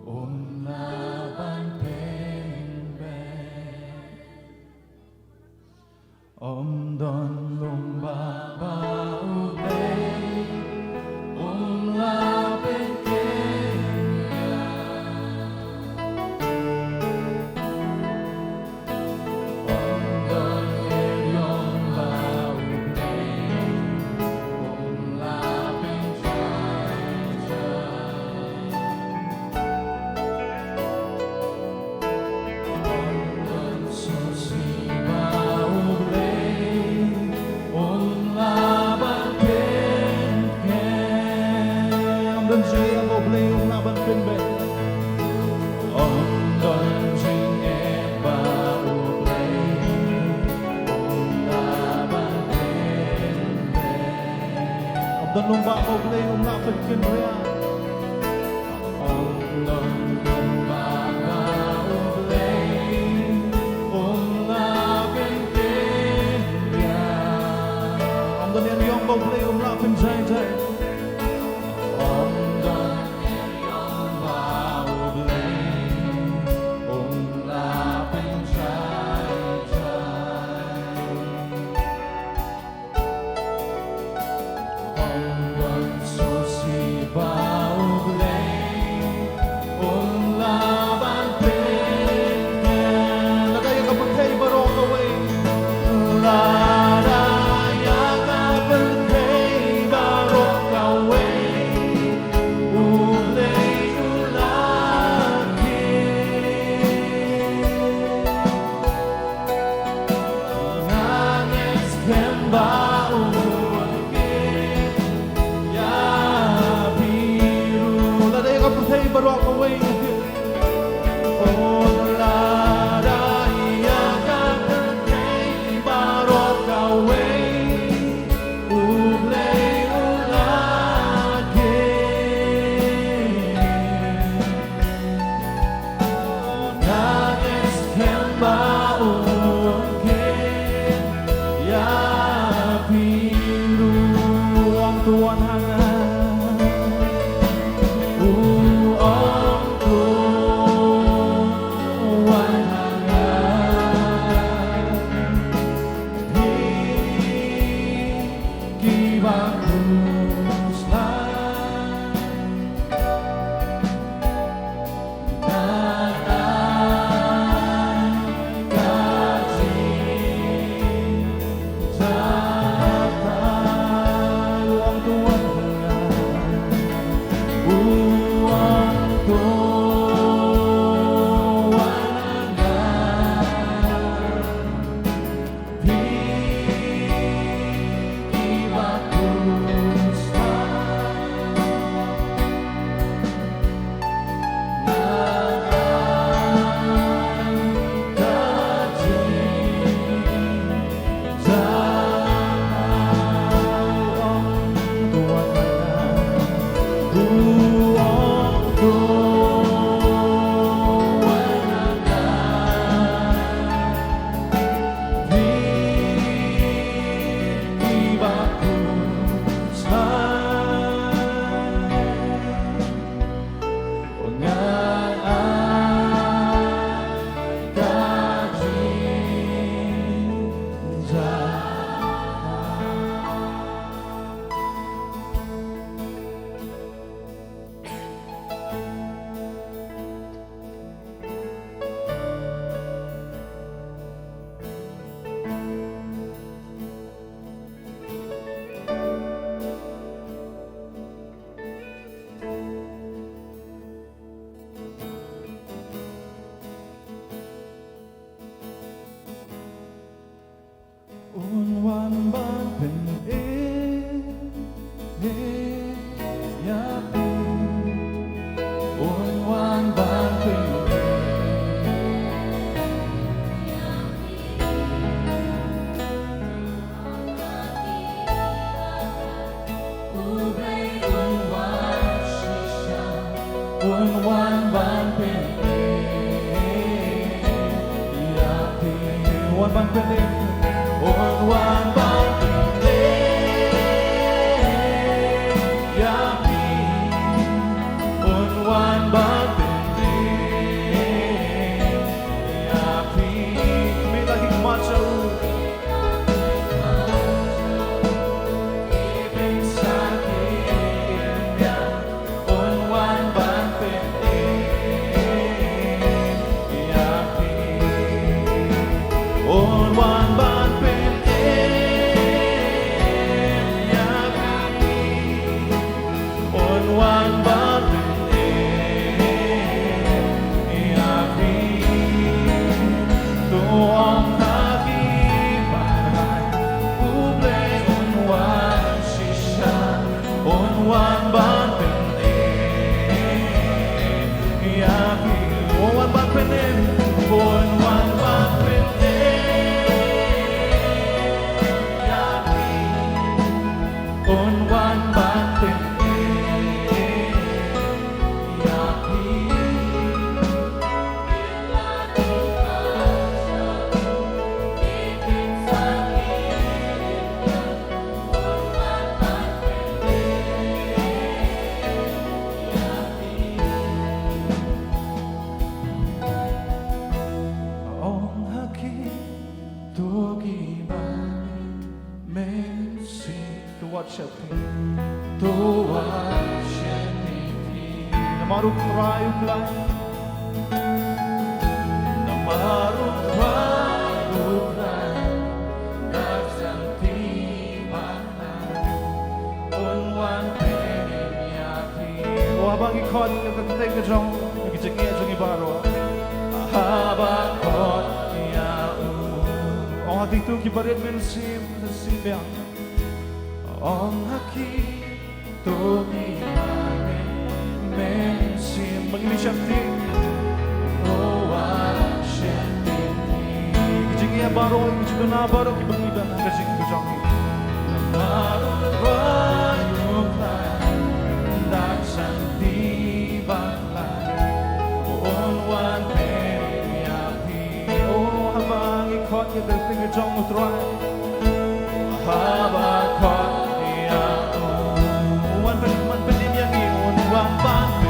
Speaker 7: Om laban Don lumba mo play lapit kin rea. Don lumba mo play lapit kin rea. Don yan yung mo play lapit jay jay. Don yung mo play lapit jay jay. Hanggang susibaw blay laban pinken. Lagay ang kapagkay barong away. Ladaya kapagkay barong away. Ulay ulaki. Nangis kembang ulaki. Ya biru ladai ka putay barok away. Oh ladai ka putay barok away. Ulay ulaki. Nangis kembang ulaki. Ya biru ang tuan hangat ang tuan hangat di baguslah Unwan ban pen ya unwan ban pen unwan ban pen ya unwan ban pen unwan ban ya unwan ban ya kami lagi kumaca ibig sakitnya unwan ban ya unwan ban worship Him, to worship Him. Namaruk rayu klay, namaruk rayu klay, nagsantibanan, unwan penyapi. O habang ikon yung kagtay ka dyan, nagitsagya dyan ibaro. Habakot niya ang ating itong kibarit mensim sa simbang. Ang haki tumimane mensim. Mag-ibig siya ting Roa sheniti. Kajing baro, kajing na baro, kibang iba na kajing kajang. Namarot rayong lan, daksan tibang lan, unwan penyapi. Oh, habang ikot yung dating kajang utray, habakot niya unwan penyapi, unwan penyapi.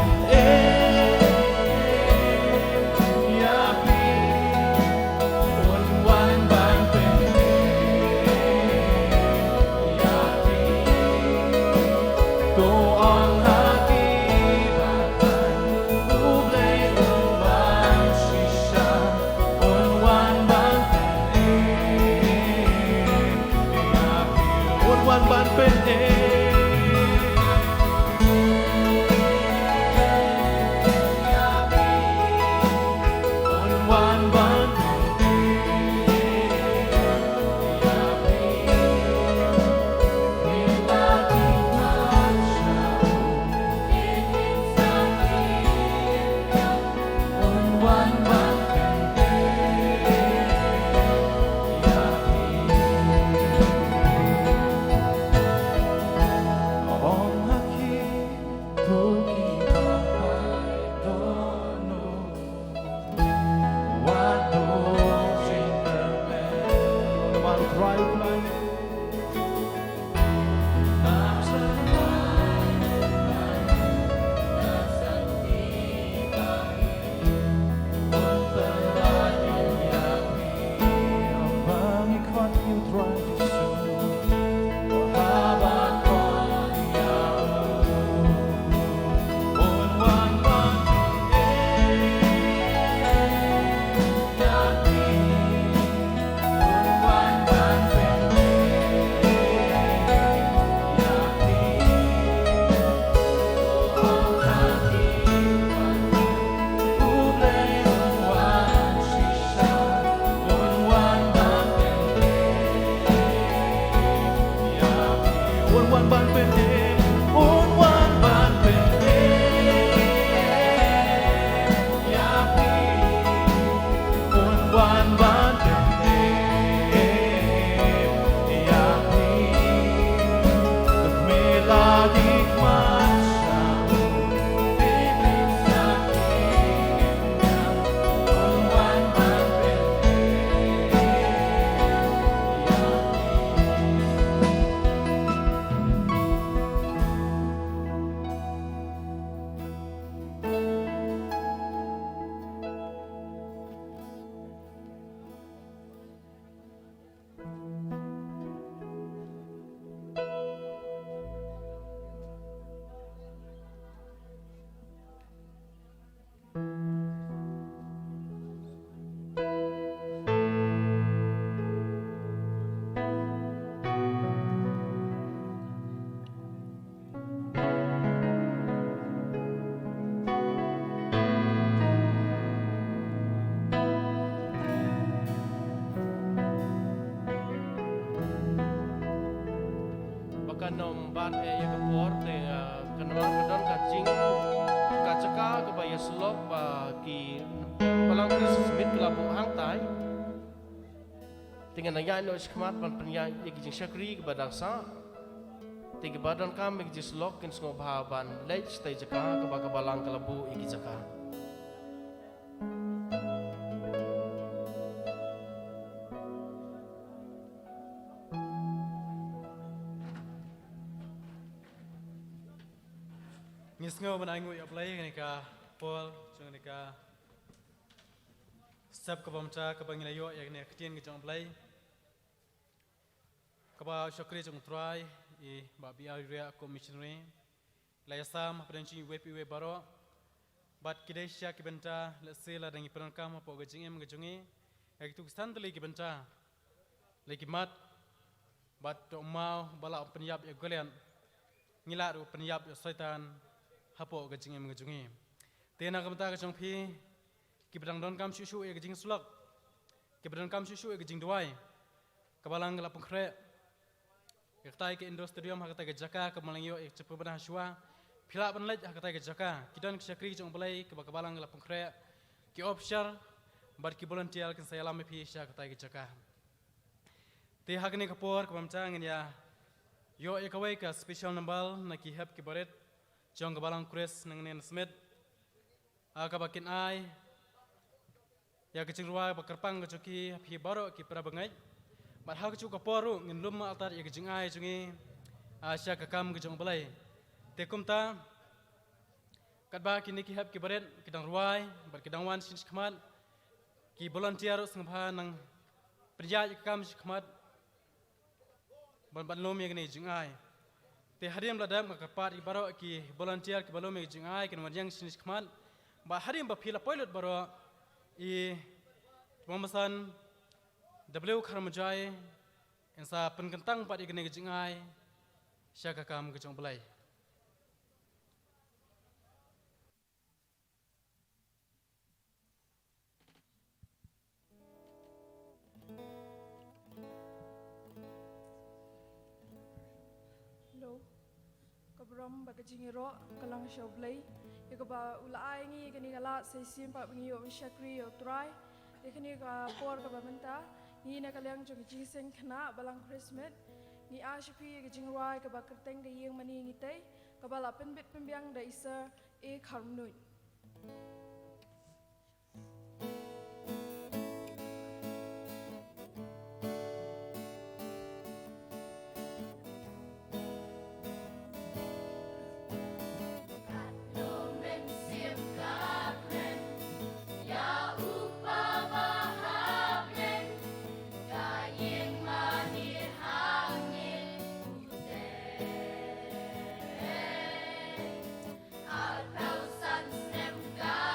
Speaker 2: Kanom ban yang kapor te kanaman kadon kacing kacaka kabaya slok ba ki palang Kristus mit kelabu hangtai dengan naya no skmat pan penya yagi syakri kepada sa tiga badan kami yagi slok kin sngo ban lech te jaka kabaka balang kelabu yagi jaka
Speaker 3: Ngisngo menangu ya play nika Paul jong nika sab ka bamcha ka bangilayo ya nika kitien ki jong play ka ba syakri jong try babi area commissionary layasam penci WPW baro bat kidesya kibenta lesela dangi penankam po gajing em gajungi ek tu santli kibenta lagi mat bat to mau bala penyap ya golian ngilaru penyap ya setan hapo gajing em gajungi tena kamta gajong phi kibedang don kam susu ya gajing sulak kibedang kam susu ya gajing duai kabalang la pengkre yaktai ke industrium hakatai ke jaka kamalangyo ek cepu bana shwa phila banlej hakatai ke jaka kidan chakri jong balai ke bakabalang la pengkre ki officer bar ki volunteer kan saya lami phi sha hakatai ke jaka te hakne kapor kamamchang ya yo ekawai ka special number na ki hep ki baret jong kabalang kres nang nen smith akabakin ai ya kecing ruai bakarpang ke joki phi baro ki prabangai mat hak chu kaporu ngin lum altar ya kecing ai jungi asya kakam ke jong balai te kumta katba kini ki hep ki baret kidang ruai bar kidang wan sin khmat ki volunteer sangpha nang priya kakam khmat ban lom ya ni jing ai te hariam ladam ka kapat i baro ki volunteer ki balom ya jing ai kin wan yang sin khmat ba hariam ba phila pilot baro i mamasan W Kharmajai ensa penkentang pat igene gejingai syaka kam gejong belai
Speaker 8: Hello kabram bagajingiro kalang shoblay yakaba ulai ngi gani gala sesim pa ngi yo shakri yo try dekani ka por ka bamenta ni na kalyang jong jiseng khna balang christmas ni ashipi ga jingwai ka bakerteng ga yeng mani ngi tai ka bala penbit pembiang da isa e kharmnui
Speaker 6: Al Pausan Snem Ka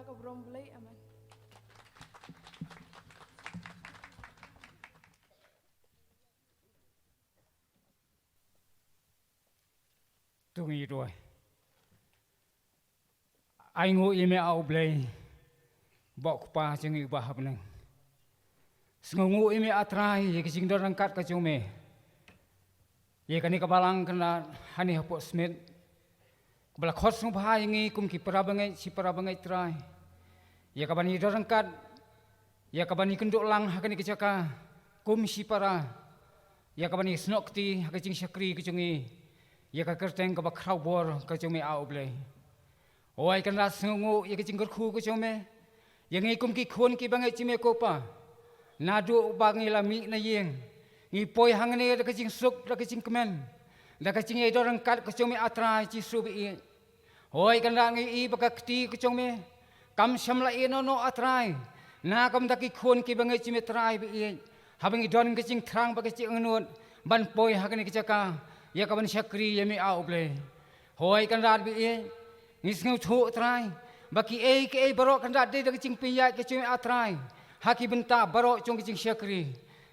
Speaker 8: ke berom boleh. Amin.
Speaker 9: Tungi rồi. Ai ngủ im ao blay. Bọc pa chừng yêu bah benang. Ngủ im atrai ye kising dorang kat ka chume. Ye kani kabalang kana hani hapok smith. Bala khot sung bahai ngi kum ki parabangai si parabangai trai. Ye kabani dorang kat. Ye kabani kenduk lang hakani kecaka. Kum si para. Ye kabani snokti hakacing syakri kecungi. Ye ka kerteng ka bakrau bor ka chume au blay. Oi kan ras ngu ye kecing gerku ka chume. Ye ngi kum ki khon ki bangai chime kopa. Nadu bangi lami na yeng. Ngi poi hangane da kecing suk da kecing kemen. Da kecing ye dorang kat ka chume atrai chi subi. Oi kan ra ngi i baka kti ka chume. Kam shamla ino no atrai. Na kam da ki khon ki bangai chime trai bi. Habang idon kecing thrang ba kecing ngut. Ban poi hakane kecaka. Ya kaban syakri yemi au ble. Hoi kan rat bi ngis ngau thu trai. Baki ke barok kan rat de da kecing piyai ke cumi atrai. Haki benta barok cung kecing syakri.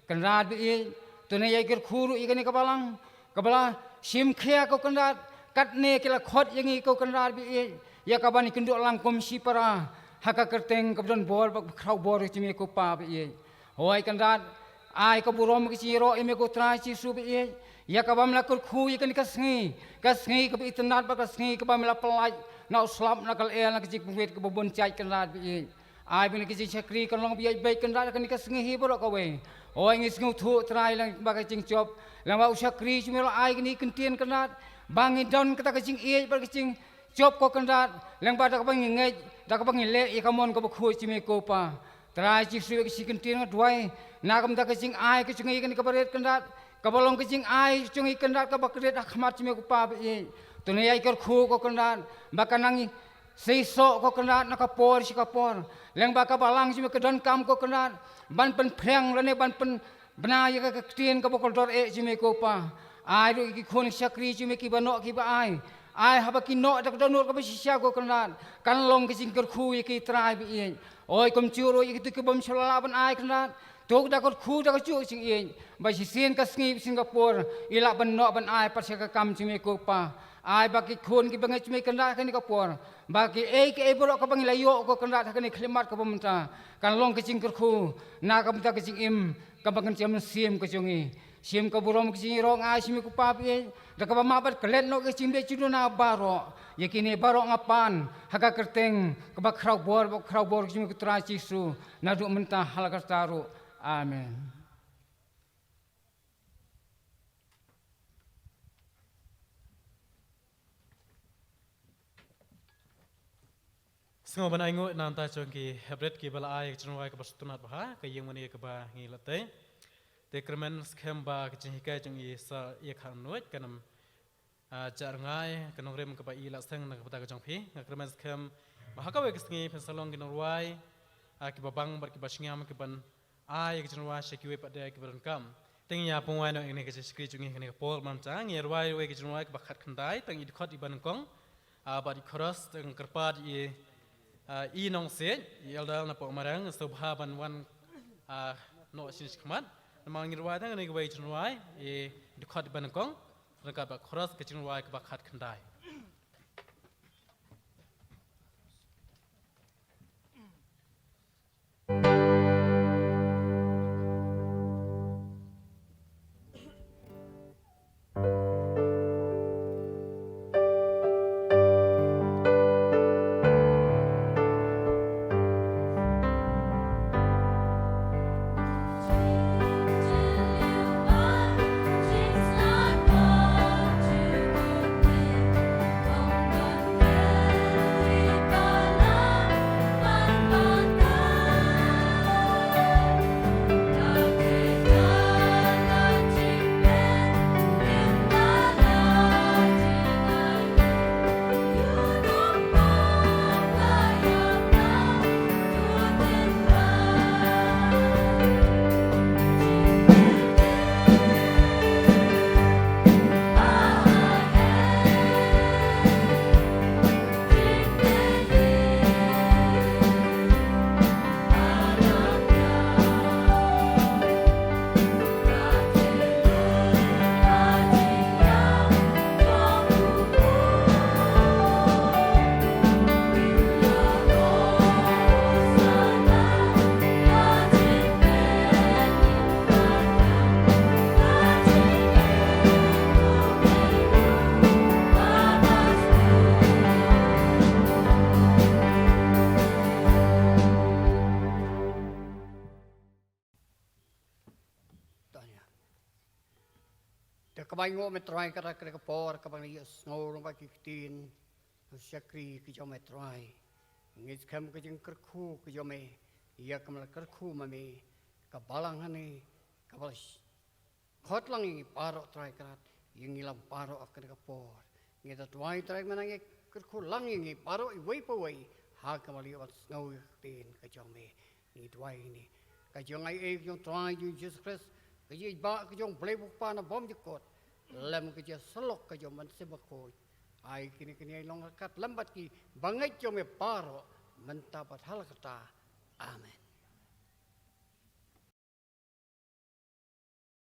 Speaker 9: Kan rat bi tune yai ger khuru igani kabalang. Kabala sim khia ko kan rat kat ne kila khot yangi ko kan rat bi ya kabani kenduk langkom si para. Haka kerteng kabdon bor bak krau bor cumi ko pa bi. Hoi kan rat ai ko burom ke ciro ime ko trai ci su bi. Ya kabam la kur khu ikan kasngi ka itnat ba kasngi ka bam la pelai na slap na kal el na kicik pungwet ka bobon chai kan rat bi ai bin kicik chakri kan long bi bai kan rat kan kasngi hi boro ka we oi ngis ngu thu trai lang ba ka ching chop lang ba chakri chme la ai ni kan tien kan rat bangi don ka ka ching e ba ka ching chop ko kan rat lang ba da ka bang ngai da ka bang le e ka mon ka ba khu chme ko pa trai chi su ka kan tien dwai na kam da ka ching ai ka ching e kan ka baret kan rat kabalong kecing ai cungi kendat ka bakret akhmat cime ku pa bi tune ai ker khu ko kendat bakanangi seiso ko kendat nakapor si kapor leng baka balang cime kedon kam ko kendat ban pen preng lene ban pen bna ya ka tien ka bokol dor e cime ko pa ai ru ki khon syakri cime ki banok ki ba ai haba ki no dak donor ka bisya ko kendat kan long kecing ker khu ki trai bi oi kom churo ki tu ki bom shalalaban ai kendat Tuk dakot khu dakot cu sing in ba si sin ka sngi Singapore ila ban no ban ai par ka kam chime ko pa ai ba ki khon ki bangai chime kan ra kan ka por ba ki ke boro ka bang la yo ko kan ra kan ni khlimat ka pamta kan long ki ching khu na kam ta ki ching im ka bang chim sim ka chungi sim ka burom ki ching rong ai chime ko pa bi da ka ma ba klet no ki ching de chu na baro yakini baro ngapan haka kerteng ka ba krau bor chime ko tra chi su na du menta hal ka taru Amen.
Speaker 3: Semua banai ngut nanti congki hebret ki bala ai cenwai ke bastunat bah ke yang mani ke bah ngi late. Te kermen skem ba ke cenghikai congki sa ia khan nuat kanam jarngai kanong rem ke ba i la seng na ke pata ke congpi. Kermen skem bah ka we ke sngi pensalong ki norwai ki babang bar ki basngam ki ban ai ke cenwai syekiwe pada ki berengkam. Tengnya pungwai no ini ke sekri cungi ke pol mam chang yerwai we ke cenwai ke bakhat khandai tang idkhot iban kong ba di khoras teng kerpat i nong se yaldal na po marang subha ban wan no sin khmat namang yerwai tang ni ke we cenwai idkhot iban kong rengka ba khoras ke cenwai ke bakhat khandai.
Speaker 6: It's not far to go.
Speaker 10: Te kabai ngo metrai kara kara kapor kabang yes ngorong ba kitin syakri ki jome trai ngis kam ke jeng kerku ke jome ia kamal kerku mame kabalang hane kabalas khot lang i paro trai karat yang ilam paro akan kapor ngita tuai trai manang kerku lang i paro i wei pa wei ha kamali wat ngau tin ke jome ni tuai ni ka jong ai jong trai ju Jesus Christ cái gì ba cái dòng play bục pa na bom jikot làm cái gì selok cái dòng mình sẽ bạc khôi ai kini long kat lambat ki bangai jom e paro mentapat hal kata amen.